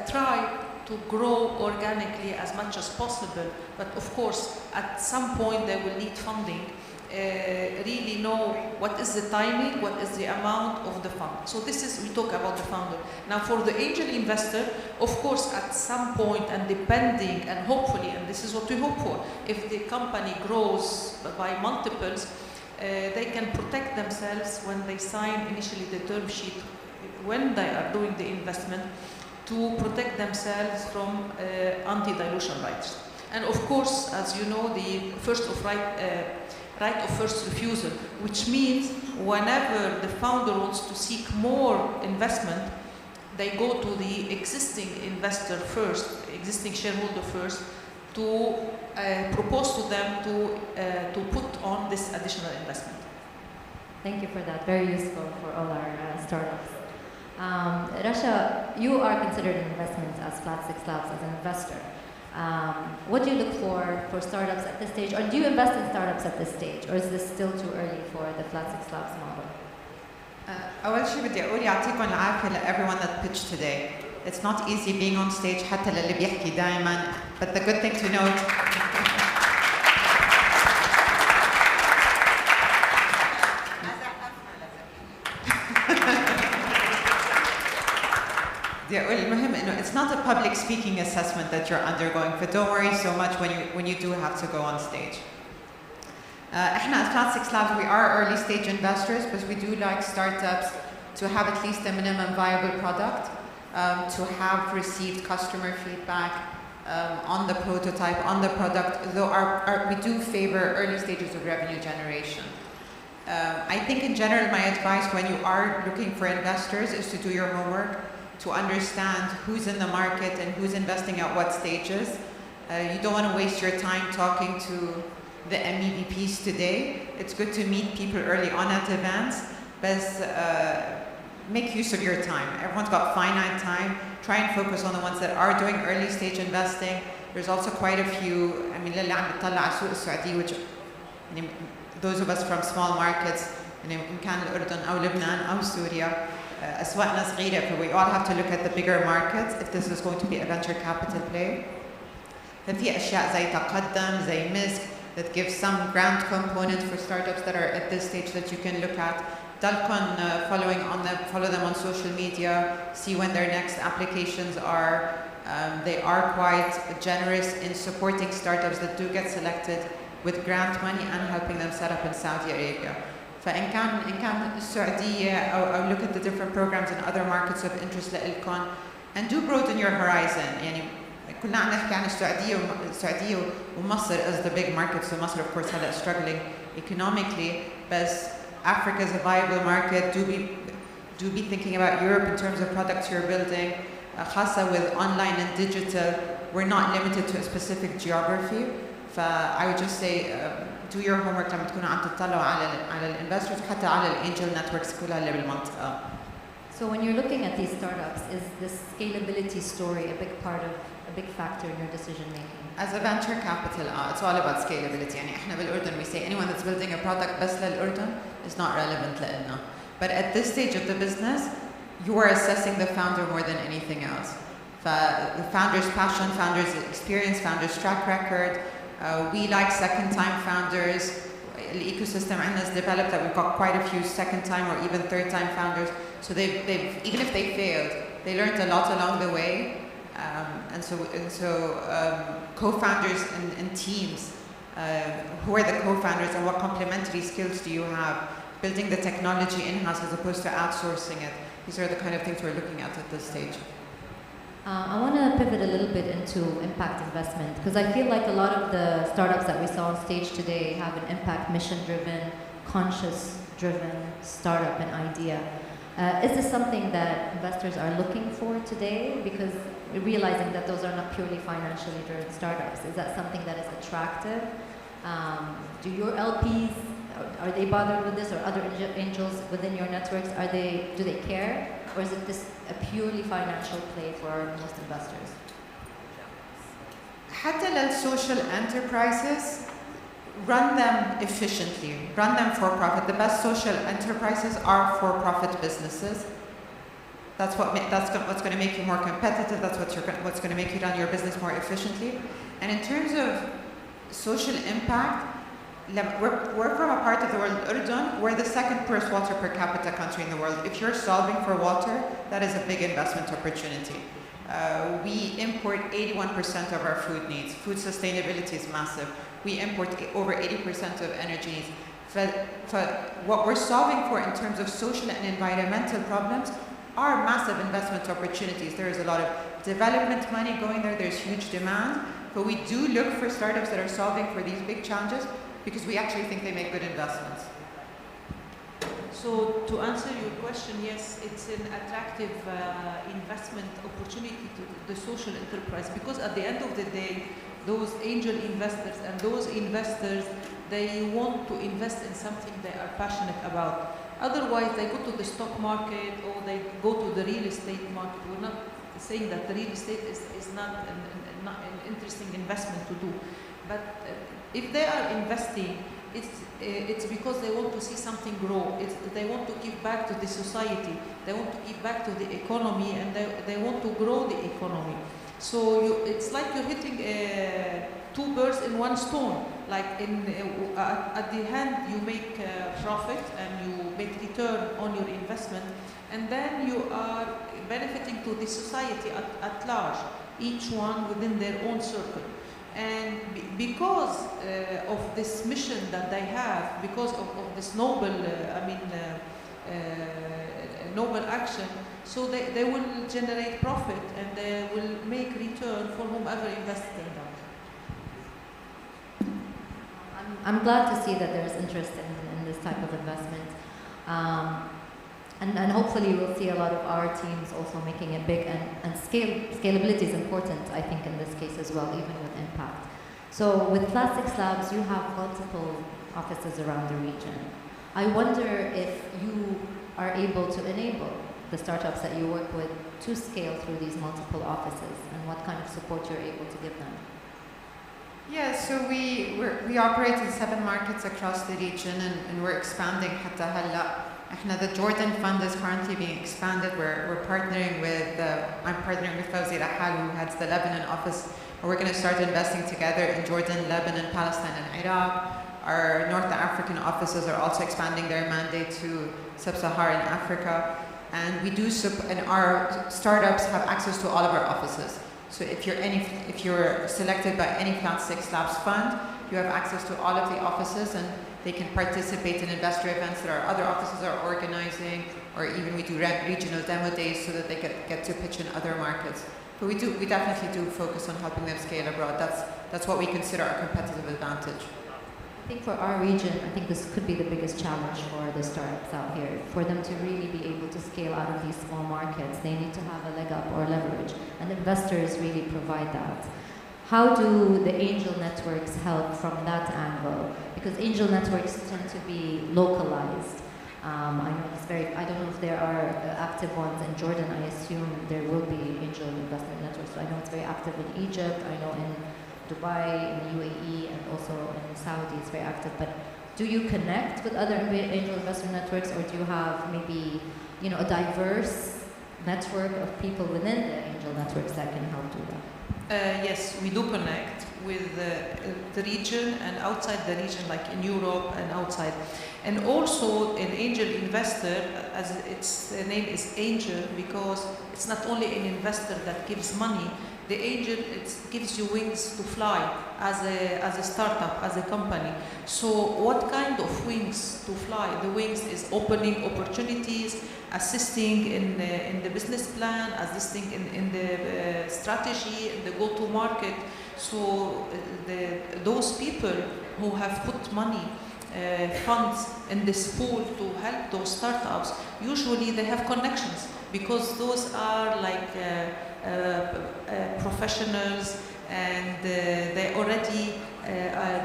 try to grow organically as much as possible. But of course, at some point they will need funding. Really know what is the timing, what is the amount of the fund. So this is, we talk about the founder. Now for the angel investor, of course at some point, and depending, and hopefully, and this is what we hope for, if the company grows by multiples, they can protect themselves when they sign initially the term sheet, when they are doing the investment, to protect themselves from anti-dilution rights. And of course, as you know, the right of first refusal, which means whenever the founder wants to seek more investment, they go to the existing investor first, existing shareholder first, to propose to them to put on this additional investment. Thank you for that. Very useful for all our startups. Rasha, you are considered an investment as Flat 6 Labs as an investor. What do you look for startups at this stage? Or do you invest in startups at this stage? Or is this still too early for the Flat 6 Labs model? أول شيء بدي أقول يعطيكم العافية ل everyone that pitched today. It's not easy being on stage حتى للي بيحكي دائما. But the good thing to know. المهم انه it's not a public speaking assessment that you're undergoing, but don't worry so much when you do have to go on stage. احنا at Flat 6 Labs, we are early stage investors, but we do like startups to have at least a minimum viable product, to have received customer feedback on the prototype, on the product, though we do favor early stages of revenue generation. I think in general my advice when you are looking for investors is to do your homework, to understand who's in the market and who's investing at what stages. You don't want to waste your time talking to the MEVPs today. It's good to meet people early on at events, but make use of your time. Everyone's got finite time. Try and focus on the ones that are doing early stage investing. There's also quite a few, I mean, اللي عم بتطلع على السوق السعودي, which those of us from small markets, إن كان الأردن أو لبنان أو سوريا, أسواقنا صغيرة, so we all have to look at the bigger markets if this is going to be a venture capital play. ففي أشياء زي تقدم, زي MISC, that gives some grant component for startups that are at this stage that you can look at. Follow them on social media, see when their next applications are. They are quite generous in supporting startups that do get selected with grant money and helping them set up in Saudi Arabia. فإن كان السعودية أو look at the different programs in other markets of interest لإلكم, and do broaden your horizon. يعني كنا عم نحكي عن السعودية ومصر as the big markets, so Masr of course هلا struggling economically, but Africa is a viable market. Do be thinking about Europe in terms of products you're building. خاصة with online and digital, we're not limited to a specific geography. I would just say do your homework لما تكونوا عم تطلعوا على الانفسترز وحتى على الانجل نتوركس كلها اللي بالمنطقة. So when you're looking at these startups, is the scalability story a big factor in your decision making? As a venture capital, it's all about scalability. يعني احنا بالأردن we say anyone that's building a product بس للأردن is not relevant لنا. But at this stage of the business, you are assessing the founder more than anything else. The founder's passion, founder's experience, founder's track record. We like second-time founders. The ecosystem has developed that we've got quite a few second-time or even third-time founders. So they've even if they failed, they learned a lot along the way. And so co-founders and teams. Who are the co-founders and what complementary skills do you have? Building the technology in-house as opposed to outsourcing it. These are the kind of things we're looking at this stage. I want to pivot a little bit into impact investment, because I feel like a lot of the startups that we saw on stage today have an impact, mission-driven, conscious-driven startup and idea. Is this something that investors are looking for today? Because we're realizing that those are not purely financially driven startups. Is that something that is attractive? Do your LPs, are they bothered with this, or other angels within your networks, do they care? Or is it this a purely financial play for most investors? حتى للsocial enterprises, run them efficiently, run them for profit. The best social enterprises are for-profit businesses. That's what's going to make you more competitive. That's what's going to make you run your business more efficiently. And in terms of social impact, we're from a part of the world, Urdun, we're the second worst water per capita country in the world. If you're solving for water, that is a big investment opportunity. We import 81% of our food needs. Food sustainability is massive. We import over 80% of energy needs. For what we're solving for in terms of social and environmental problems are massive investment opportunities. There is a lot of development money going there. There's huge demand. But we do look for startups that are solving for these big challenges because we actually think they make good investments. So to answer your question, yes, it's an attractive investment opportunity to the social enterprise, because at the end of the day, those angel investors and those investors, they want to invest in something they are passionate about. Otherwise, they go to the stock market or they go to the real estate market. We're not saying that the real estate is not an interesting investment to do. But if they are investing, it's because they want to see something grow. They want to give back to the society. They want to give back to the economy, and they want to grow the economy. So it's like you're hitting two birds in one stone. Like at the hand, you make profit and you make return on your investment, and then you are benefiting to the society at large, each one within their own circle. And because of this mission that they have, because of this noble, noble action, so they will generate profit and they will make return for whomever invested in them. I'm glad to see that there's interest in this type of investment. And hopefully we'll see a lot of our teams also making it big, and scalability is important, I think, in this case as well, even with impact. So with Plastic Slabs, you have multiple offices around the region. I wonder if you are able to enable the startups that you work with to scale through these multiple offices, and what kind of support you're able to give them. Yeah, so we operate in 7 markets across the region, and we're expanding حتى هلا. The Jordan Fund is currently being expanded. We're partnering with, I'm partnering with Fawzi Rahal, who heads the Lebanon office. We're going to start investing together in Jordan, Lebanon, Palestine, and Iraq. Our North African offices are also expanding their mandate to Sub-Saharan Africa. And we do, and our startups have access to all of our offices. So if you're selected by any Plastic Slabs fund, you have access to all of the offices, and they can participate in investor events that our other offices are organizing, or even we do regional demo days so that they get to pitch in other markets. But we definitely do focus on helping them scale abroad. That's what we consider our competitive advantage. I think for our region, I think this could be the biggest challenge for the startups out here. For them to really be able to scale out of these small markets, they need to have a leg up or leverage, and investors really provide that. How do the angel networks help from that angle? Because angel networks tend to be localized. I don't know if there are active ones in Jordan. I assume there will be angel investment networks. I know it's very active in Egypt. I know in Dubai, in the UAE, and also in Saudi it's very active. But do you connect with other angel investor networks, or do you have maybe a diverse network of people within the angel networks that can help do that? Yes, we do connect with the region and outside the region, like in Europe and outside. And also an angel investor, as its name is angel, because it's not only an investor that gives money. The angel, it gives you wings to fly as a startup, as a company. So what kind of wings to fly? The wings is opening opportunities, assisting in the business plan, assisting in the strategy, in the go-to-market. So those people who have put money, funds in this pool to help those startups, usually they have connections, because those are like professionals, and they already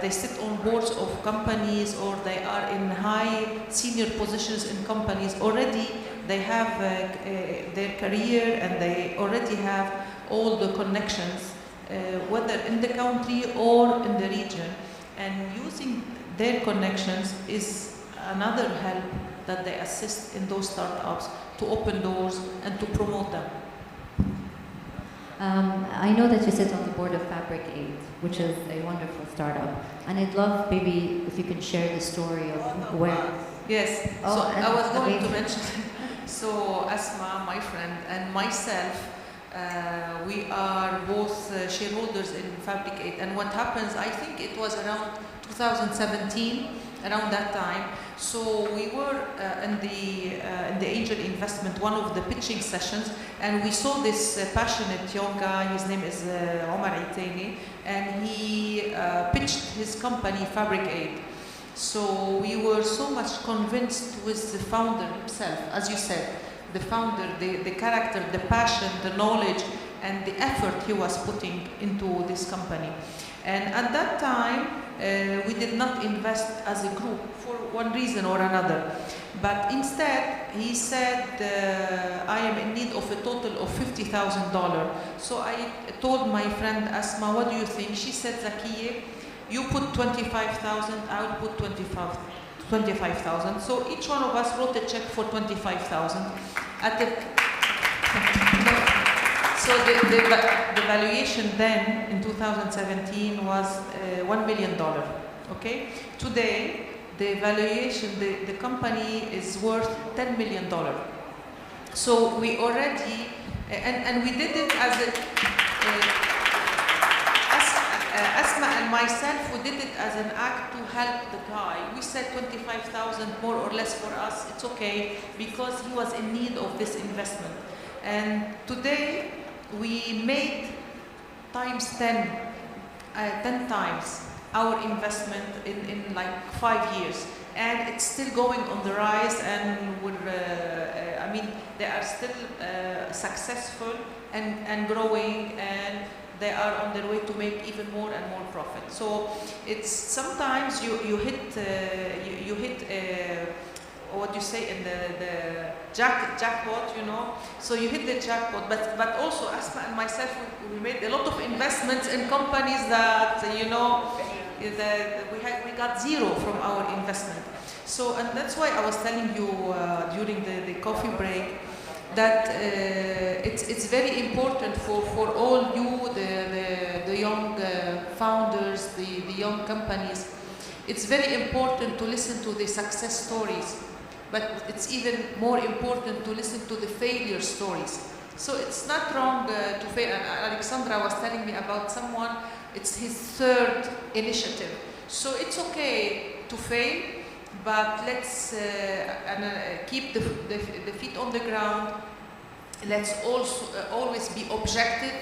they sit on boards of companies, or they are in high senior positions in companies already. They have their career, and they already have all the connections, whether in the country or in the region. And using their connections is another help that they assist in those startups to open doors and to promote them. I know that you sit on the board of Fabric 8, which is a wonderful startup, and I'd love maybe if you can share the story of where. Yes, Oh, so and I was going to amazing. mention, so Asma, my friend, and myself, we are both shareholders in Fabric 8, and what happens, I think it was around 2017, around that time, so we were in the angel investment, one of the pitching sessions, and we saw this passionate young guy, his name is Omar Aitani, and he pitched his company Fabric 8. So we were so much convinced with the founder himself, as you said, the founder, the character, the passion, the knowledge, and the effort he was putting into this company. And at that time, we did not invest as a group for one reason or another. But instead, he said, I am in need of a total of $50,000. So I told my friend Asma, what do you think? She said, Zakiye, you put 25,000, I will put 25,000. So each one of us wrote a check for 25,000. At the so the valuation then in 2017 was $1 million. Okay. Today the valuation, the company is worth $10 million. So we already and we did it as a. Asma and myself, we did it as an act to help the guy. We said 25,000 more or less for us, it's okay, because he was in need of this investment. And today, we made times 10 times our investment in like 5 years. And it's still going on the rise, and I mean, they are still successful and growing, and they are on their way to make even more and more profit. So it's sometimes you hit what you say in the jackpot, you know. So you hit the jackpot, but also Asma and myself, we made a lot of investments in companies that we got zero from our investment. So and that's why I was telling you during the coffee break that it's very important for all you, the young founders, the young companies. It's very important to listen to the success stories, but it's even more important to listen to the failure stories. So it's not wrong to fail. And Alexandra was telling me about someone, it's his third initiative. So it's okay to fail, but let's keep the feet on the ground. Let's also always be objective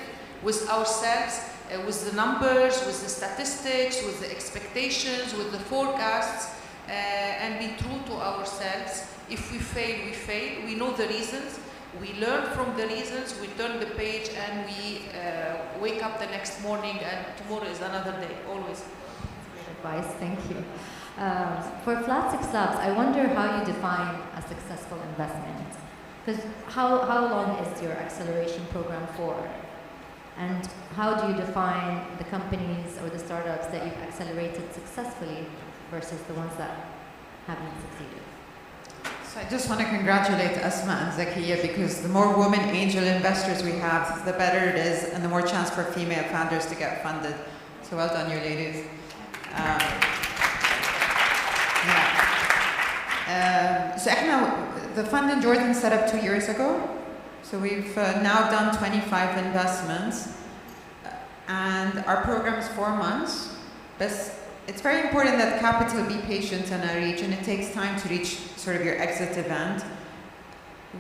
with ourselves, with the numbers, with the statistics, with the expectations, with the forecasts, and be true to ourselves. If we fail, we fail. We know the reasons. We learn from the reasons. We turn the page, and we wake up the next morning, and tomorrow is another day, always. Great advice, thank you. For Flat 6 Labs, I wonder how you define a successful investment. Because how long is your acceleration program for? And how do you define the companies or the startups that you've accelerated successfully versus the ones that haven't succeeded? So I just want to congratulate Asma and Zakiya, because the more women angel investors we have, the better it is, and the more chance for female founders to get funded. So well done, you ladies. So the fund in Jordan set up 2 years ago. So we've now done 25 investments, and our program is 4 months. But it's very important that capital be patient in our region. It takes time to reach sort of your exit event.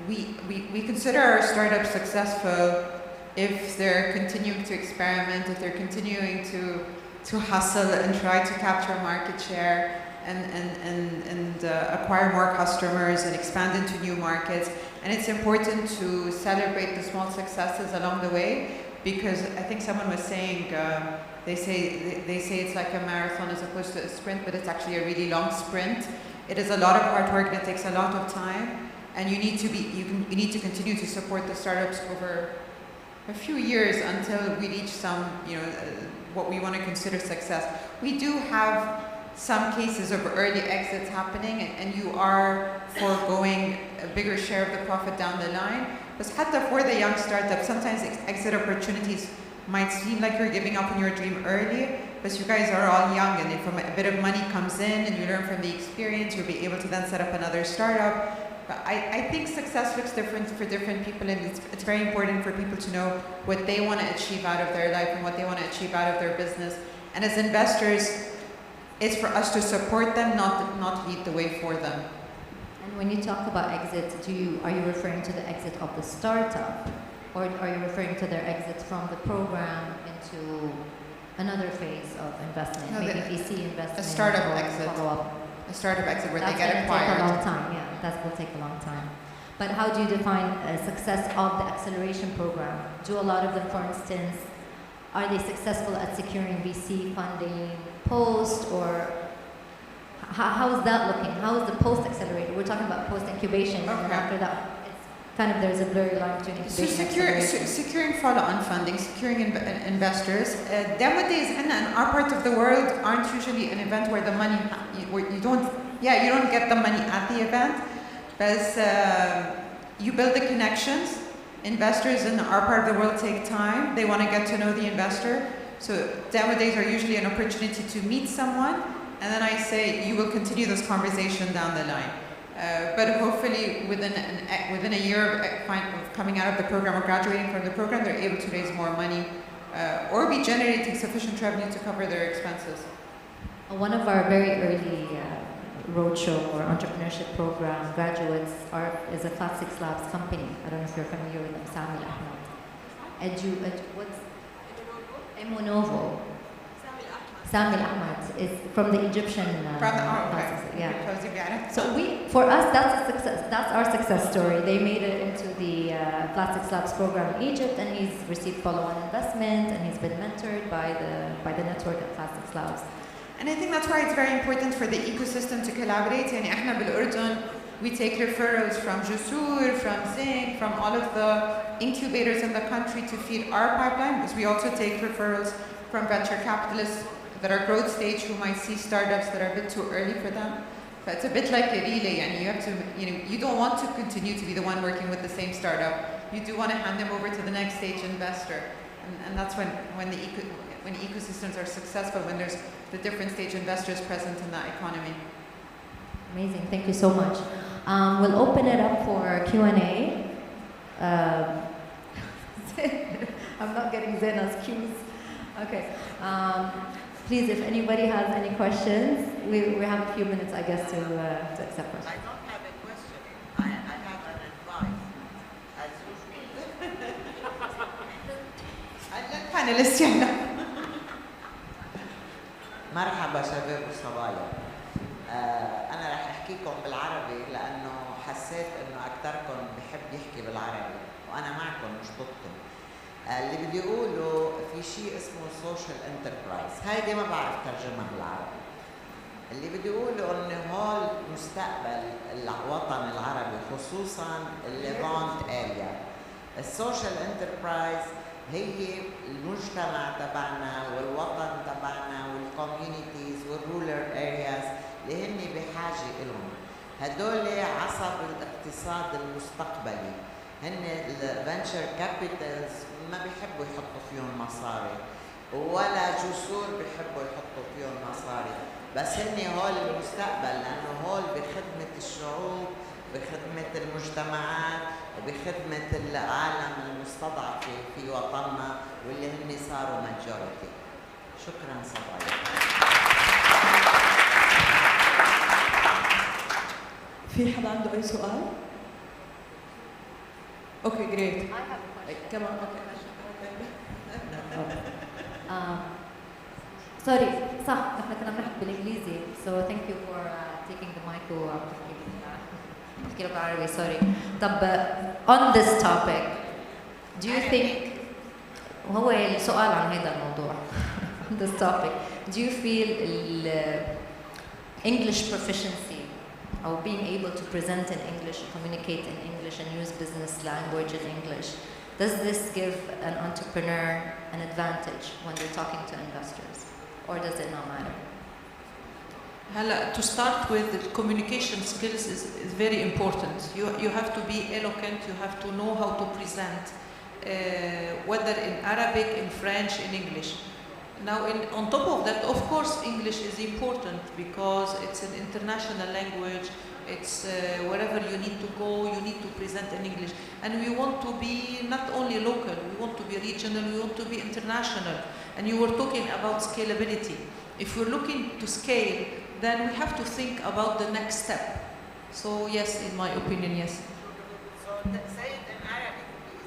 We consider our startups successful if they're continuing to experiment, if they're continuing to hustle and try to capture market share and acquire more customers and expand into new markets. And it's important to celebrate the small successes along the way, because I think someone was saying, they say it's like a marathon as opposed to a sprint, but it's actually a really long sprint. It is a lot of hard work, and it takes a lot of time, and you need to continue to support the startups over a few years until we reach some, what we want to consider success. We do have some cases of early exits happening, and you are foregoing a bigger share of the profit down the line. But حتى for the young startup, sometimes exit opportunities might seem like you're giving up on your dream early, but you guys are all young, and if a bit of money comes in and you learn from the experience, you'll be able to then set up another startup. But I think success looks different for different people, and it's very important for people to know what they want to achieve out of their life and what they want to achieve out of their business. And as investors, it's for us to support them, not lead the way for them. And when you talk about exit, are you referring to the exit of the startup, or are you referring to their exit from the program into another phase of investment, No, maybe VC investment, a startup or exit. follow-up? A startup exit where That's they get acquired. Take a long time. Yeah, that will take a long time. But how do you define success of the acceleration program? Do a lot of them, for instance, are they successful at securing VC funding post, or how is that looking? How is the post-accelerator? We're talking about post-incubation, and after that, it's kind of, there's a blurry line between incubation and securing follow-on funding, securing investors. Demo days in our part of the world aren't usually an event where the money, you don't get the money at the event, but you build the connections. Investors in our part of the world take time. They want to get to know the investor. So demo days are usually an opportunity to meet someone, and then I say you will continue this conversation down the line. But hopefully within a year of coming out of the program or graduating from the program, they're able to raise more money or be generating sufficient revenue to cover their expenses. One of our very early roadshow or entrepreneurship program graduates is a Flat 6 Labs company. I don't know if you're familiar with them, Sami Ahmad. What's Immunovo? Sami Ahmad is from the Egyptian yeah. So for us, that's a success. That's our success story. They made it into the Flat 6 Labs program in Egypt, and he's received follow-on investment, and he's been mentored by the network at Flat 6 Labs. And I think that's why it's very important for the ecosystem to collaborate. يعني احنا بالأردن we take referrals from Jusoor, from Zinc, from all of the incubators in the country to feed our pipeline, because we also take referrals from venture capitalists that are growth stage who might see startups that are a bit too early for them. But it's a bit like a relay, and you don't want to continue to be the one working with the same startup. You do want to hand them over to the next stage investor, and that's when ecosystems are successful, when there's the different stage investors present in that economy. Amazing, thank you so much. We'll open it up for Q&A. I'm not getting Zena's cues. Okay. Please, if anybody has any questions, we have a few minutes, I guess, to accept questions. I don't have a question. I have an advice, as usual. panelists يلا. مرحبا شباب وصبايا. أنا رح أحكيكم بالعربي لأنه حسيت إنه أكثركم بحب يحكي بالعربي، وأنا معكم مش ضدكم. اللي بدي أقوله في شيء اسمه social enterprise، هيدي ما بعرف ترجمها بالعربي. اللي بدي أقوله إنه هول مستقبل الوطن العربي، خصوصاً الليفانت اريا. السوشيال انتربرايز هي المجتمع تبعنا والوطن تبعنا والكوميونيتيز والرولر ارياز اللي هن بحاجه لهم. هدول عصب الاقتصاد المستقبلي، هن الفنتشر كابيتالز ما بيحبوا يحطوا فيهم مصاري، ولا جسور بيحبوا يحطوا فيهم مصاري، بس هن هول المستقبل، لانه هول بخدمه الشعوب، بخدمه المجتمعات، وبخدمة العالم المستضعف في وطننا واللي هم صاروا ماجوريتي. شكرا صبايا. في حدا عنده أي سؤال؟ Okay, great. I have a question. Come on, okay. Sorry, صح احنا كنا بنحكي بالانجليزي. So thank you for taking the mic بحكي لك بالعربي. Sorry. طب on this topic, do you think وهو السؤال عن هذا الموضوع on this topic, do you feel English proficiency or being able to present in English, communicate in English, and use business language in English, does this give an entrepreneur an advantage when they're talking to investors, or does it not matter? To start with, the communication skills is very important. You have to be eloquent, you have to know how to present, whether in Arabic, in French, in English. Now, on top of that, of course, English is important because it's an international language. It's wherever you need to go, you need to present in English. And we want to be not only local, we want to be regional, we want to be international. And you were talking about scalability. If we're looking to scale, then we have to think about the next step. So yes, in my opinion, yes. So say it in Arabic, please.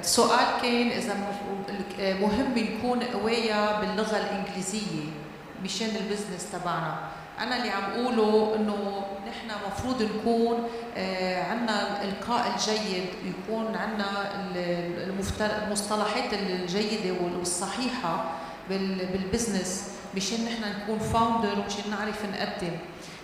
السؤال كان إذا مهم نكون قوية باللغة الإنجليزية مشان البزنس تبعنا. أنا اللي عم أقوله إنه نحن مفروض نكون عنا الإلقاء الجيد، يكون عنا المصطلحات الجيدة والصحيحة بالبزنس مشان نحن نكون فاوندر ومشان نعرف نقدم.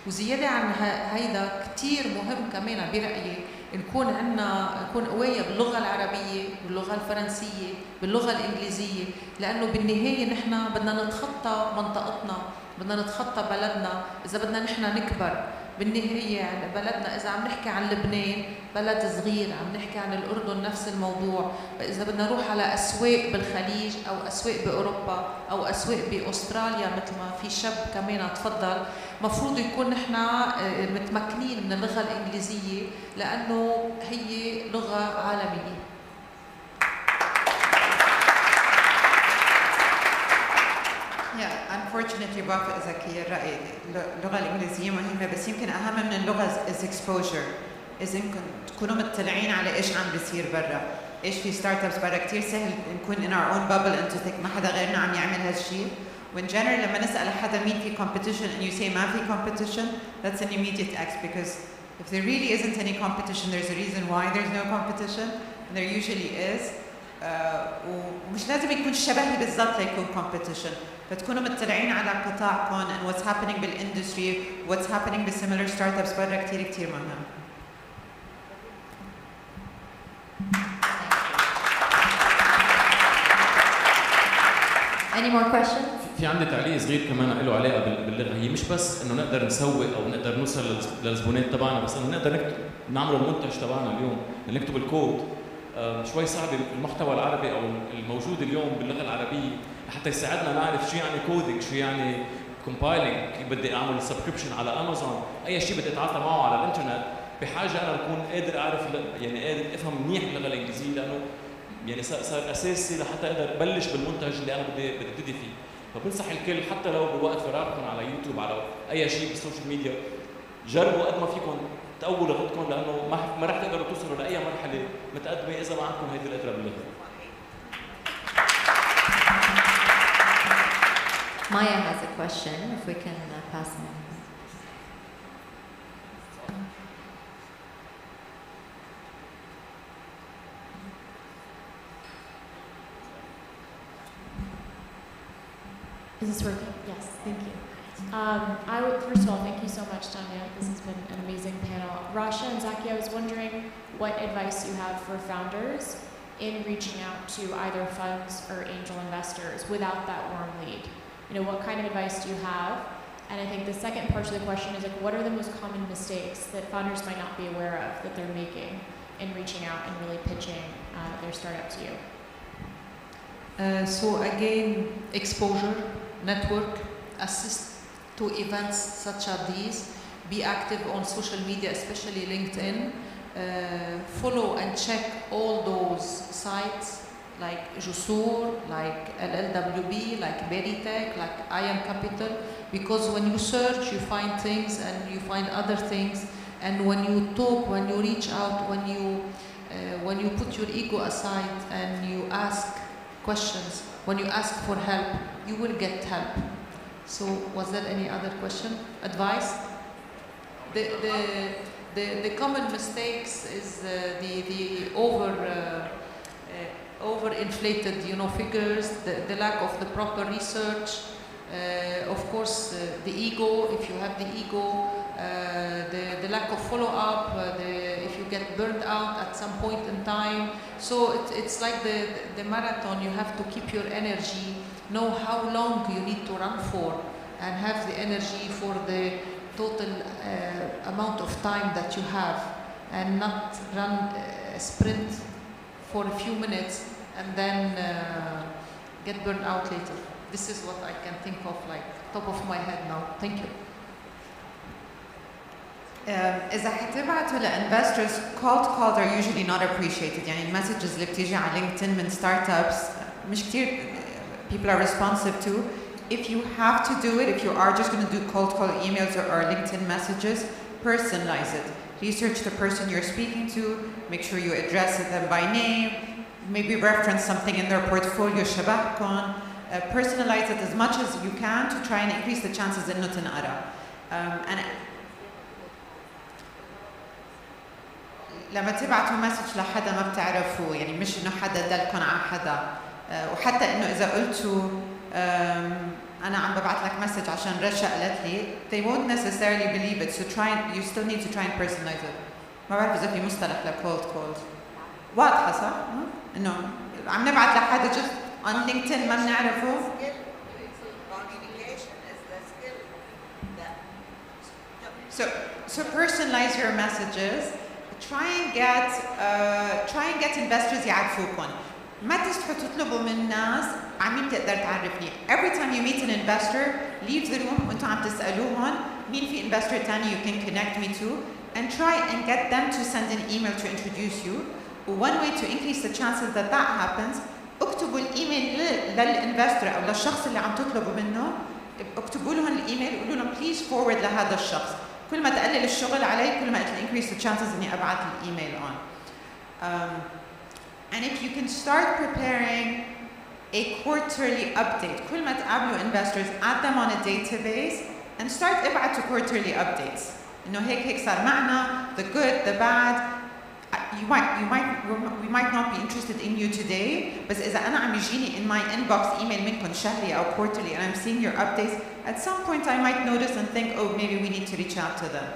وزيادة عن هيدا كتير مهم كمان برأيي نكون قوية باللغة العربية، باللغة الفرنسية، باللغة الإنجليزية، لأنه بالنهاية نحن بدنا نتخطى منطقتنا، بدنا نتخطى بلدنا، إذا بدنا نحن نكبر. بالنهاية يعني بلدنا إذا عم نحكي عن لبنان بلد صغير، عم نحكي عن الأردن نفس الموضوع، إذا بدنا نروح على أسواق بالخليج أو أسواق بأوروبا أو أسواق بأستراليا مثل ما في شاب كمان تفضل، مفروض يكون نحن متمكنين من اللغة الإنجليزية لأنه هي لغة عالمية. Yeah, unfortunately بوافق زكية الرأي، اللغة الإنجليزية مهمة بس يمكن أهم من اللغة is exposure. إذا تكونوا مطلعين على إيش عم بيصير برا، إيش في ستارت ابس برا، كتير سهل نكون in our own bubble and to think ما حدا غيرنا عم يعمل هالشيء. وإن general لما نسأل حدا مين في competition and you say ما في competition, that's an immediate X because if there really isn't any competition, there's a reason why there's no competition, and there usually is. ومش لازم يكون شبهي بالضبط ليكون competition. فتكونوا مطلعين على قطاعكم and what's happening بالindustry, what's happening بsimilar startups برا كتير كتير مهم. Any more questions? في عندي تعليق صغير كمان له علاقه باللغه، هي مش بس انه نقدر نسوق او نقدر نوصل للزبونات تبعنا، بس انه نقدر نعمل المنتج تبعنا اليوم، نكتب الكود. شوي صعب المحتوى العربي او الموجود اليوم باللغه العربيه حتى يساعدنا نعرف شو يعني كودينج، شو يعني كومبايلنج، كيف بدي اعمل سبسكريبشن على امازون، اي شيء بدي اتعاطى معه على الانترنت. بحاجه انا اكون قادر اعرف يعني قادر افهم منيح اللغه الانجليزيه لانه يعني صار اساسي لحتى اقدر ابلش بالمنتج اللي انا بدي ابتدي فيه. فبنصح الكل حتى لو بوقت فراغكم على يوتيوب على اي شيء بالسوشيال ميديا، جربوا قد ما فيكم تقووا لغتكم لانه ما رح تقدروا توصلوا لاي مرحله متقدمه اذا ما عندكم هيدي القدره باللغه. Maya has a question, if we can pass on. Is this working? Yes, thank you. First of all, thank you so much, Tanya. This has been an amazing panel. Rasha and Zaki, I was wondering what advice you have for founders in reaching out to either funds or angel investors without that warm lead. You know, what kind of advice do you have? And I think the second part of the question is like, what are the most common mistakes that founders might not be aware of that they're making in reaching out and really pitching their startup to you? So again, exposure, network, assist to events such as these, be active on social media, especially LinkedIn, follow and check all those sites like Jusoor, like LLWB, like Veritech, like IM Capital, because when you search, you find things and you find other things, and when you talk, when you reach out, when you put your ego aside and you ask questions, when you ask for help, you will get help. So, was there any other question? Advice? The common mistakes is the overinflated, figures, the lack of the proper research, of course, the ego. If you have the ego, the lack of follow-up, if you get burned out at some point in time. So it's like the marathon. You have to keep your energy know how long you need to run for, and have the energy for the total amount of time that you have, and not run a sprint for a few minutes and then get burned out later. This is what I can think of, like top of my head now. Thank you. إذا حتبعتوا لinvestors cold calls are usually not appreciated. يعني المسجز اللي بتيجي على لينكدين من startups مش كتير people are responsive to. If you have to do it, if you are just going to do cold call emails or LinkedIn messages, personalize it. Research the person you're speaking to. Make sure you address them by name. Maybe reference something in their portfolio شبهكم. Personalize it as much as you can to try and increase the chances إنه تنقرأ. And لما تبعتوا مسج لحدا ما بتعرفوه، يعني مش إنه حدا دلكن على حدا، وحتى إنه إذا قلتوا أنا عم ببعت لك مسج عشان رشا قالت لي، they won't necessarily believe it, so you still need to try and personalize it. ما بعرف إذا في مصطلح لcold calls. واضحة صح؟ إنه عم نبعت لحدا just on LinkedIn ما بنعرفه. So personalize your messages. Try and get investors يعرفوكم. ما تستحوا تطلبوا من الناس عمين تقدر تعرفني. Every time you meet an investor, leave the room وانتم عم تسألوهم مين في investor تاني you can connect me to, and try and get them to send an email to introduce you. One way to increase the chances that happens, اكتبوا الايميل للانفستور او للشخص اللي عم تطلبوا منه، اكتبوا لهم الايميل وقولوا لهم please forward لهذا الشخص. كل ما تقلل الشغل علي كل ما increase the chances اني ابعث الايميل on. And if you can start preparing a quarterly update, كل ما تقابلوا investors, add them on a database and start ابعتوا quarterly updates. إنه هيك صار معنا, the good, the bad. We might not be interested in you today, بس إذا أنا عم يجيني in my inbox email منكم شهري أو quarterly and I'm seeing your updates, at some point I might notice and think, oh, maybe we need to reach out to them.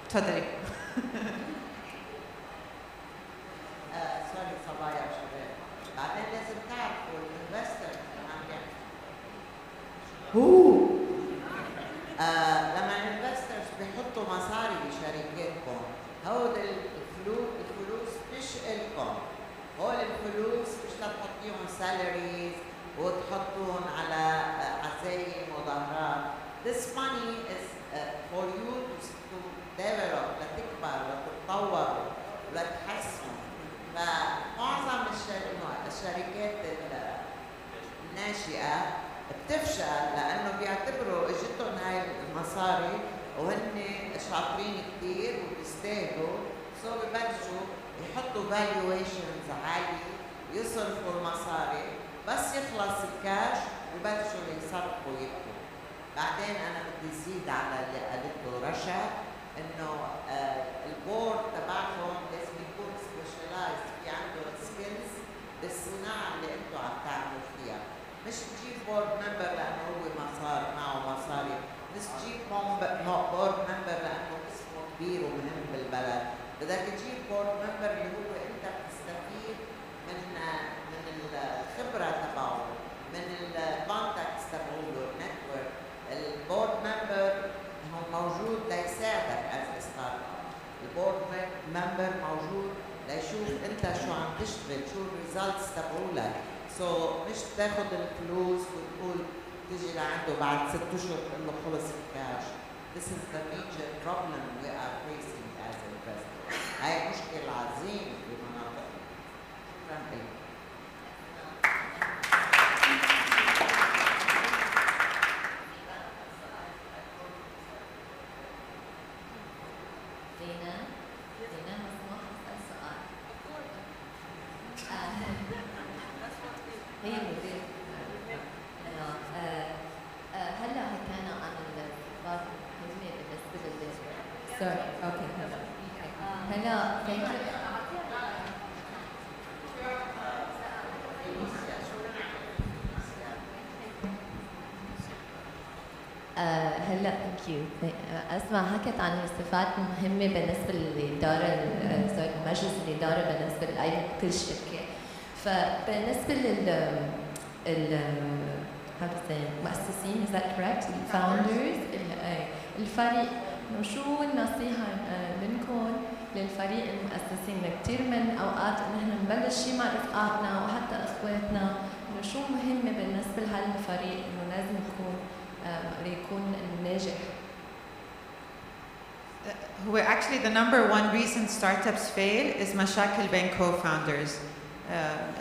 تفضلي. سوري صبايا شباب. بعدين لازم تعرفوا الانفستر عم يعمل. لما الانفسترز بيحطوا مصاري بشركاتكم، هود الفلوس مش إلكم. هول الفلوس مش تحطيهم سالاريز وتحطوهم على عزايم وظهرات. This money is for you to develop, لتكبر وتتطور ولتحسن. فمعظم الشركات الناشئة بتفشل لأنه بيعتبروا اجتهم هاي المصاري وهن شاطرين كتير وبيستاهلوا، سو ببلشوا يحطوا valuations عالية ويصرفوا المصاري، بس يخلص الكاش ببلشوا يصرفوا ويبكوا. بعدين أنا بدي زيد على اللي قالته رشا إنه البورد تبعهم لازم يكون سبيشلايزد، في عندهم سكيلز بالصناعة اللي أنتم عم تعملوا فيها. مش تجيب بورد ممبر لأنه هو معه مصاري، مش تجيب بورد ممبر لأنه اسمه كبير ومهم بالبلد، بدك تجيب بورد ممبر اللي هو أنت بتستفيد من الخبرة تبعه، من الكونتاكتس تبعوله، النتورك. البورد ممبر هو موجود ليساعدك as a startup. البورد ممبر موجود ليشوف أنت شو عم تشتغل، شو الريزلتس تبعولك. مش تاخد الفلوس وتقول تيجي لعنده بعد 6 أشهر تقول له خلص الكاش. This is the major problem we are facing as investors. هاي مشكلة عظيمة في مناطق. شكرا لك. هلا ثانك يو. اسمع حكت عن الصفات المهمه بالنسبه للاداره، مجلس الاداره بالنسبه لاي كل شركه. فبالنسبة المؤسسين is that correct؟ الفاوندرز الفريق إنه شو النصيحة منكم للفريق المؤسسين؟ كثير من أوقات إن إحنا نبلش شيء مع رفقاتنا وحتى إخواتنا، إنه شو مهمة بالنسبة لهالفريق إنه لازم يكون ناجح. هو actually the number one reason startups fail is مشاكل بين co-founders.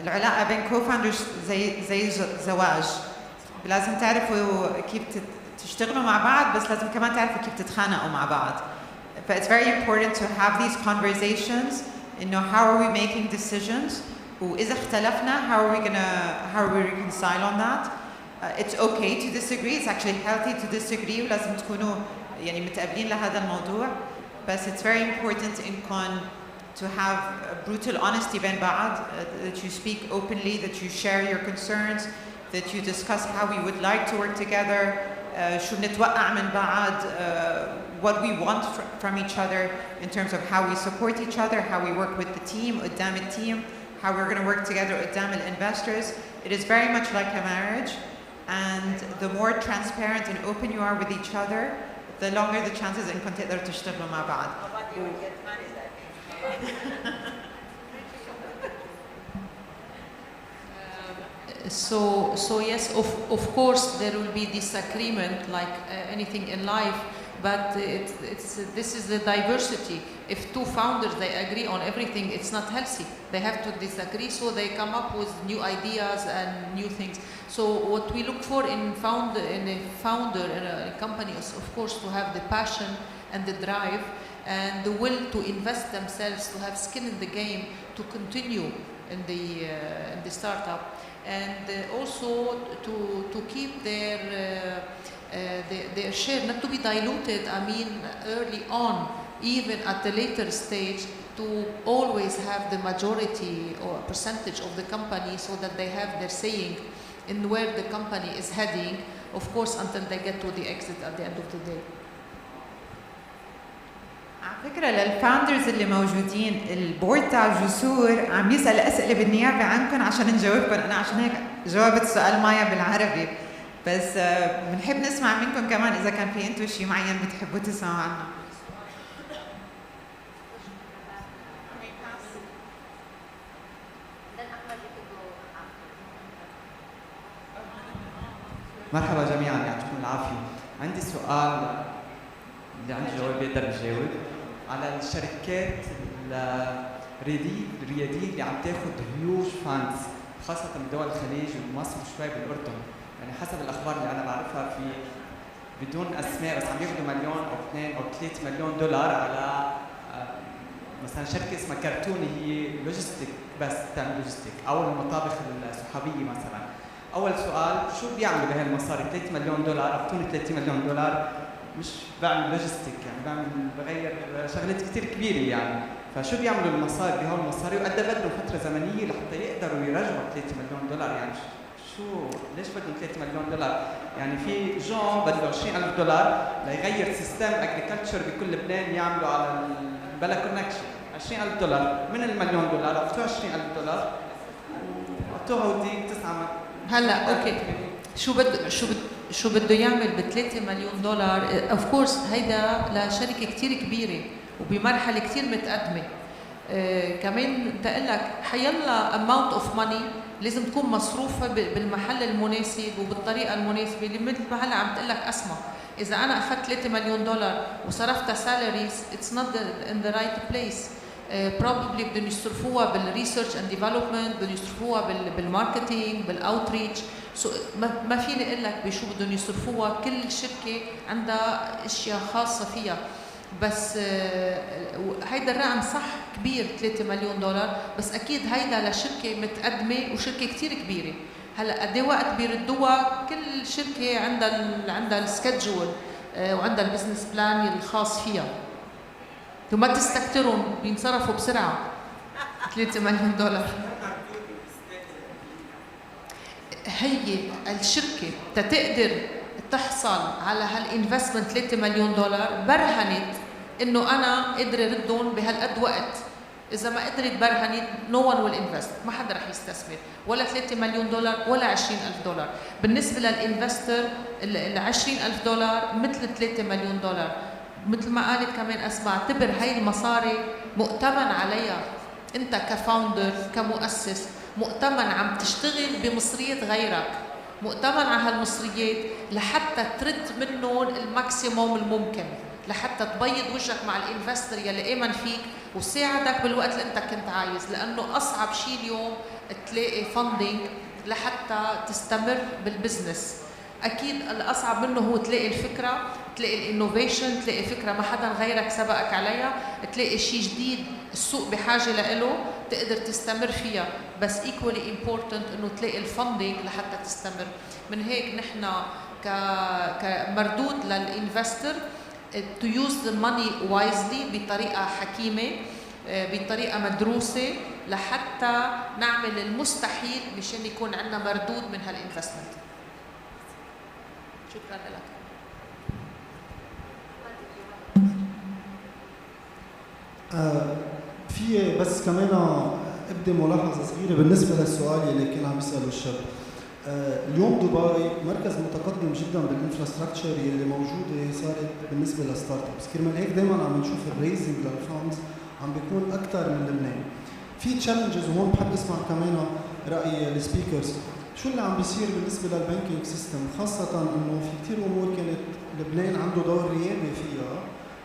العلاقة بين co-founders زي زواج، لازم تعرفوا كيف تشتغلوا مع بعض، بس لازم كمان تعرفوا كيف تتخانقوا مع بعض. It's very important to have these conversations. How are we making decisions? وإذا اختلفنا, how are we reconcile on that? It's okay to disagree. It's actually healthy to disagree. ولازم تكونوا متقابلين لهذا الموضوع. But it's very important to have brutal honesty بين بعض, that you speak openly, that you share your concerns, that you discuss how we would like to work together, شو نتوقع من بعض, what we want from each other in terms of how we support each other, how we work with the team, قدام الteam, how we're going to work together قدام investors. It is very much like a marriage, and the more transparent and open you are with each other, the longer the chances إنكم تقدروا تشتغلوا مع بعض. So yes, of course there will be disagreement like anything in life, but this is the diversity. If two founders they agree on everything, it's not healthy. They have to disagree, so they come up with new ideas and new things. So what we look for in a founder in a company is, of course, to have the passion and the drive and the will to invest themselves, to have skin in the game, to continue in the startup, and also to keep their share, not to be diluted. I mean, early on, even at the later stage, to always have the majority or percentage of the company, so that they have their saying in where the company is heading, of course, until they get to the exit at the end of the day. على فكرة للفاوندرز اللي موجودين، البورد تاع جسور عم يسأل أسئلة بالنيابة عنكم عشان نجاوبكم. أنا عشان هيك جاوبت سؤال مايا بالعربي، بس بنحب نسمع منكم كمان إذا كان في أنتم شيء معين بتحبوا تسمعوا عنه. مرحبا جميعا، يعطيكم العافية. عندي سؤال اللي عنده جواب بيقدر يجاوب على الشركات الريادية اللي عم تاخذ هيوج فاندز، خاصة بدول الخليج ومصر وشوي بالأردن. يعني حسب الأخبار اللي أنا بعرفها، في بدون أسماء، بس عم ياخذوا مليون أو 2 أو 3 مليون دولار على مثلا شركة اسمها كرتوني، هي لوجيستيك بس تعمل لوجيستيك، أو المطابخ الصحابية مثلا. أول سؤال، شو بيعملوا بهالمصاري؟ 3 مليون دولار، أعطوني 3 مليون دولار، مش بعمل لوجيستيك، يعني بغير شغلات كثير كبيرة يعني. فشو بيعملوا المصاري بهول المصاري، وقد بدهم فترة زمنية لحتى يقدروا يرجعوا 3 مليون دولار؟ يعني ليش بدهم 3 مليون دولار؟ يعني في جون بده 20,000 دولار ليغير سيستم اجريكلتشر بكل لبنان، يعملوا على البلا كونكشن 20,000 دولار من المليون دولار، اعطوه 20,000 دولار واعطوها وديك 9. هلا اوكي، شو بده يعمل ب 3 مليون دولار؟ اوف كورس هيدا لشركه كثير كبيره وبمرحله كثير متقدمه. كمان بدي اقول لك حيلا اماونت اوف ماني لازم تكون مصروفه بالمحل المناسب وبالطريقه المناسبه، اللي مثل ما هلا عم تقول لك اسماء. اذا انا اخذت 3 مليون دولار وصرفتها سالاريز، اتس نوت ان ذا رايت بليس. probably بدهم يصرفوها بالريسيرش اند ديفلوبمنت، بدهم يصرفوها بالماركتينج، بالاوتريتش. ما فيني اقول لك بشو بدهم يصرفوها، كل شركه عندها اشياء خاصه فيها. بس هيدا الرقم صح كبير 3 مليون دولار، بس اكيد هيدا لشركه متقدمه وشركه كثير كبيره. هلا قد ايه وقت بيردوها؟ كل شركه عندها السكجول وعندها البزنس بلان الخاص فيها، وما تستكترهم بينصرفوا بسرعه 3 مليون دولار. هي الشركه تقدر تحصل على هالانفستمنت 3 مليون دولار برهنت انه انا قادر اردهم بهالقد وقت. إذا ما قدرت برهنت no one will invest، ما حدا رح يستثمر، ولا 3 مليون دولار ولا 20,000 دولار. بالنسبة للإنفستر ال 20,000 دولار مثل 3 مليون دولار. مثل ما قالت كمان أسماء، اعتبر هاي المصاري مؤتمن عليها. أنت كفاوندر كمؤسس مؤتمن عم تشتغل بمصرية غيرك، مؤتمن على هالمصريات لحتى ترد منهم الماكسيموم الممكن، لحتى تبيض وجهك مع الانفستر يلي آمن فيك وساعدك بالوقت اللي انت كنت عايز، لانه اصعب شيء اليوم تلاقي فاندنج لحتى تستمر بالبزنس. اكيد الاصعب منه هو تلاقي الفكره، تلاقي الانوفيشن، تلاقي فكره ما حدا غيرك سبقك عليها، تلاقي شيء جديد السوق بحاجه له تقدر تستمر فيها. بس equally important انه تلاقي الفاندنج لحتى تستمر. من هيك نحن كمردود للانفستر to use the money wisely بطريقه حكيمه، بطريقه مدروسه، لحتى نعمل المستحيل مشان يكون عندنا مردود من هالانفستمنت. شكرا لك. في بس كمان ابدي ملاحظه صغيره بالنسبه للسؤال اللي كان عم يساله الشاب. اليوم دبي مركز متقدم جدا بالانفراستراكشر اللي موجوده صارت بالنسبه للستارت ابس، كرمال هيك دائما عم نشوف الريزنج للفاندز عم بيكون اكثر من لبنان. في تشالنجز وهون بحب اسمع كمان راي السبيكرز. شو اللي عم بيصير بالنسبه للبانكينج سيستم، خاصه انه في كثير امور كانت لبنان عنده دور ريادي فيها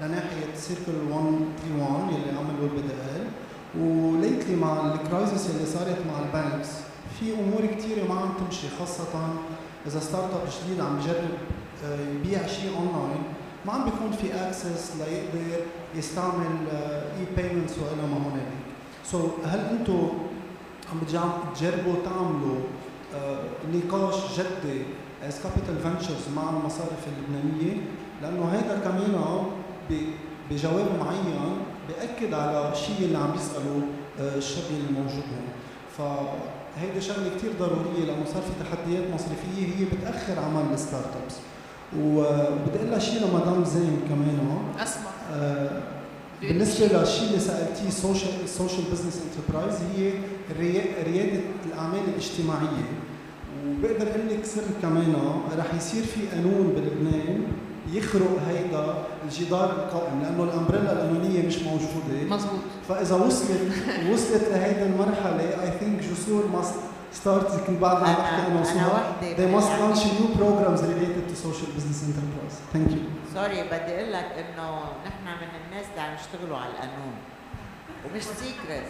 لناحيه سيركل 131 اللي عملوا البدائل، وليتلي مع الكرايسيس اللي صارت مع البانكس في امور كثيره ما عم تمشي، خاصه اذا ستارت اب جديد عم بجرب يبيع شيء اونلاين ما عم بيكون في اكسس ليقدر يستعمل اي بيمنتس والى ما هنالك. سو هل انتم عم تجربوا تعملوا نقاش جدي از كابيتال فنتشرز مع المصارف اللبنانيه؟ لانه هيدا كمان بجواب معين بأكد على الشيء اللي عم يسأله الشاب اللي موجود هون. فهيدي شغله كثير ضروريه لانه صار في تحديات مصرفيه هي بتاخر عمل الستارت ابس. وبدي اقول لها شيء لمدام زين كمان اسمع. بالنسبه للشيء اللي سالتيه السوشيال بزنس انتربرايز هي رياده الاعمال الاجتماعيه. وبقدر اقول لك سر كمان رح يصير في قانون بلبنان يخرق هيدا الجدار القائم، لانه الامبريلا القانونيه مش موجوده. مزبوط. فاذا وصلت لهيدي المرحله I think جسور must start بعد ما بحكي انا وسهى they must launch new programs related to social business enterprise. Thank you. سوري بدي اقول لك انه نحن من الناس اللي عم يشتغلوا على القانون ومش سيكريت،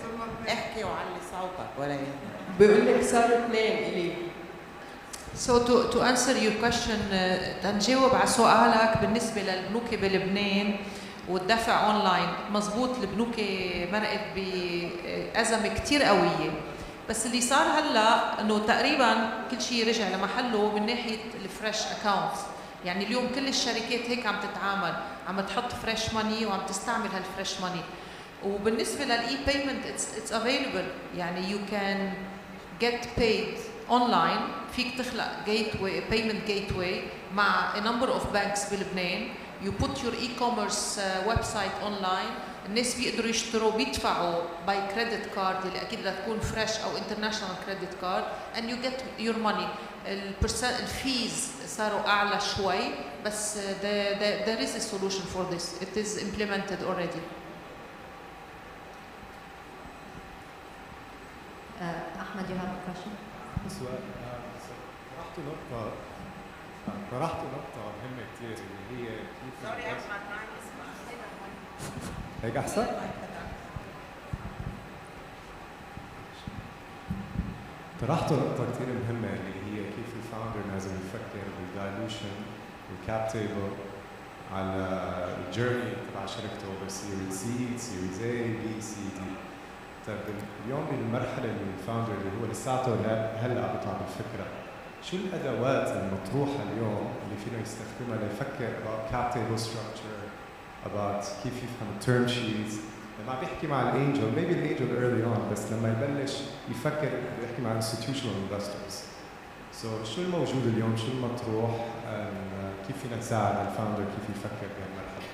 احكي وعلي صوتك ولا يهمك. بقول لك صار اثنين الي. So to answer your question تنجاوب على سؤالك بالنسبة للبنوك بلبنان والدفع اونلاين، مزبوط البنوك مرقت بأزمة كتير قوية، بس اللي صار هلا انه تقريبا كل شيء رجع لمحله من ناحية الفريش اكاونت. يعني اليوم كل الشركات هيك عم تتعامل، عم تحط فريش ماني وعم تستعمل هالفريش ماني. وبالنسبة للاي بيمنت it's available، يعني you can get paid online، فيك تخلق gateway payment gateway مع a number of banks بلبنان. you put your e-commerce website online، الناس بيقدروا يشتروا بيدفعوا by credit card اللي اكيد بدها تكون fresh او international credit card and you get your money. الفيز صاروا اعلى شوي بس there is a solution for this. It is implemented already. Ahmed, you have a question? سؤال. طرحت نقطة مهمة كثير اللي هي كيف هيك أحسن؟ طرحت نقطة كثير مهمة اللي هي كيف الفاوندر لازم يفكر بالدايلوشن والكاب تيبل على الجيرني تبع شركته بسيريز سي، سيريز اي، بي، سي، دي. طيب اليوم بالمرحلة اللي الفاوندر اللي هو لساته هلا بيطلع بالفكرة، شو الأدوات المطروحة اليوم اللي فينا يستخدمها ليفكر about cap table structure، about كيف يفهم التيرم شيتس، لما عم يحكي مع الانجل، maybe الانجل early on، بس لما يبلش يفكر يحكي مع institutional investors. So شو الموجود اليوم، شو المطروح، كيف فينا نساعد الفاوندر كيف يفكر بهالمرحلة؟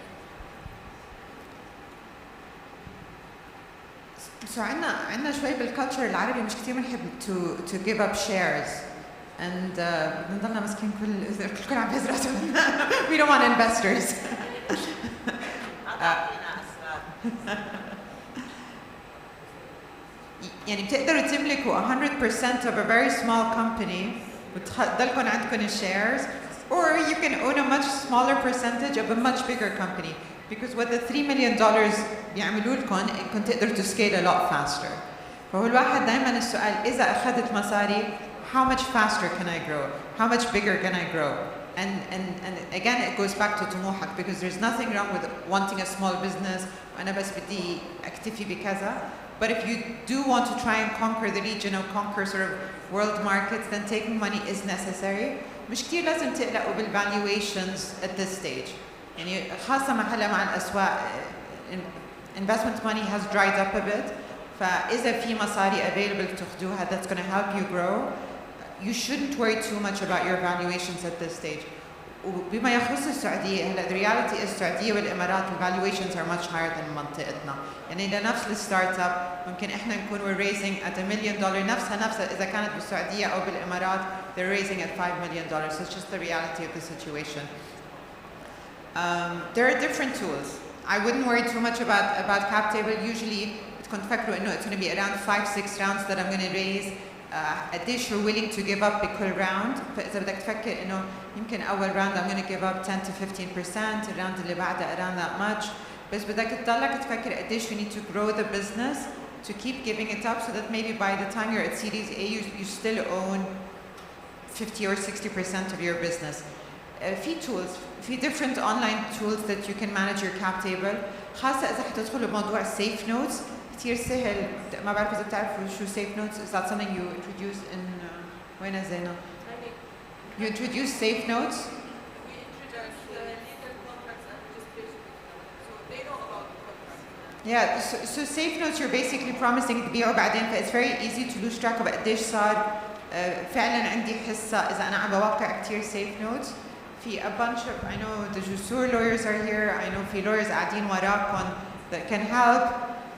So عندنا شوي بالculture العربي مش كتير بنحب to give up shares and بنضلنا ماسكين كل عم بيزرعوا we don't want investors. يعني بتقدروا تملكوا 100% of a very small company وتضلكم عندكم shares, or you can own a much smaller percentage of a much bigger company. Because what the $3 million بيعملوا لكم انكم تقدروا to scale a lot faster. فهو الواحد دائما السؤال إذا أخذت مصاري how much faster can I grow? How much bigger can I grow? And again it goes back to طموحك, because there's nothing wrong with wanting a small business وأنا بس بدي أكتفي بكذا. But if you do want to try and conquer the region or conquer sort of world markets, then taking money is necessary. مش كتير لازم تقلقوا بالvaluations at this stage. يعني خاصة هلا مع الأسواق investment money has dried up a bit. فإذا في مصاري available تاخدوها that's going to help you grow, you shouldn't worry too much about your valuations at this stage. وبما يخص السعودية هلا the reality is السعودية والإمارات valuations are much higher than منطقتنا. يعني لنفس الستارت اب ممكن احنا نكون we're raising at $1 million نفسها إذا كانت بالسعودية أو بالإمارات they're raising at $5 million. So it's just the reality of the situation. There are different tools. I wouldn't worry too much about cap table. Usually تكون تفكروا إنه it's going to be around 5-6 rounds that I'm going to raise. قديش you're willing to give up بكل round. فإذا بدك تفكر إنه يمكن أول round I'm going to give up 10 to 15%. الراوند اللي بعدها around that much. بس بدك تضلك تفكر قديش you need to grow the business to keep giving it up so that maybe by the time you're at Series A you still own 50 or 60% of your business. في tools, في different online tools that you can manage your cap table. خاصة إذا حتدخلوا بموضوع safe notes كتير سهل. ما بعرف إذا بتعرفوا شو safe notes. Is that something you introduced in وين زينة؟ You introduced safe notes. Yeah, so safe notes you're basically promising تبيعوا بعدين. It's very easy to lose track of قديش صار. فعلا عندي حصة إذا أنا عم بوقع كتير safe notes. في a bunch of, I know the Jusoor lawyers are here. I know في lawyers قاعدين وراكم that can help.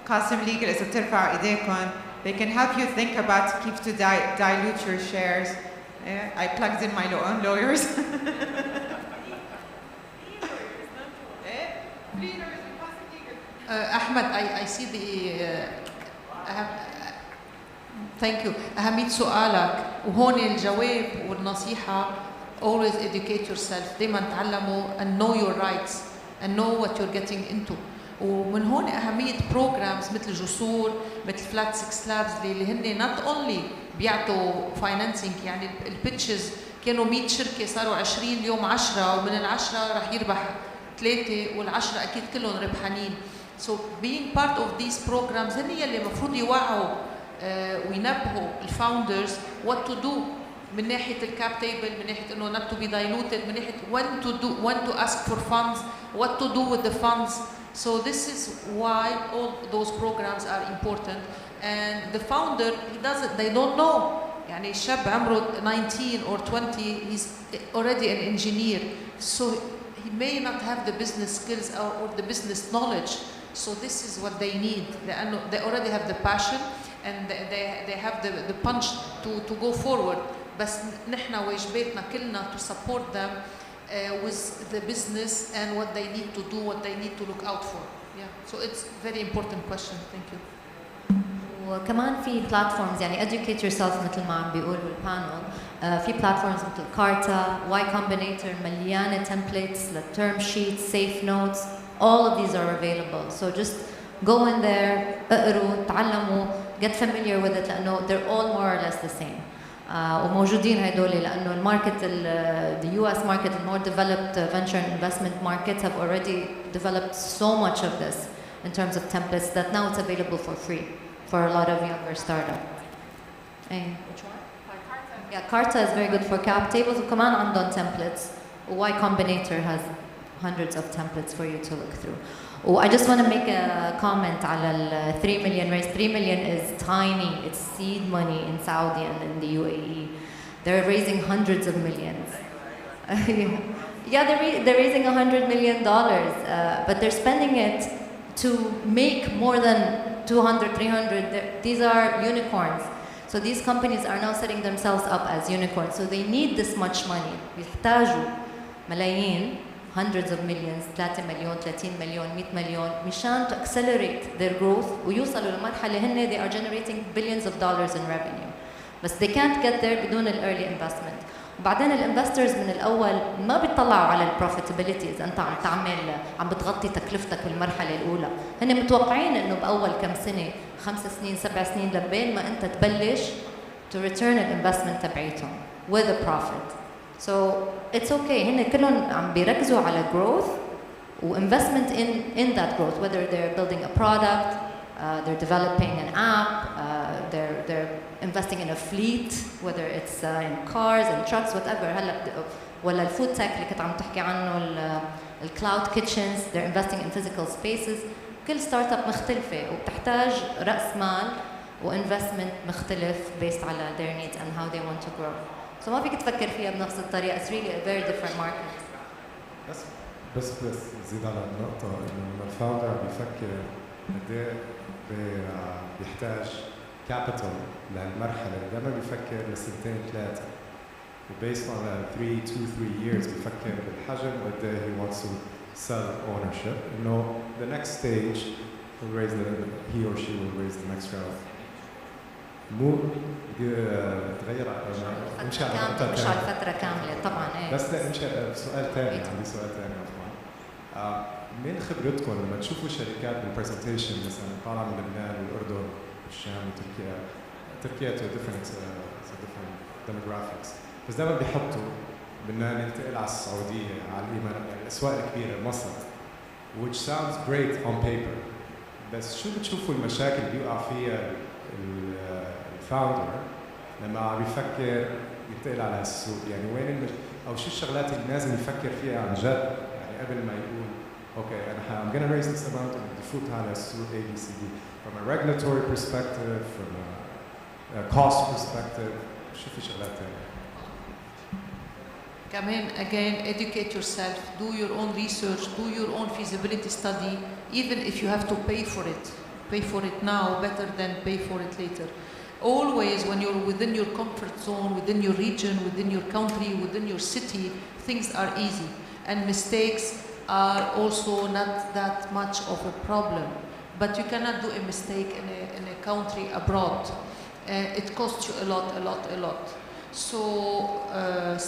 Qasim Legal إذا بترفعوا إيديكم. They can help you think about keep to dilute your shares. I plugged in my own lawyers. Ahmed, I see the thank you. أهمية سؤالك وهون الجواب والنصيحة always educate yourself. دايما تعلموا and know your rights and know what you're getting into. ومن هون أهمية programs مثل جسور مثل flat 6 labs اللي هن not only بيعطوا financing. يعني البيتشز كانوا 100 شركة صاروا 20 اليوم 10 ومن ال10 رح يربح 3 وال10 أكيد كلهم ربحانين. So being part of these programs هن اللي المفروض يوعوا وينبهوا الفاوندرز what to do من ناحية الكاب تيبل من ناحية إنه not to be diluted من ناحية when to ask for funds what to do with the funds. So this is why all those programs are important. And the founder they don't know. يعني الشاب عمره 19 or 20 he's already an engineer. So he may not have the business skills or the business knowledge. So this is what they need. They already have the passion and they have the punch to go forward. بس نحن واجباتنا كلنا to support them with the business and what they need to do, what they need to look out for. Yeah. So it's very important question. Thank you. وكمان في platforms يعني educate yourself مثل ما عم بيقول بالبانل. في platforms مثل كارتا, Y Combinator, مليانة templates, term sheets, safe notes. All of these are available. So just go in there, اقروا, تعلموا, get familiar with it لأنه they're all more or less the same. وموجودين هيدول لأنه الماركت the US market, the more developed venture and investment markets have already developed so much of this in terms of templates that now it's available for free for a lot of younger startups. Which one? Yeah, Carta is very good for cap tables. وكمان عندهم templates. Y Combinator has hundreds of templates for you to look through. Oh, I just want to make a comment على 3 million raise. 3 million is tiny. It's seed money in Saudi and in the UAE. They're raising hundreds of millions. Yeah, they're raising $100 million, but they're spending it to make more than 200, 300. These are unicorns. So these companies are now setting themselves up as unicorns. So they need this much money. يحتاجوا ملايين, hundreds of millions, 3 مليون, 30 مليون, 100 مليون, مشان to accelerate their growth ويوصلوا لمرحلة هن they are generating billions of dollars in revenue. بس they can't get there بدون ال early investment. وبعدين الانفسترز من الاول ما بيطلعوا على البروفيتابيلتي اذا انت عم بتغطي تكلفتك بالمرحله الاولى، هن متوقعين انه باول كم سنه 5 سنين 7 سنين لبين ما انت تبلش to return الانفستمنت تبعيتهم with a profit. So it's okay. هن كلهم عم بيركزوا على growth و investment in that growth, whether they're building a product, they're developing an app, they're investing in a fleet, whether it's in cars and trucks, whatever. هلا ولا الفود تك اللي كنت عم تحكي عنه الكلاود كيتشنز, they're investing in physical spaces. كل ستارت اب مختلفة وبتحتاج رأس مال وانفستمنت مختلف based على their needs and how they want to grow. So ما فيك تفكر فيها بنفس الطريقة. It's really a very different market. بس زيد على النقطة إنه لما الفاوندر بيفكر قد إيه بيحتاج كابيتال لهالمرحلة، دائما بيفكر لسنتين ثلاثة. وبيست on 2-3 years بيفكر بالحجم وقد إيه he wants to sell ownership. إنه the next stage will raise he or she will raise the next round. مو تغير مش على فترة كاملة طبعا. ايه بس لا سؤال ثاني، عندي سؤال ثاني عفوا. من خبرتكم لما تشوفوا شركات بالبرزنتيشن مثلا طالعة من لبنان والأردن والشام وتركيا، تركيا to different demographics، بس دائما بيحطوا بدنا ننتقل على السعودية على الأسواق الكبيرة مصر، which sounds great on paper، بس شو بتشوفوا المشاكل اللي بيقع فيها الفاوندر لما عم يفكر ينتقل على السوق؟ يعني وين او شو الشغلات اللي لازم يفكر فيها عن جد يعني قبل ما يقول اوكي انا I'm gonna raise this amount and يفوت على السوق ABCD from a regulatory perspective, from a cost perspective. شو في شغلات ثانية؟ كمان again educate yourself, do your own research, do your own feasibility study, even if you have to pay for it. Pay for it now better than pay for it later. Always when you're within your comfort zone, within your region, within your country, within your city, things are easy. And mistakes are also not that much of a problem. But you cannot do a mistake in a country abroad. It costs you a lot. So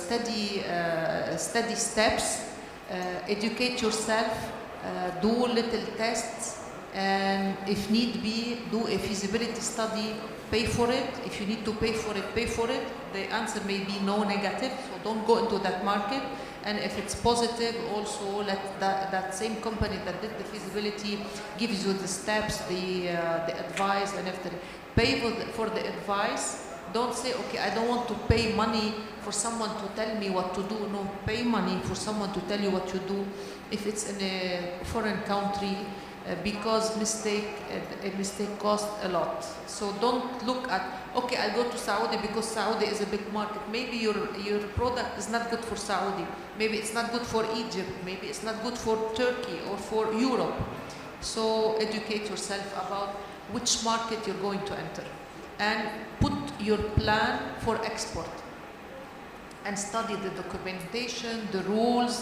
study steps, educate yourself, do little tests, and if need be, do a feasibility study, pay for it. If you need to pay for it, pay for it. The answer may be no, negative, so don't go into that market. And if it's positive, also let that same company that did the feasibility gives you the steps, the advice and everything. Pay for the advice. Don't say, okay, I don't want to pay money for someone to tell me what to do. No, pay money for someone to tell you what you do. If it's in a foreign country, because a mistake costs a lot. So don't look at, okay, I'll go to Saudi because Saudi is a big market. Maybe your product is not good for Saudi. Maybe it's not good for Egypt. Maybe it's not good for Turkey or for Europe. So educate yourself about which market you're going to enter. And put your plan for export. And study the documentation, the rules,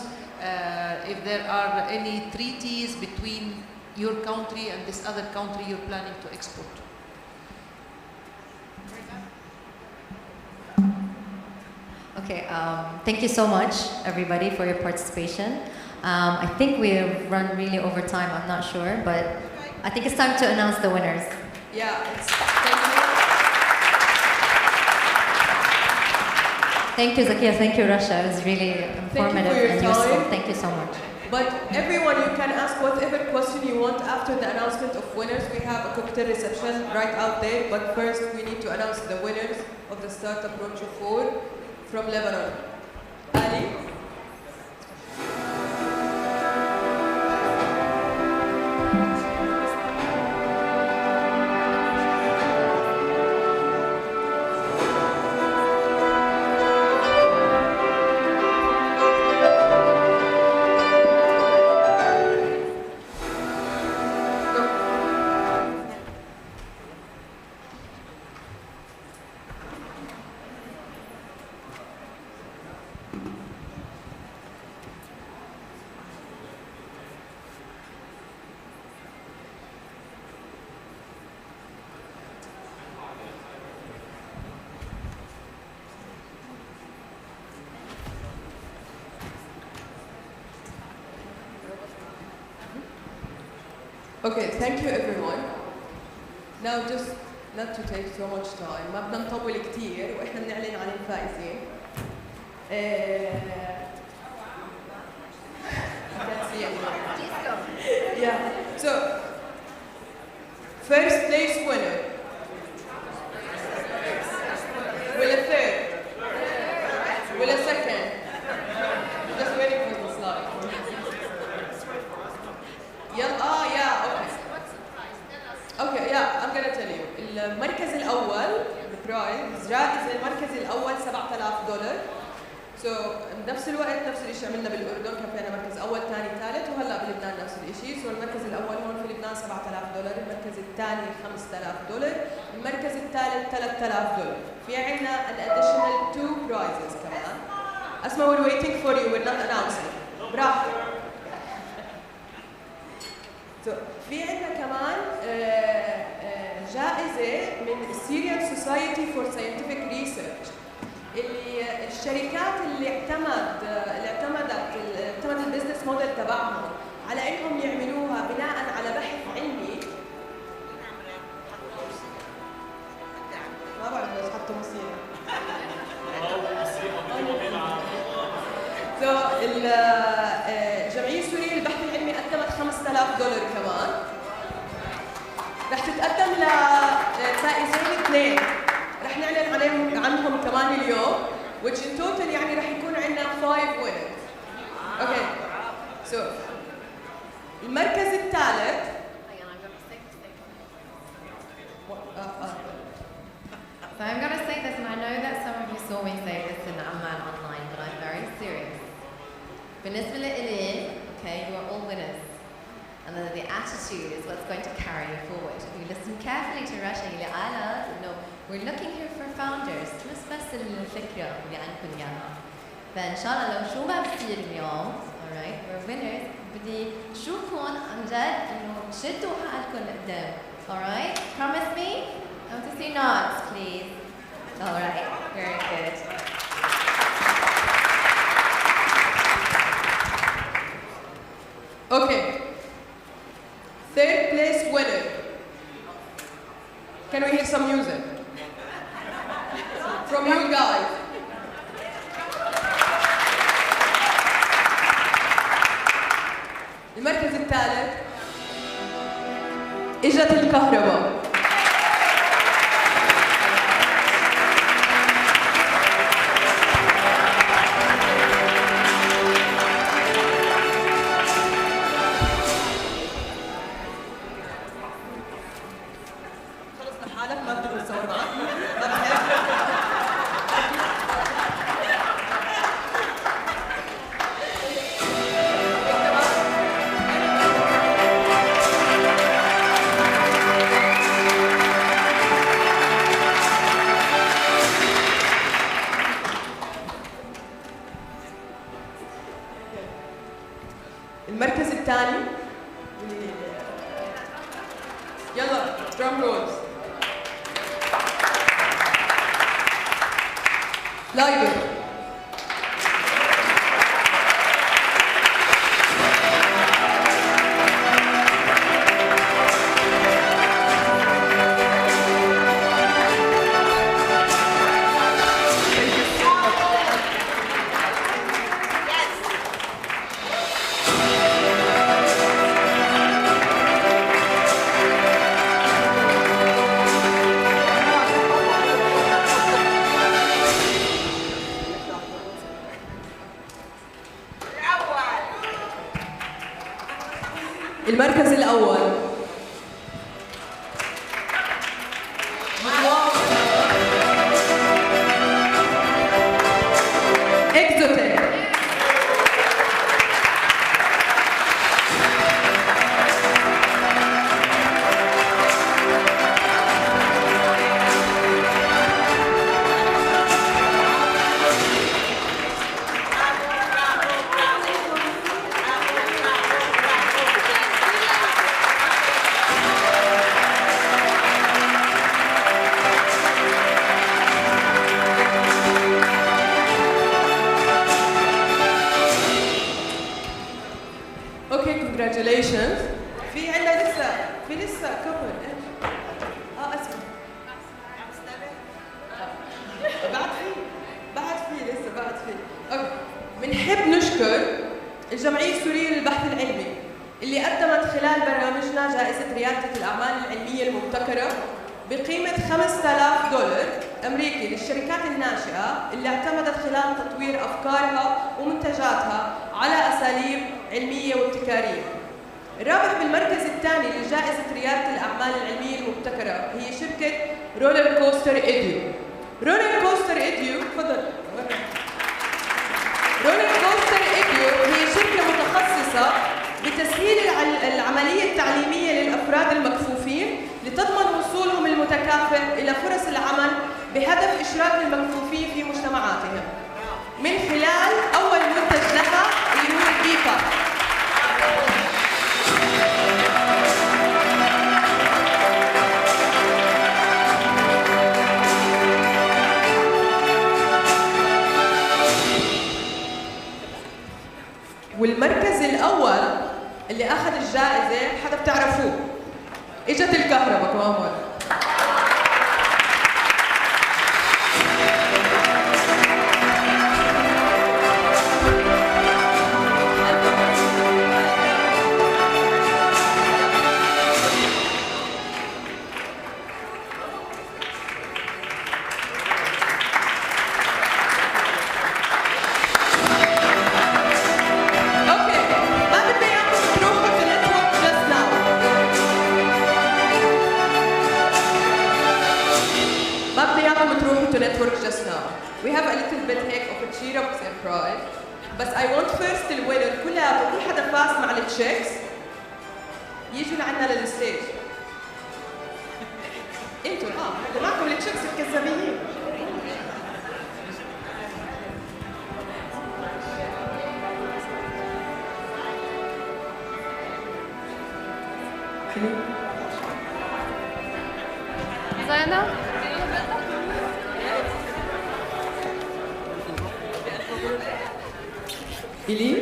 if there are any treaties between your country and this other country you're planning to export to. Okay, thank you so much, everybody, for your participation. I think we have run really over time, I'm not sure, but I think it's time to announce the winners. Yeah, thank you, Zakia, thank you, Rasha. It was really informative and useful. Thank you so much. But everyone, you can ask whatever question you want after the announcement of winners. We have a cocktail reception right out there. But first, we need to announce the winners of the Startup Roadshow 4 from Lebanon. Ali. Okay, thank you everyone. Now just not to take so much time, ما بدنا نطول كتير وإحنا بنعلن عن الفائزين. I can't see anyone. Yeah, so first place winner. Will a third? Will a second? Just waiting for the slide. Yeah, okay. Okay, yeah, I'm gonna tell you. المركز الأول البرايز جائزة المركز الأول $7,000. So بنفس الوقت نفس الشيء عملنا بالأردن كان فينا مركز أول ثاني ثالث وهلا بلبنان نفس الشيء. So المركز الأول هون في لبنان $7,000 المركز الثاني $5,000 المركز الثالث $3,000 في عنا an additional 2 prizes كمان. أسمع we're waiting for you we're not announcing. براحتك. So في عنا كمان جائزة من Syrian Society for Scientific Research اللي الشركات اللي اعتمد البزنس موديل تبعهم على انهم يعملوها بناء على بحث علمي. ما بعرف ليش حطوا موسيقى. الجمعية السورية للبحث العلمي قدمت $5,000 كمان. رح تتقدم لفائزين 2 رح نعلن عنهم كمان اليوم which in total يعني رح يكون عندنا 5 winners. Okay. So المركز الثالث So I'm going to say this, and I know that some of you saw me say this in Amman online, but I'm very serious. بالنسبة لإلي, okay, you are all winners. And then the attitude is what's going to carry you forward. If you listen carefully to Rasha, we're looking here for founders. مش بس الفكرة اللي عندكم إياها. فإن شاء الله لو شو ما بصير اليوم, alright, we're winners. بدي شوفكم عن جد إنه شدوا حالكم لقدام. Alright, promise me? I want to see nods, please. Alright, very good. Okay. Third place winner. Can we hear some music? From you guys. المركز الثالث اجت الكهرباء. المركز الثاني يلا drum rolls لايبر واللي قدمت خلال برنامجنا جائزة ريادة الأعمال العلمية المبتكرة بقيمة $5000 أمريكي للشركات الناشئة اللي اعتمدت خلال تطوير أفكارها ومنتجاتها على أساليب علمية وابتكارية. الرابح بالمركز الثاني لجائزة ريادة الأعمال العلمية المبتكرة هي شركة رولر كوستر إيديو. رولر كوستر إيديو تفضل. رولر كوستر إيديو هي شركة متخصصة بتسهيل العملية التعليمية للأفراد المكفوفين لتضمن وصولهم المتكافئ إلى فرص العمل بهدف إشراك المكفوفين في مجتمعاتهم من خلال أول منتج لها اللي هو البيبا. والمركز الأول اللي أخذ الجائزة حدا بتعرفوه، إجت الكهرباء كمان مرة. Network just now. We have a little bit of a cheer up surprise. But I want first the winner كل حدا فاز مع التشيكس يجوا لعنا للستيج. انتوا هذا معكم التشيكس الكذابين. زينب إلي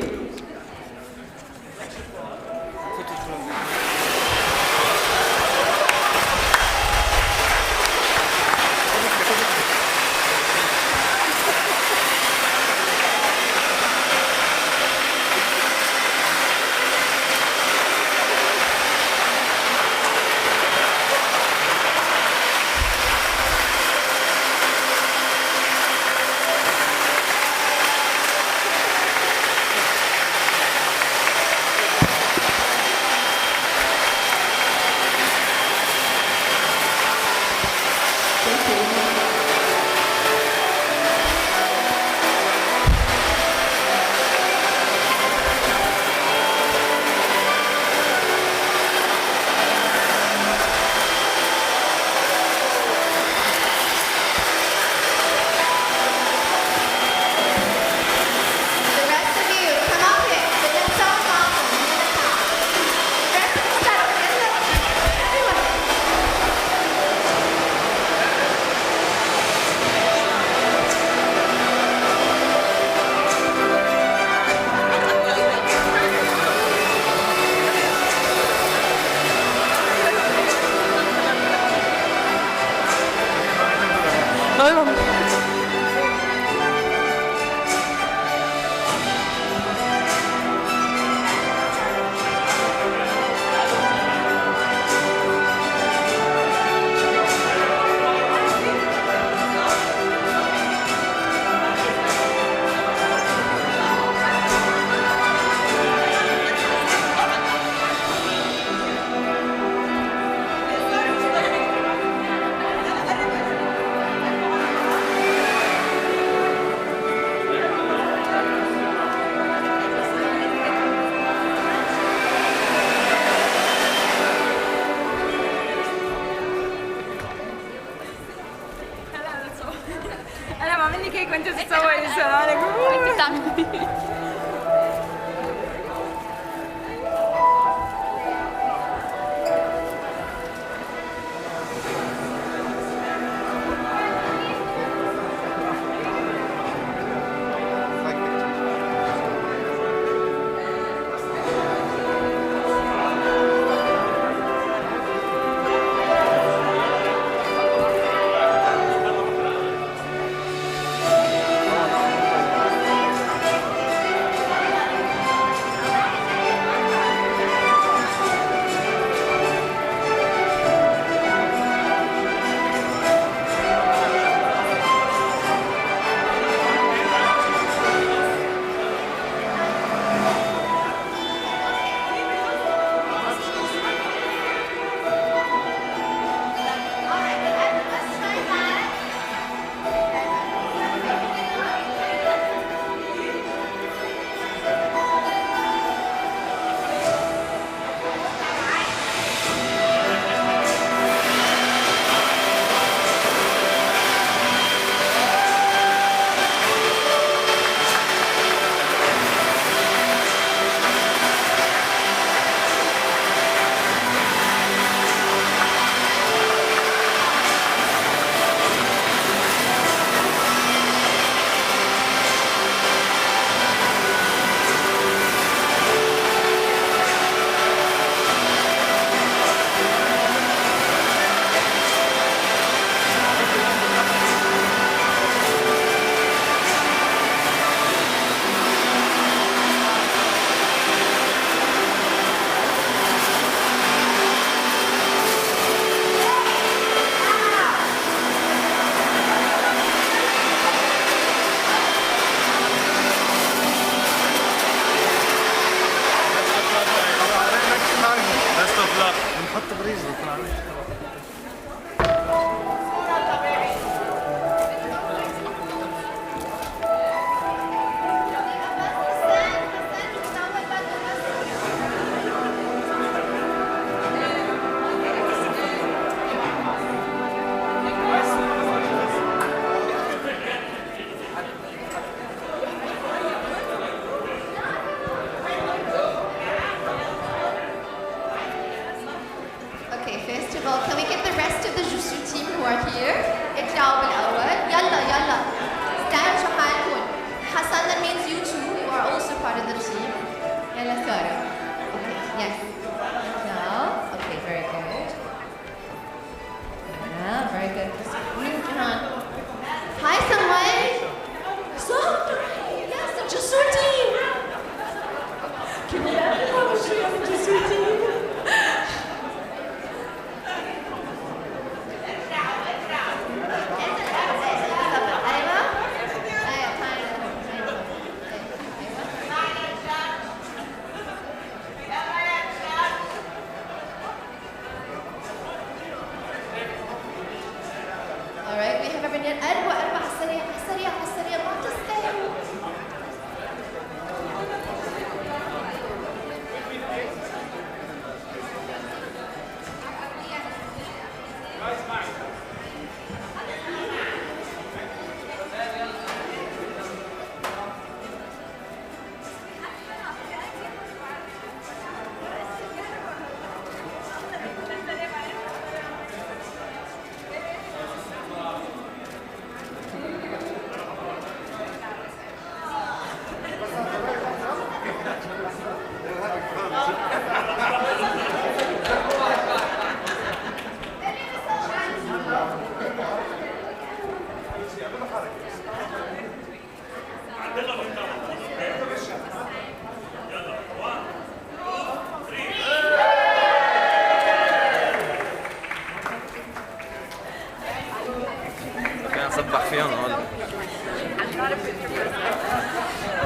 Alright, we have everyone أربع على السريع على السريع على السريع ما تستاهلوا.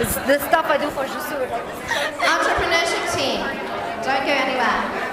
It's the stuff I do for Jusoor. Entrepreneurship team. Don't go anywhere.